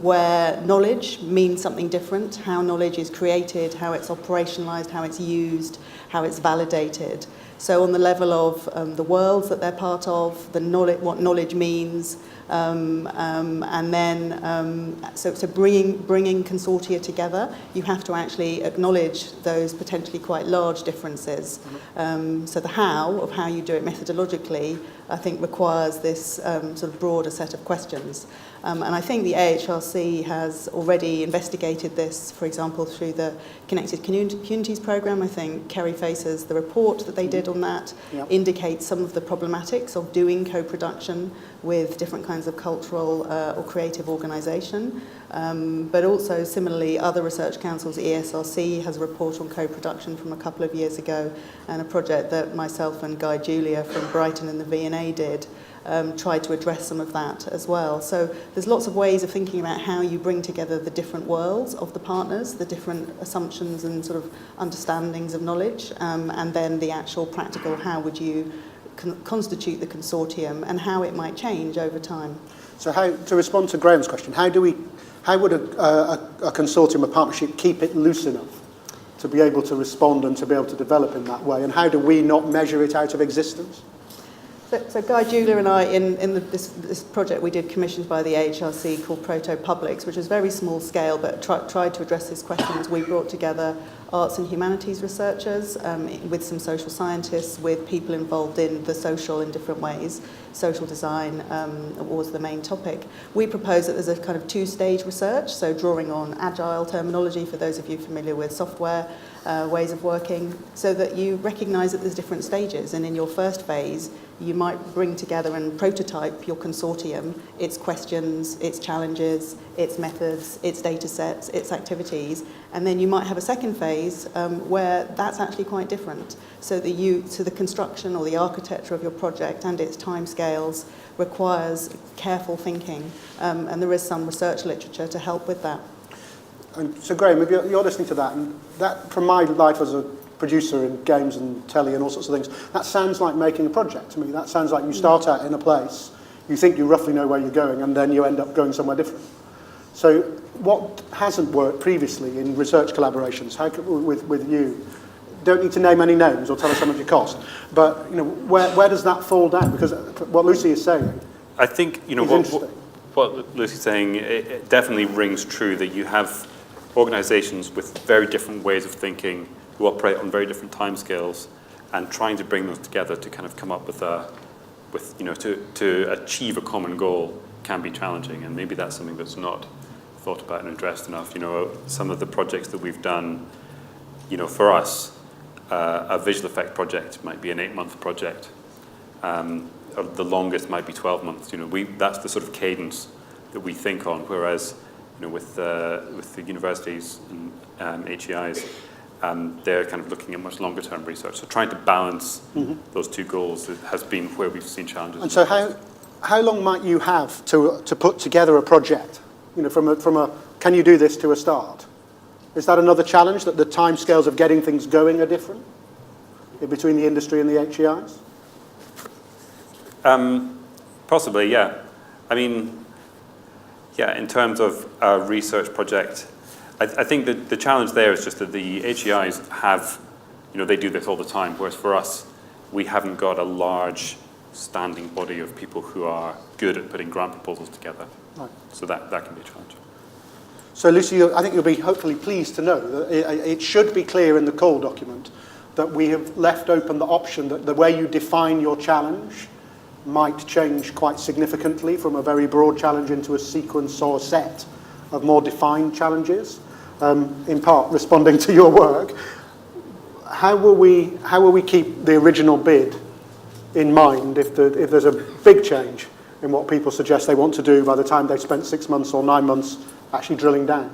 where knowledge means something different, how knowledge is created, how it's operationalized, how it's used, how it's validated. So on the level of the worlds that they're part of, the knowledge, what knowledge means, and then so bringing consortia together, you have to actually acknowledge those potentially quite large differences. So the how you do it methodologically, I think, requires this sort of broader set of questions. And I think the AHRC has already investigated this, for example, through the Connected Communities programme. I think Kerry Facer's, the report that they did on that, indicates some of the problematics of doing co-production with different kinds of cultural or creative organisation. But also, similarly, other research councils, ESRC has a report on co-production from a couple of years ago, and a project that myself and Guy Julia from Brighton and the V&A did, tried to address some of that as well. So there's lots of ways of thinking about how you bring together the different worlds of the partners, the different assumptions and sort of understandings of knowledge, and then the actual practical, how would you constitute the consortium and how it might change over time. So how, to respond to Graham's question, how would a consortium, a partnership, keep it loose enough to be able to respond and to be able to develop in that way? And how do we not measure it out of existence? So Guy Julia and I, in this project we did commissioned by the AHRC called Proto-Publics, which was very small scale, but tried to address these questions. We brought together arts and humanities researchers with some social scientists, with people involved in the social in different ways. Social design was the main topic. We propose that there's a kind of two-stage research, so drawing on agile terminology for those of you familiar with software, ways of working, so that you recognise that there's different stages, and in your first phase you might bring together and prototype your consortium, its questions, its challenges, its methods, its data sets, its activities, and then you might have a second phase where that's actually quite different, so the construction or the architecture of your project and its timescales requires careful thinking, and there is some research literature to help with that. And so Graham, if you're listening to that, and that from my life as a producer in games and telly and all sorts of things, that sounds like making a project to me. That sounds like you start out in a place, you think you roughly know where you're going, and then you end up going somewhere different. So what hasn't worked previously in research collaborations, with you? Don't need to name any names or tell us how much it cost, but where does that fall down? Because what Lucy is saying, I think what Lucy's saying, it definitely rings true that you have organisations with very different ways of thinking, who operate on very different timescales, and trying to bring those together to kind of come up with to achieve a common goal can be challenging, and maybe that's something that's not thought about and addressed enough. Some of the projects that we've done, for us, a visual effect project might be an 8-month project. The longest might be 12 months. That's the sort of cadence that we think on, whereas with the universities and HEIs, they're kind of looking at much longer term research. So trying to balance those two goals has been where we've seen challenges. And so how long might you have to put together a project? From a can you do this to a start? Is that another challenge, that the timescales of getting things going are different between the industry and the HEIs? Possibly, yeah. I mean, yeah, in terms of a research project, I think that the challenge there is just that the HEIs have, they do this all the time, whereas for us, we haven't got a large standing body of people who are good at putting grant proposals together. Right. So that can be a challenge. So Lucy, I think you'll be hopefully pleased to know that it should be clear in the call document that we have left open the option that the way you define your challenge might change quite significantly from a very broad challenge into a sequence or set of more defined challenges. In part responding to your work, how will we keep the original bid in mind if there's a big change in what people suggest they want to do by the time they've spent 6 months or 9 months actually drilling down?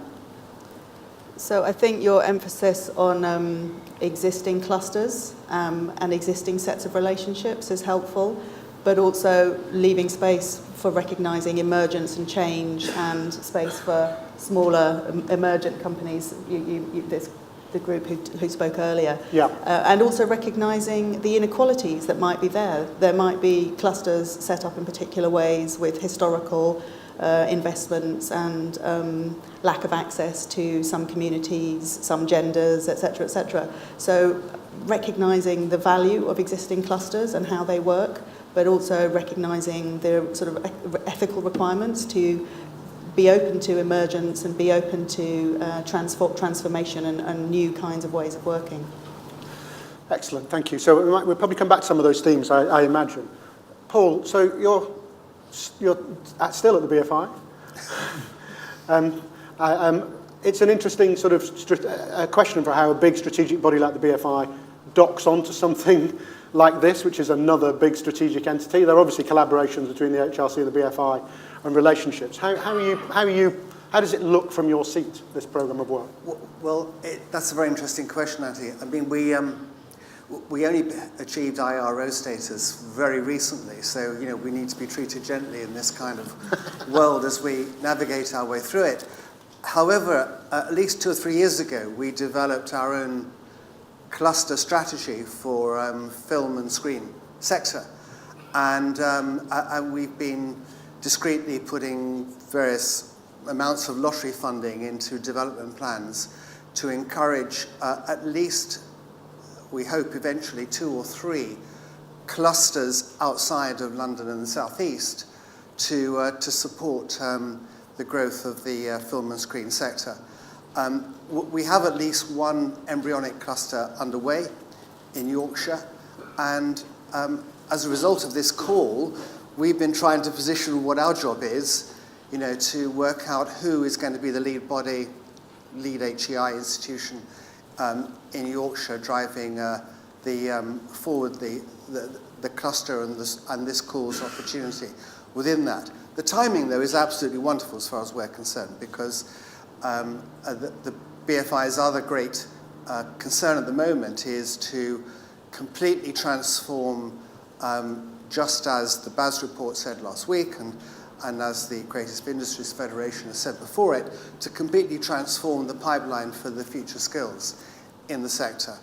So I think your emphasis on existing clusters and existing sets of relationships is helpful, but also leaving space for recognising emergence and change, and space for smaller emergent companies. There's the group who spoke earlier. Yeah. And also recognising the inequalities that might be there. There might be clusters set up in particular ways with historical investments and lack of access to some communities, some genders, etc., etc. So recognising the value of existing clusters and how they work, but also recognising the sort of ethical requirements to be open to emergence and be open to transformation and new kinds of ways of working. Excellent, thank you. So we'll probably come back to some of those themes, I imagine. Paul, so you're still at the BFI. It's an interesting sort of question for how a big strategic body like the BFI docks onto something like this, which is another big strategic entity. There are obviously collaborations between the AHRC and the BFI and relationships. How does it look from your seat, this programme of work? Well, that's a very interesting question, Andy. I mean, we only achieved IRO status very recently, so we need to be treated gently in this kind of world as we navigate our way through it. However, at least 2 or 3 years ago, we developed our own cluster strategy for film and screen sector, and we've been discreetly putting various amounts of lottery funding into development plans to encourage at least, we hope eventually, 2 or 3 clusters outside of London and the South East to support the growth of the film and screen sector. We have at least one embryonic cluster underway in Yorkshire, and as a result of this call, we've been trying to position what our job is, to work out who is going to be the lead body, lead HEI institution in Yorkshire, driving forward the cluster and this call's opportunity within that. The timing, though, is absolutely wonderful as far as we're concerned, because the BFI's other great concern at the moment is to completely transform, just as the BAS report said last week, and as the Creative Industries Federation has said before it, to completely transform the pipeline for the future skills in the sector.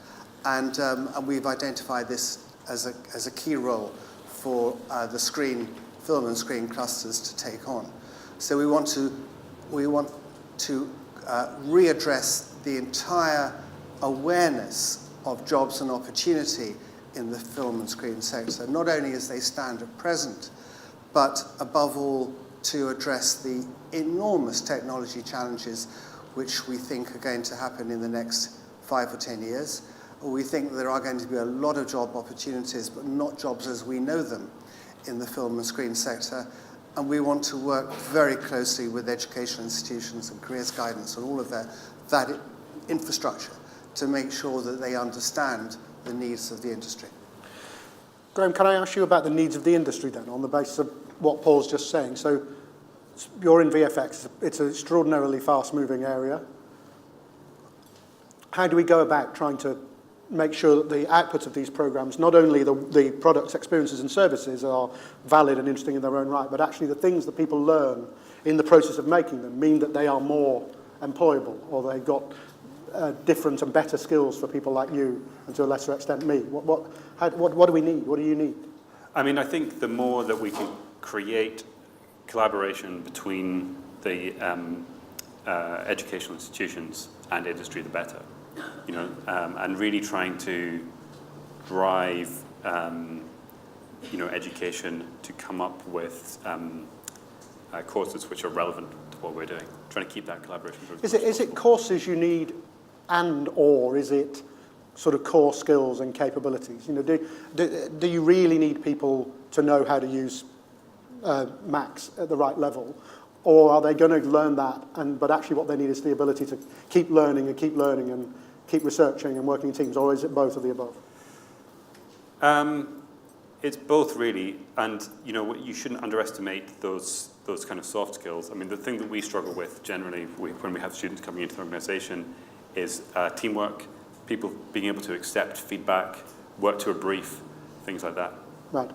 And we've identified this as a key role for the film and screen clusters to take on. So we want to readdress the entire awareness of jobs and opportunity in the film and screen sector, not only as they stand at present, but above all to address the enormous technology challenges which we think are going to happen in the next 5 or 10 years. We think there are going to be a lot of job opportunities, but not jobs as we know them in the film and screen sector. And we want to work very closely with educational institutions and careers guidance and all of that infrastructure to make sure that they understand the needs of the industry. Graham, can I ask you about the needs of the industry then, on the basis of what Paul's just saying? So you're in VFX. It's an extraordinarily fast-moving area. How do we go about trying to make sure that the output of these programs, not only the products, experiences and services are valid and interesting in their own right, but actually the things that people learn in the process of making them mean that they are more employable, or they've got different and better skills for people like you, and to a lesser extent me? What do we need? What do you need? I mean, I think the more that we can create collaboration between the educational institutions and industry, the better. And really trying to drive, education to come up with courses which are relevant to what we're doing. Trying to keep that collaboration. Is it courses you need, or is it sort of core skills and capabilities? Do you really need people to know how to use Macs at the right level? Or are they going to learn that, but actually what they need is the ability to keep learning and keep researching and working in teams, or is it both of the above? It's both, really, and you shouldn't underestimate those kind of soft skills. I mean, the thing that we struggle with generally when we have students coming into the organisation is teamwork, people being able to accept feedback, work to a brief, things like that. Right.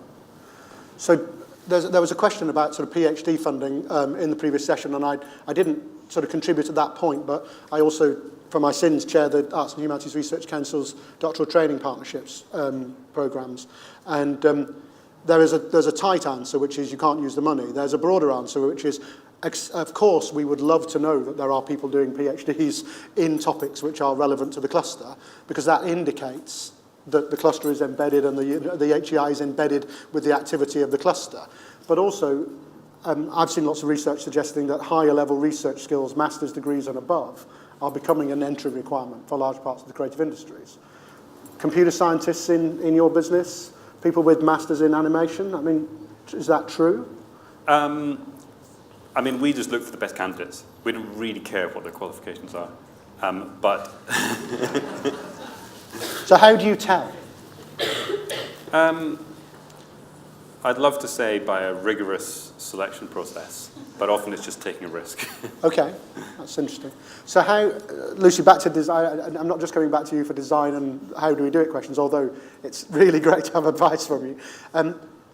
So there was a question about sort of PhD funding in the previous session, and I didn't sort of contribute at that point, but I also, for my sins, chair the Arts and Humanities Research Council's doctoral training partnerships programmes. And there's a tight answer, which is you can't use the money. There's a broader answer, which is, of course, we would love to know that there are people doing PhDs in topics which are relevant to the cluster, because that indicates that the cluster is embedded and the HEI is embedded with the activity of the cluster. But also, I've seen lots of research suggesting that higher level research skills, master's degrees and above, are becoming an entry requirement for large parts of the creative industries. Computer scientists in your business, people with masters in animation, I mean, is that true? I mean, we just look for the best candidates. We don't really care what their qualifications are. But so how do you tell? I'd love to say by a rigorous selection process, but often it's just taking a risk. Okay, that's interesting. So how, Lucy, back to design, I'm not just coming back to you for design and how do we do it questions, although it's really great to have advice from you.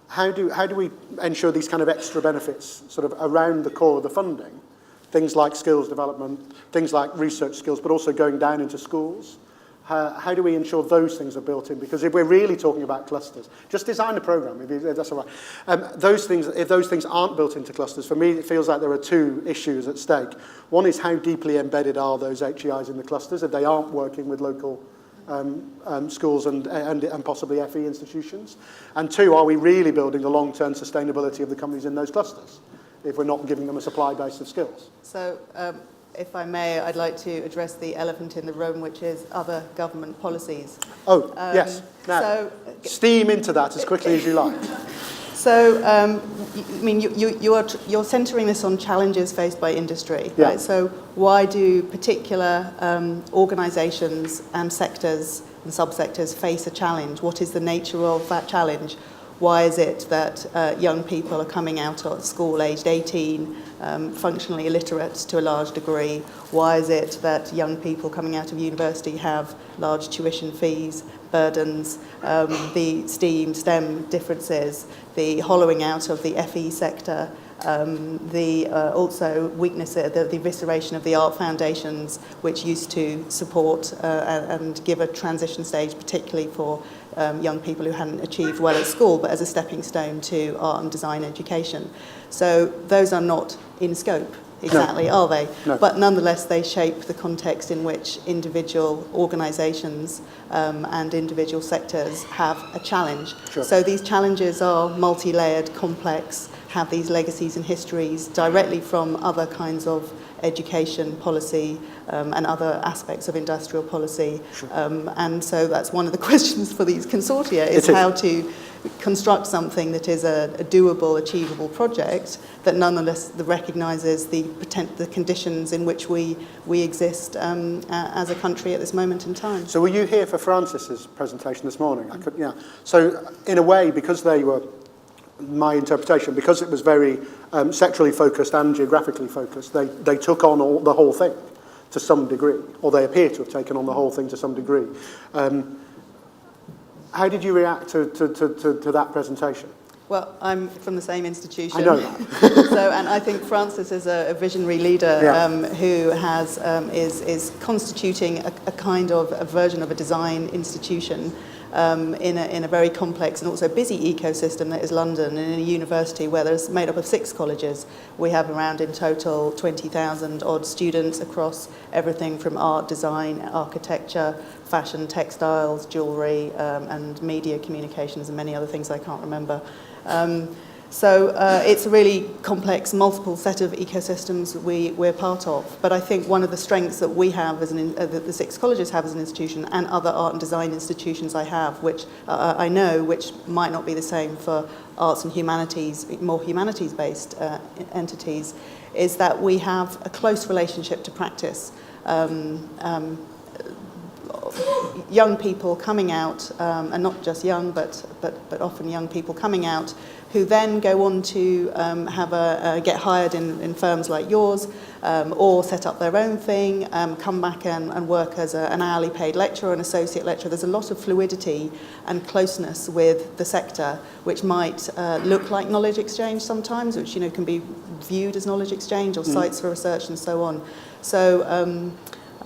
How do we ensure these kind of extra benefits sort of around the core of the funding? Things like skills development, things like research skills, but also going down into schools. How do we ensure those things are built in? Because if we're really talking about clusters, just design a program, if that's all right. If those things aren't built into clusters, for me it feels like there are two issues at stake. One is how deeply embedded are those HEIs in the clusters if they aren't working with local schools and possibly FE institutions? And two, are we really building the long-term sustainability of the companies in those clusters if we're not giving them a supply base of skills? So, if I may, I'd like to address the elephant in the room, which is other government policies. Oh, yes. Now, steam into that as quickly as you like. So, I mean, you're centering this on challenges faced by industry, yeah. Right? So, why do particular organisations and sectors and subsectors face a challenge? What is the nature of that challenge? Why is it that young people are coming out of school aged 18, functionally illiterate to a large degree? Why is it that young people coming out of university have large tuition fees, burdens, the STEM differences, the hollowing out of the FE sector, also weakness, the evisceration of the art foundations, which used to support and give a transition stage, particularly for young people who hadn't achieved well at school, but as a stepping stone to art and design education. So those are not in scope exactly, are they? No. But nonetheless, they shape the context in which individual organisations and individual sectors have a challenge. Sure. So these challenges are multi-layered, complex, have these legacies and histories directly from other kinds of education policy and other aspects of industrial policy. Sure. And so that's one of the questions for these consortia is how to construct something that is a doable, achievable project that nonetheless recognises the conditions in which we exist as a country at this moment in time. So were you here for Francis's presentation this morning? Yeah. So in a way, because they were, my interpretation, because it was very sectorally focused and geographically focused, they took on the whole thing to some degree, or they appear to have taken on the whole thing to some degree. How did you react to that presentation? Well, I'm from the same institution. I know that. And I think Francis is a visionary leader who has is constituting a kind of a version of a design institution in a very complex and also busy ecosystem that is London, and in a university where there's made up of 6 colleges. We have around in total 20,000 odd students across everything from art, design, architecture, fashion, textiles, jewellery, and media communications and many other things I can't remember. So it's a really complex, multiple set of ecosystems we're part of. But I think one of the strengths that we have, as the 6 colleges have as an institution, and other art and design institutions I have, which I know, which might not be the same for arts and humanities, more humanities-based entities, is that we have a close relationship to practice. Young people coming out, and not just young, but often young people coming out, who then go on to get hired in firms like yours, or set up their own thing, come back and work as an hourly paid lecturer, an associate lecturer. There's a lot of fluidity and closeness with the sector, which might look like knowledge exchange sometimes, which can be viewed as knowledge exchange or sites for research and so on. So.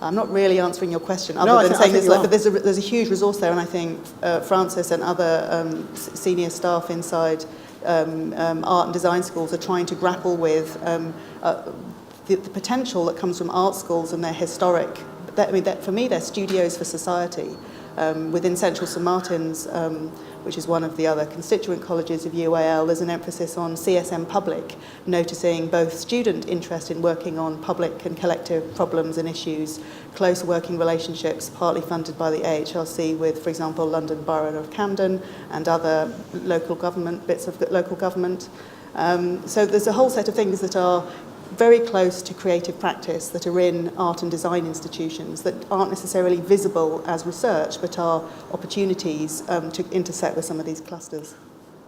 I'm not really answering your question, other than saying but there's a huge resource there, and I think Francis and other senior staff inside art and design schools are trying to grapple with the potential that comes from art schools and their historic. For me, they're studios for society. Within Central St Martin's, which is one of the other constituent colleges of UAL, there's an emphasis on CSM Public, noticing both student interest in working on public and collective problems and issues, close working relationships, partly funded by the AHRC with, for example, London Borough of Camden and other local government, bits of local government. So there's a whole set of things that are very close to creative practice that are in art and design institutions that aren't necessarily visible as research, but are opportunities to intersect with some of these clusters.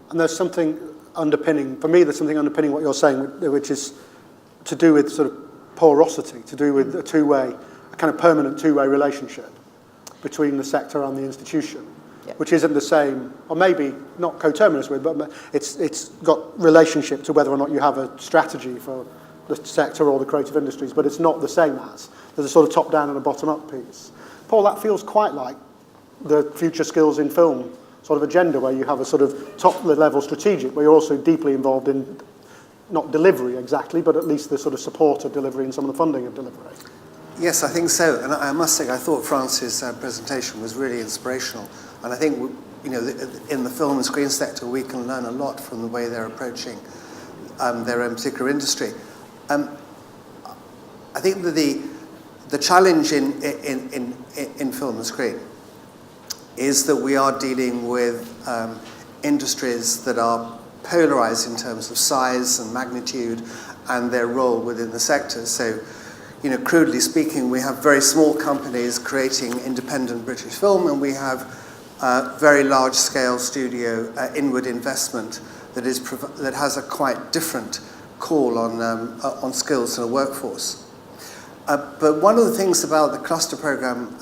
And there's something underpinning, for me, there's something underpinning what you're saying, which is to do with sort of porosity, to do with a two-way, a kind of permanent two-way relationship between the sector and the institution, which isn't the same, or maybe not coterminous with, but it's got relationship to whether or not you have a strategy for the sector or the creative industries, but it's not the same as. There's a sort of top-down and a bottom-up piece. Paul, that feels quite like the future skills in film sort of agenda, where you have a sort of top-level strategic, where you're also deeply involved in, not delivery exactly, but at least the sort of support of delivery and some of the funding of delivery. Yes, I think so. And I must say, I thought France's presentation was really inspirational. And I think, you know, in the film and screen sector, we can learn a lot from the way they're approaching their own particular industry. I think that the challenge in film and screen is that we are dealing with industries that are polarized in terms of size and magnitude and their role within the sector. So, you know, crudely speaking, we have very small companies creating independent British film, and we have very large-scale studio inward investment that has a quite different call on skills and a workforce. But one of the things about the cluster program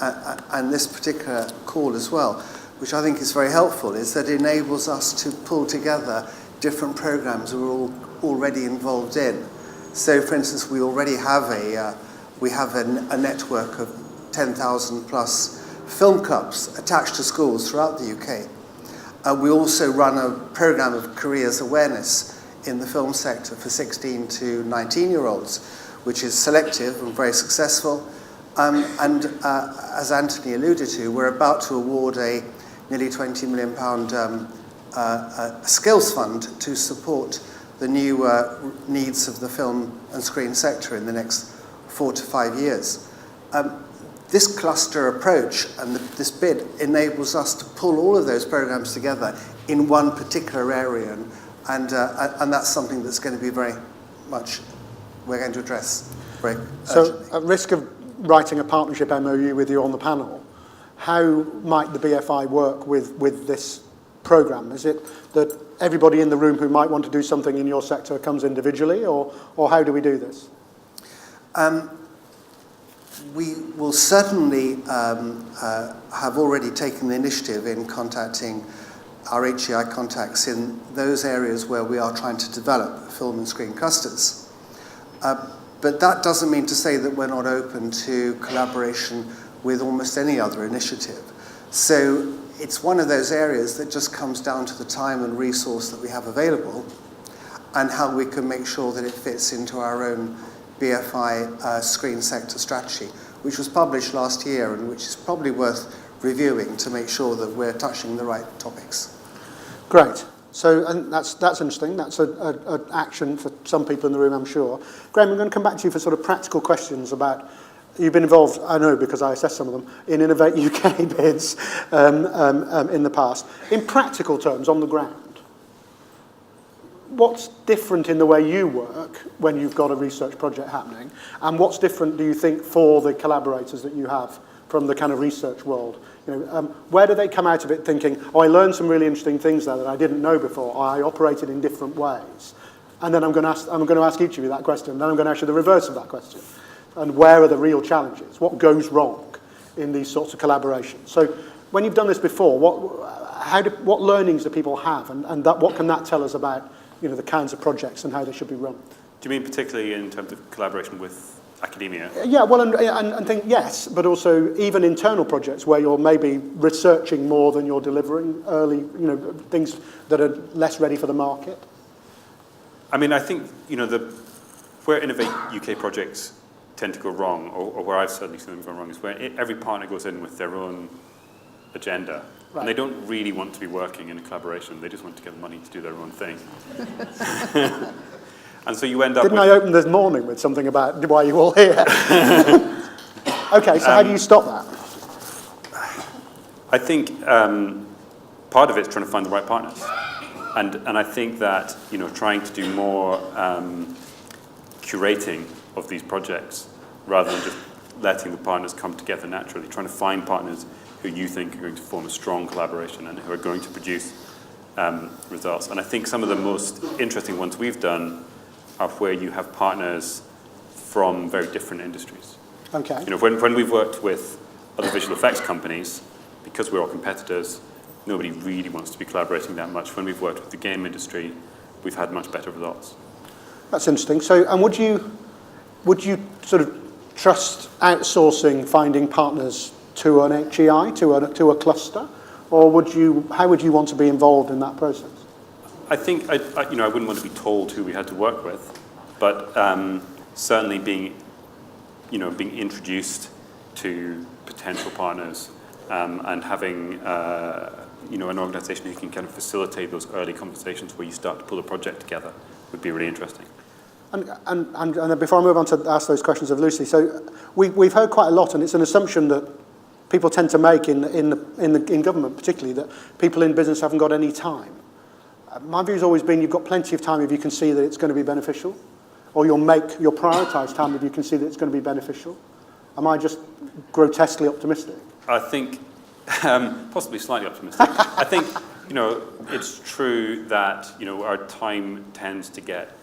and this particular call as well, which I think is very helpful, is that it enables us to pull together different programs we're all already involved in. So, for instance, we already have a network of 10,000 plus film clubs attached to schools throughout the UK. We also run a program of careers awareness in the film sector for 16 to 19-year-olds, which is selective and very successful. And as Anthony alluded to, we're about to award a nearly £20 million skills fund to support the new needs of the film and screen sector in the next 4 to 5 years. This cluster approach and this bid enables us to pull all of those programs together in one particular area, and that's something that's going to be very much, we're going to address very urgently. So, at risk of writing a partnership MOU with you on the panel, how might the BFI work with this programme? Is it that everybody in the room who might want to do something in your sector comes individually, or how do we do this? We will certainly have already taken the initiative in contacting our HEI contacts in those areas where we are trying to develop film and screen clusters. But that doesn't mean to say that we're not open to collaboration with almost any other initiative. So it's one of those areas that just comes down to the time and resource that we have available and how we can make sure that it fits into our own BFI screen sector strategy, which was published last year and which is probably worth reviewing to make sure that we're touching the right topics. Great. So, and that's interesting. That's an action for some people in the room, I'm sure. Graham, I'm going to come back to you for sort of practical questions about, you've been involved, I know because I assessed some of them, in Innovate UK bids in the past. In practical terms, on the ground, what's different in the way you work when you've got a research project happening, and what's different, do you think, for the collaborators that you have from the kind of research world? You know, where do they come out of it thinking, oh, I learned some really interesting things there that I didn't know before, or I operated in different ways? And then I'm going to ask each of you that question, then I'm going to ask you the reverse of that question. And where are the real challenges? What goes wrong in these sorts of collaborations? So when you've done this before, what learnings do people have, and what can that tell us about, you know, the kinds of projects and how they should be run? Do you mean particularly in terms of collaboration with academia? Yeah, well, and think yes, but also even internal projects where you're maybe researching more than you're delivering early, you know, things that are less ready for the market. I mean, I think, you know, where Innovate UK projects tend to go wrong, or where I've certainly seen them go wrong, is where every partner goes in with their own agenda. Right. And they don't really want to be working in a collaboration. They just want to get money to do their own thing. And so you end up Didn't I open this morning with something about why you all here? Okay, so how do you stop that? I think part of it's trying to find the right partners. And I think that, trying to do more curating of these projects rather than just letting the partners come together naturally, trying to find partners who you think are going to form a strong collaboration and who are going to produce results. And I think some of the most interesting ones we've done are where you have partners from very different industries. Okay. When we've worked with other visual effects companies, because we're all competitors, nobody really wants to be collaborating that much. When we've worked with the game industry, we've had much better results. That's interesting. So, and would you sort of trust outsourcing, finding partners to an HEI, to a cluster, or how would you want to be involved in that process? I think I wouldn't want to be told who we had to work with, but certainly being introduced to potential partners and having an organisation who can kind of facilitate those early conversations where you start to pull a project together would be really interesting. And before I move on to ask those questions of Lucy, so we've heard quite a lot, and it's an assumption that people tend to make in government, particularly, that people in business haven't got any time. My view has always been you've got plenty of time if you can see that it's going to be beneficial, or you'll prioritise time if you can see that it's going to be beneficial. Am I just grotesquely optimistic? I think possibly slightly optimistic. I think it's true that our time tends to get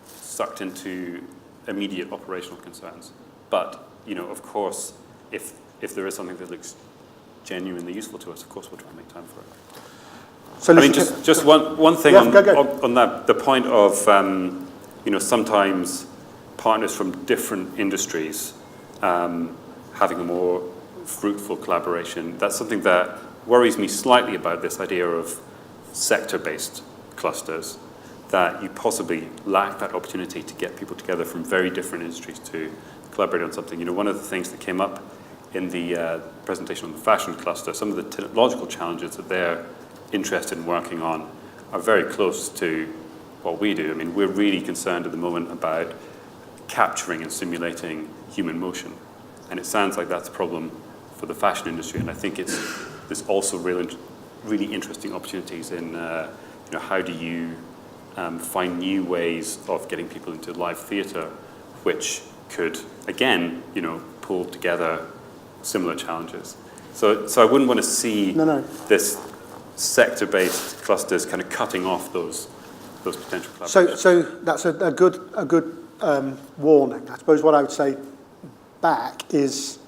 sucked into immediate operational concerns. But of course, if there is something that looks genuinely useful to us, of course we'll try and make time for it. So just one thing on that, the point of sometimes partners from different industries having a more fruitful collaboration. That's something that worries me slightly about this idea of sector-based clusters, that you possibly lack that opportunity to get people together from very different industries to collaborate on something. One of the things that came up in the presentation on the fashion cluster, some of the technological challenges that they're interested in working on are very close to what we do. I mean, we're really concerned at the moment about capturing and simulating human motion. And it sounds like that's a problem for the fashion industry. And I think there's also really interesting opportunities in how do you find new ways of getting people into live theatre, which could, again, pull together similar challenges. So I wouldn't want to see this sector-based clusters kind of cutting off those potential collaborations. So that's a good warning. I suppose what I would say back is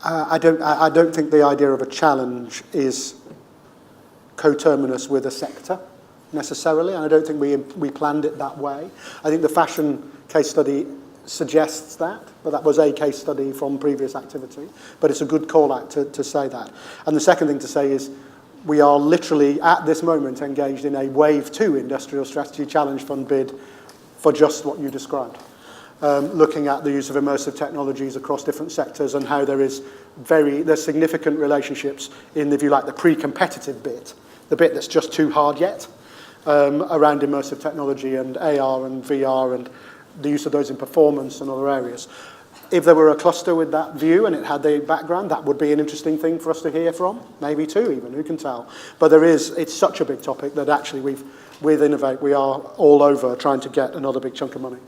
I don't think the idea of a challenge is coterminous with a sector necessarily, and I don't think we planned it that way. I think the fashion case study suggests that, but that was a case study from previous activity. But it's a good call out to say that. And the second thing to say is we are literally at this moment engaged in a Wave 2 Industrial Strategy Challenge Fund bid for just what you described. Looking at the use of immersive technologies across different sectors and how there's significant relationships in, if you like, the pre-competitive bit, the bit that's just too hard yet, around immersive technology and AR and VR and the use of those in performance and other areas. If there were a cluster with that view and it had the background, that would be an interesting thing for us to hear from, maybe two even, who can tell. But it's such a big topic that actually with Innovate, we are all over trying to get another big chunk of money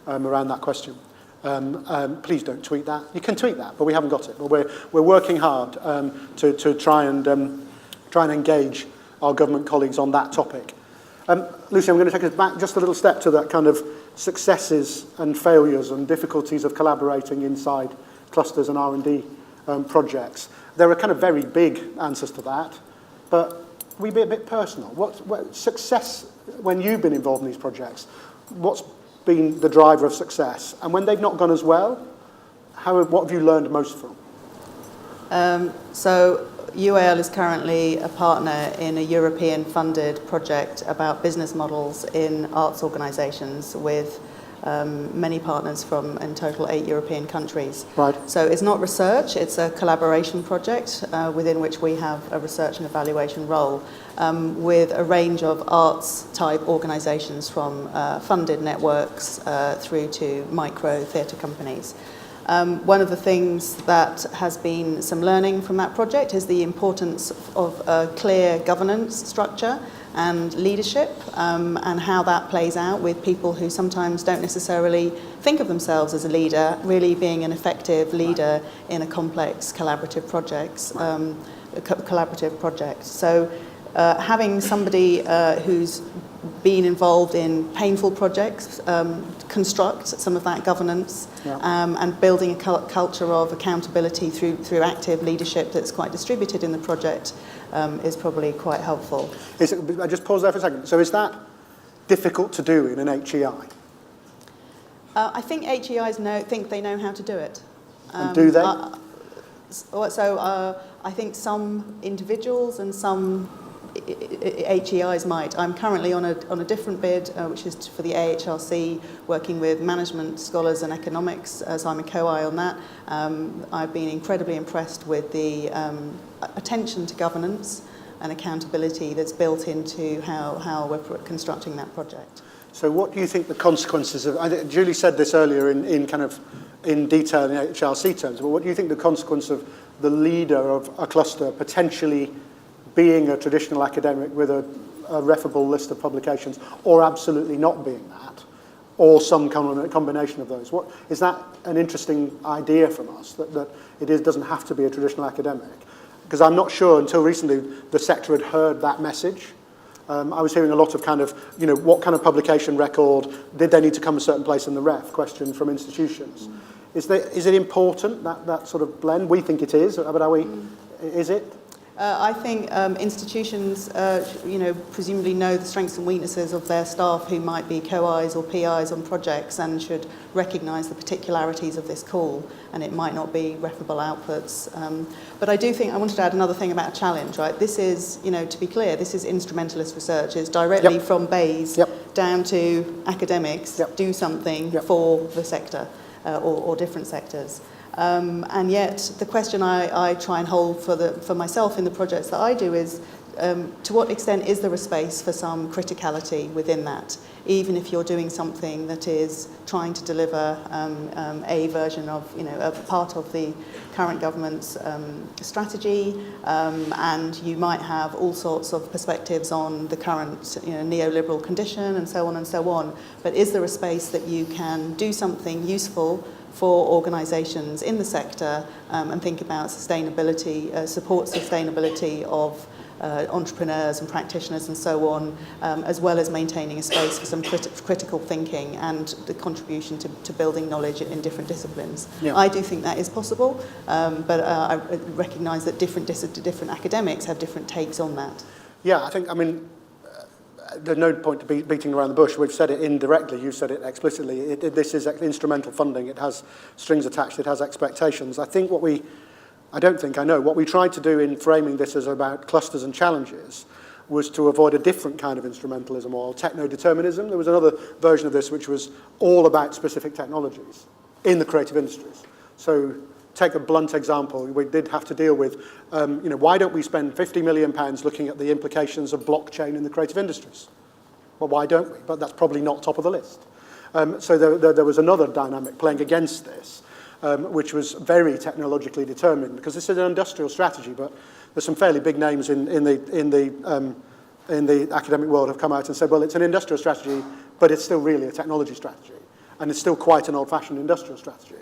around that question. Please don't tweet that. You can tweet that, but we haven't got it. But we're working hard to try and engage our government colleagues on that topic. Lucy, I'm going to take us back just a little step to that kind of successes and failures and difficulties of collaborating inside clusters and R&D projects. There are kind of very big answers to that, but we be a bit personal. What success, when you've been involved in these projects, what's been the driver of success? And when they've not gone as well, what have you learned most from? So UAL is currently a partner in a European-funded project about business models in arts organisations with many partners from, in total, 8 European countries. Right. So it's not research, it's a collaboration project within which we have a research and evaluation role with a range of arts-type organisations from funded networks through to micro theatre companies. One of the things that has been some learning from that project is the importance of a clear governance structure and leadership and how that plays out with people who sometimes don't necessarily think of themselves as a leader, really being an effective leader in a complex collaborative project. So having somebody who's been involved in painful projects, construct some of that governance, and building a culture of accountability through active leadership that's quite distributed in the project is probably quite helpful. I just pause there for a second. So is that difficult to do in an HEI? I think HEIs think they know how to do it. And do they? I think some individuals and some HEIs might. I'm currently on a different bid, which is for the AHRC, working with management scholars and economics, so I'm a co-I on that. I've been incredibly impressed with the attention to governance and accountability that's built into how we're constructing that project. So what do you think the consequences of, Julie said this earlier in detail in AHRC terms, but what do you think the consequence of the leader of a cluster potentially being a traditional academic with a referable list of publications, or absolutely not being that, or some combination of those? What is that an interesting idea from us, that it doesn't have to be a traditional academic? Because I'm not sure until recently the sector had heard that message. I was hearing a lot of what kind of publication record, did they need to come a certain place in the ref, question from institutions. Is it important, that sort of blend? We think it is, but is it? I think institutions, presumably know the strengths and weaknesses of their staff who might be co-Is or PIs on projects and should recognise the particularities of this call, and it might not be referable outputs. But I do think, I wanted to add another thing about a challenge, right? This is, to be clear, this is instrumentalist research. It's directly from Bayes down to academics, do something for the sector or different sectors. And yet, the question I try and hold for myself in the projects that I do is, to what extent is there a space for some criticality within that, even if you're doing something that is trying to deliver a version of, a part of the current government's strategy, and you might have all sorts of perspectives on the current neoliberal condition and so on and so on. But is there a space that you can do something useful for organisations in the sector and think about sustainability, support sustainability of entrepreneurs and practitioners and so on, as well as maintaining a space for some critical thinking and the contribution to building knowledge in different disciplines. Yeah. I do think that is possible, but I recognise that different academics have different takes on that. Yeah, there's no point to be beating around the bush. We've said it indirectly, you said it explicitly. This is instrumental funding. It has strings attached. It has expectations. I know what we tried to do in framing this as about clusters and challenges was to avoid a different kind of instrumentalism or techno-determinism. There was another version of this which was all about specific technologies in the creative industries. So take a blunt example. We did have to deal with, why don't we spend £50 million looking at the implications of blockchain in the creative industries? Well, why don't we? But that's probably not top of the list. So there was another dynamic playing against this, which was very technologically determined, because this is an industrial strategy, but there's some fairly big names in the academic world have come out and said, well, it's an industrial strategy, but it's still really a technology strategy, and it's still quite an old-fashioned industrial strategy.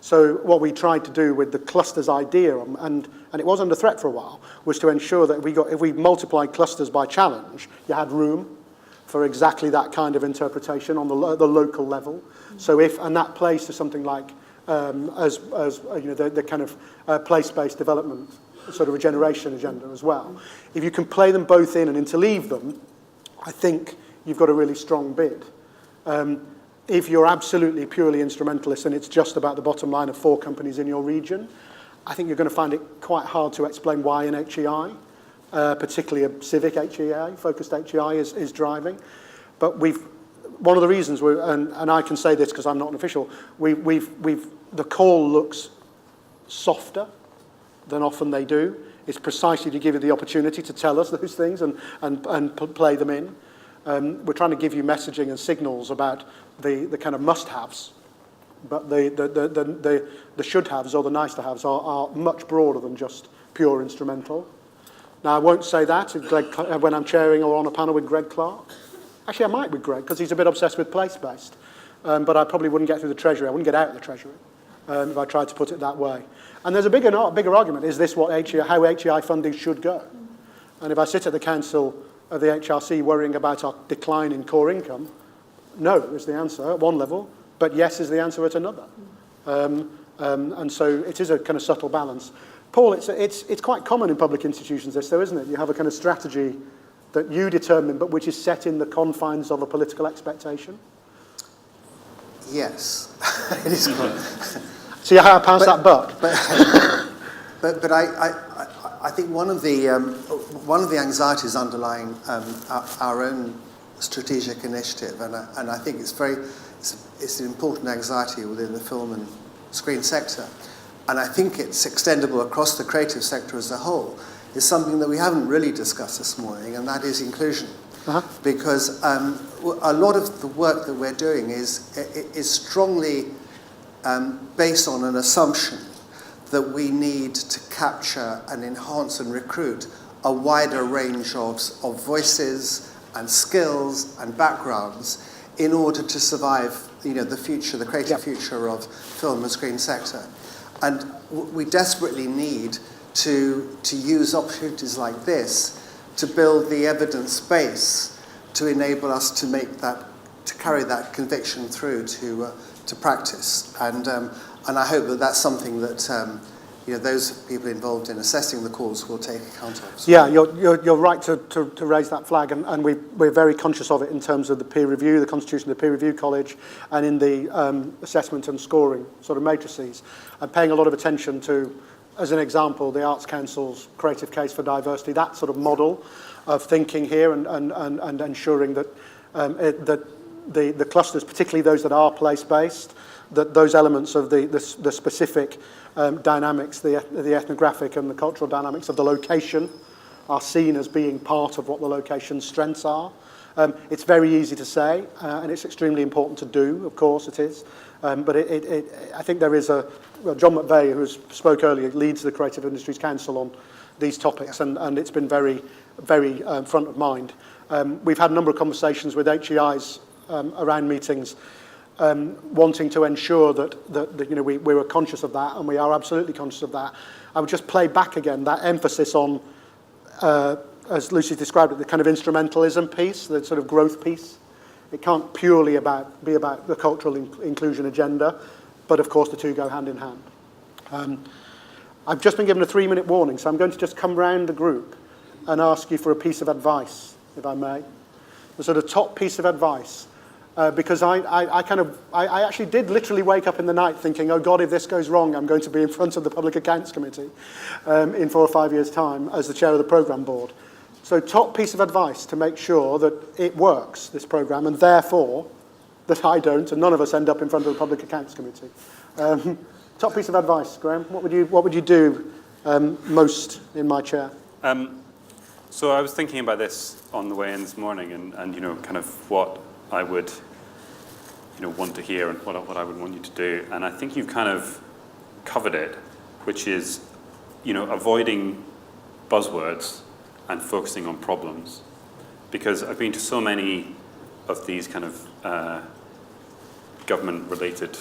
So what we tried to do with the clusters idea, and it was under threat for a while, was to ensure that if we multiplied clusters by challenge, you had room for exactly that kind of interpretation on the local level. So and that plays to something like the kind of place-based development sort of regeneration agenda as well. If you can play them both in and interleave them, I think you've got a really strong bid. If you're absolutely purely instrumentalist and it's just about the bottom line of 4 companies in your region, I think you're going to find it quite hard to explain why an HEI, particularly a civic HEI, focused HEI, is driving. But one of the reasons, and I can say this because I'm not an official, the call looks softer than often they do. It's precisely to give you the opportunity to tell us those things and play them in. We're trying to give you messaging and signals about the kind of must-haves, but the should-haves or the nice-to-haves are much broader than just pure instrumental. Now, I won't say that when I'm chairing or on a panel with Greg Clark. Actually, I might with Greg, because he's a bit obsessed with place-based. But I probably wouldn't get through the Treasury. I wouldn't get out of the Treasury if I tried to put it that way. And there's a bigger argument. Is this how HEI funding should go? And if I sit at the Council of the HRC worrying about our decline in core income, no is the answer at one level, but yes is the answer at another. And so it is a kind of subtle balance. Paul, it's quite common in public institutions, this though, isn't it? You have a kind of strategy that you determine, but which is set in the confines of a political expectation. Yes, it is. See how I pass that buck? But I think one of the anxieties underlying our own strategic initiative, and I think it's an important anxiety within the film and screen sector, and I think it's extendable across the creative sector as a whole, is something that we haven't really discussed this morning, and that is inclusion. Because a lot of the work that we're doing is strongly based on an assumption that we need to capture and enhance and recruit a wider range of voices and skills and backgrounds in order to survive, the future, the creative future of film and screen sector. And we desperately need to use opportunities like this to build the evidence base to enable us to carry that conviction through to practice. And I hope that that's something that those people involved in assessing the calls will take account of. Yeah, you're right to raise that flag, and we're very conscious of it in terms of the peer review, the constitution of the peer review college, and in the assessment and scoring sort of matrices. I'm paying a lot of attention to, as an example, the Arts Council's creative case for diversity, that sort of model of thinking here and ensuring that that the clusters, particularly those that are place-based, that those elements of the specific dynamics, the ethnographic and the cultural dynamics of the location are seen as being part of what the location's strengths are. It's very easy to say, and it's extremely important to do, of course it is. But I think there is John McVay, who spoke earlier, leads the Creative Industries Council on these topics, and it's been very, very front of mind. We've had a number of conversations with HEIs around meetings, wanting to ensure that we were conscious of that, and we are absolutely conscious of that. I would just play back again that emphasis on, as Lucy described it, the kind of instrumentalism piece, the sort of growth piece. It can't purely be about the cultural inclusion agenda, but of course the two go hand in hand. I've just been given a 3-minute warning, so I'm going to just come round the group and ask you for a piece of advice, if I may. The sort of top piece of advice. Because I actually did literally wake up in the night thinking, oh God, if this goes wrong, I'm going to be in front of the Public Accounts Committee in 4 or 5 years' time as the chair of the programme board. So top piece of advice to make sure that it works, this programme, and therefore that I don't, and none of us end up in front of the Public Accounts Committee. Top piece of advice, Graham. What would you do most in my chair? So I was thinking about this on the way in this morning, and kind of what I would want to hear and what I would want you to do. And I think you've kind of covered it, which is avoiding buzzwords and focusing on problems. Because I've been to so many of these kind of government-related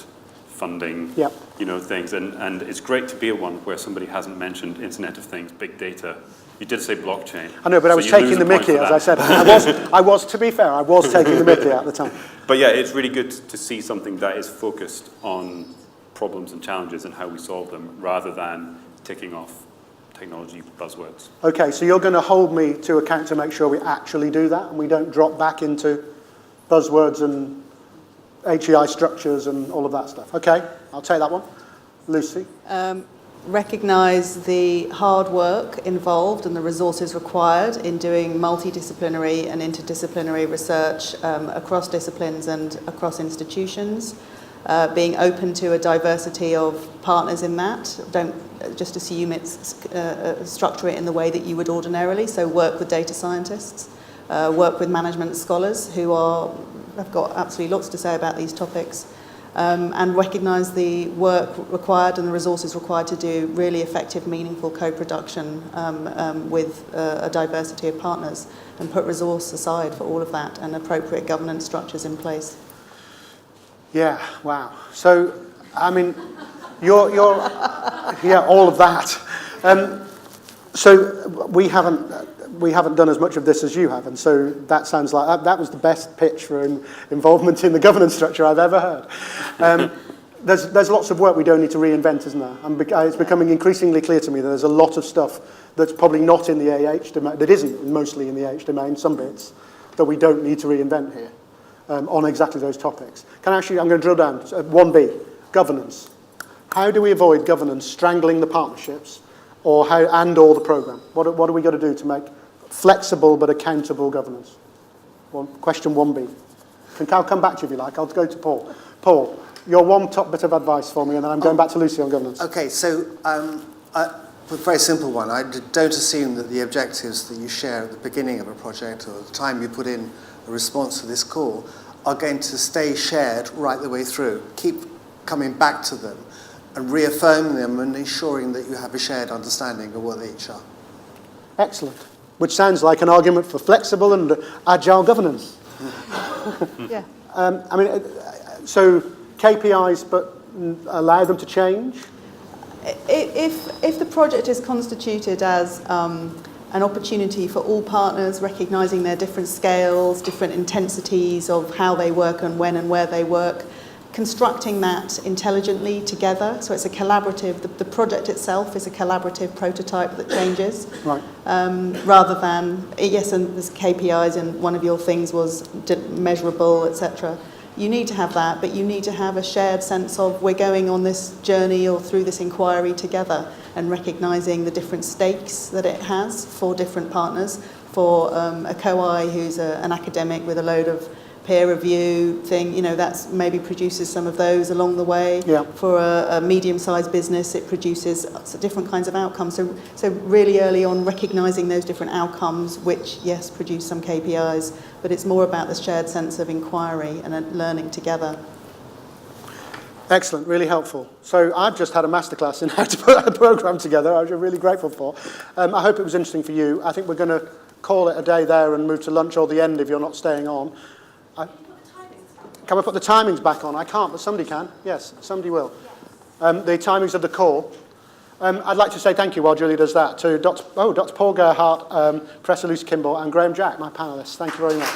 funding things, and it's great to be at one where somebody hasn't mentioned Internet of Things, big data. You did say blockchain. I know, but I was taking the mickey, as I said. I was, to be fair, I was taking the mickey at the time. But yeah, it's really good to see something that is focused on problems and challenges and how we solve them, rather than ticking off technology buzzwords. Okay, so you're going to hold me to account to make sure we actually do that, and we don't drop back into buzzwords and HEI structures and all of that stuff. Okay, I'll take that one. Lucy? recognise the hard work involved and the resources required in doing multidisciplinary and interdisciplinary research across disciplines and across institutions, being open to a diversity of partners in that. Don't just assume it's structure it in the way that you would ordinarily, so work with data scientists, work with management scholars who have got absolutely lots to say about these topics, and recognise the work required and the resources required to do really effective, meaningful co-production with a diversity of partners, and put resource aside for all of that and appropriate governance structures in place. Yeah, wow. So, I mean, you're yeah, all of that. So we haven't done as much of this as you have, and so that sounds like that was the best pitch for involvement in the governance structure I've ever heard. There's lots of work we don't need to reinvent, isn't there? And it's becoming increasingly clear to me that there's a lot of stuff that's probably not in the AH domain, that isn't mostly in the AH domain, some bits, that we don't need to reinvent here on exactly those topics. I'm going to drill down. 1B, governance. How do we avoid governance strangling the partnerships or the programme? What are we got to do to make flexible but accountable governance? Question 1B. I'll come back to you if you like. I'll go to Paul. Paul, your one top bit of advice for me, and then I'm going back to Lucy on governance. Okay, so a very simple one. I don't assume that the objectives that you share at the beginning of a project or the time you put in a response to this call are going to stay shared right the way through. Keep coming back to them and reaffirming them and ensuring that you have a shared understanding of what they each are. Excellent. Which sounds like an argument for flexible and agile governance. Yeah. I mean, so KPIs, but allow them to change? If the project is constituted as an opportunity for all partners, recognising their different scales, different intensities of how they work and when and where they work, constructing that intelligently together, so it's a collaborative, the project itself is a collaborative prototype that changes, right. Rather than, yes, and there's KPIs, and one of your things was measurable, etc. You need to have that, but you need to have a shared sense of we're going on this journey or through this inquiry together, and recognising the different stakes that it has for different partners. For a co-I who's an academic with a load of peer review thing, that's maybe produces some of those along the way. Yeah. For a medium-sized business, it produces different kinds of outcomes. So really early on, recognising those different outcomes, which, yes, produce some KPIs, but it's more about the shared sense of inquiry and learning together. Excellent, really helpful. So I've just had a masterclass in how to put a programme together, which I'm really grateful for. I hope it was interesting for you. I think we're going to call it a day there and move to lunch or the end if you're not staying on. Can we put the timings back on? I can't, but somebody can. Yes, somebody will. The timings of the call. I'd like to say thank you while Julie does that to Dr. Paul Gerhardt, Professor Lucy Kimbell, and Graham Jack, my panellists. Thank you very much.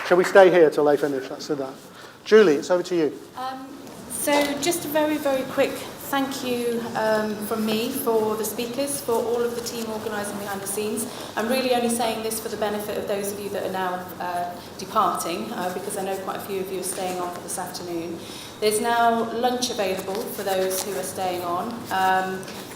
Shall we stay here till they finish? Let's do that. Julie, it's over to you. So just a very, very quick thank you from me for the speakers, for all of the team organising behind the scenes. I'm really only saying this for the benefit of those of you that are now departing, because I know quite a few of you are staying on for this afternoon. There's now lunch available for those who are staying on.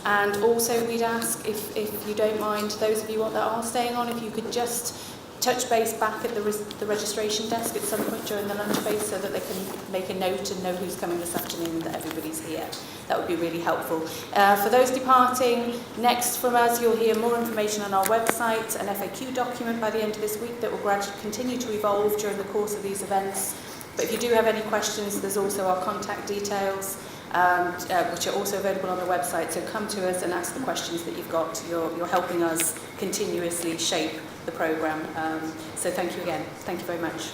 And also we'd ask, if you don't mind, those of you that are staying on, if you could just touch base back at the registration desk at some point during the lunch phase so that they can make a note and know who's coming this afternoon and that everybody's here. That would be really helpful. For those departing, next from us you'll hear more information on our website, an FAQ document by the end of this week that will gradually continue to evolve during the course of these events. But if you do have any questions, there's also our contact details, which are also available on the website. So come to us and ask the questions that you've got. You're helping us continuously shape the programme. So thank you again. Thank you very much.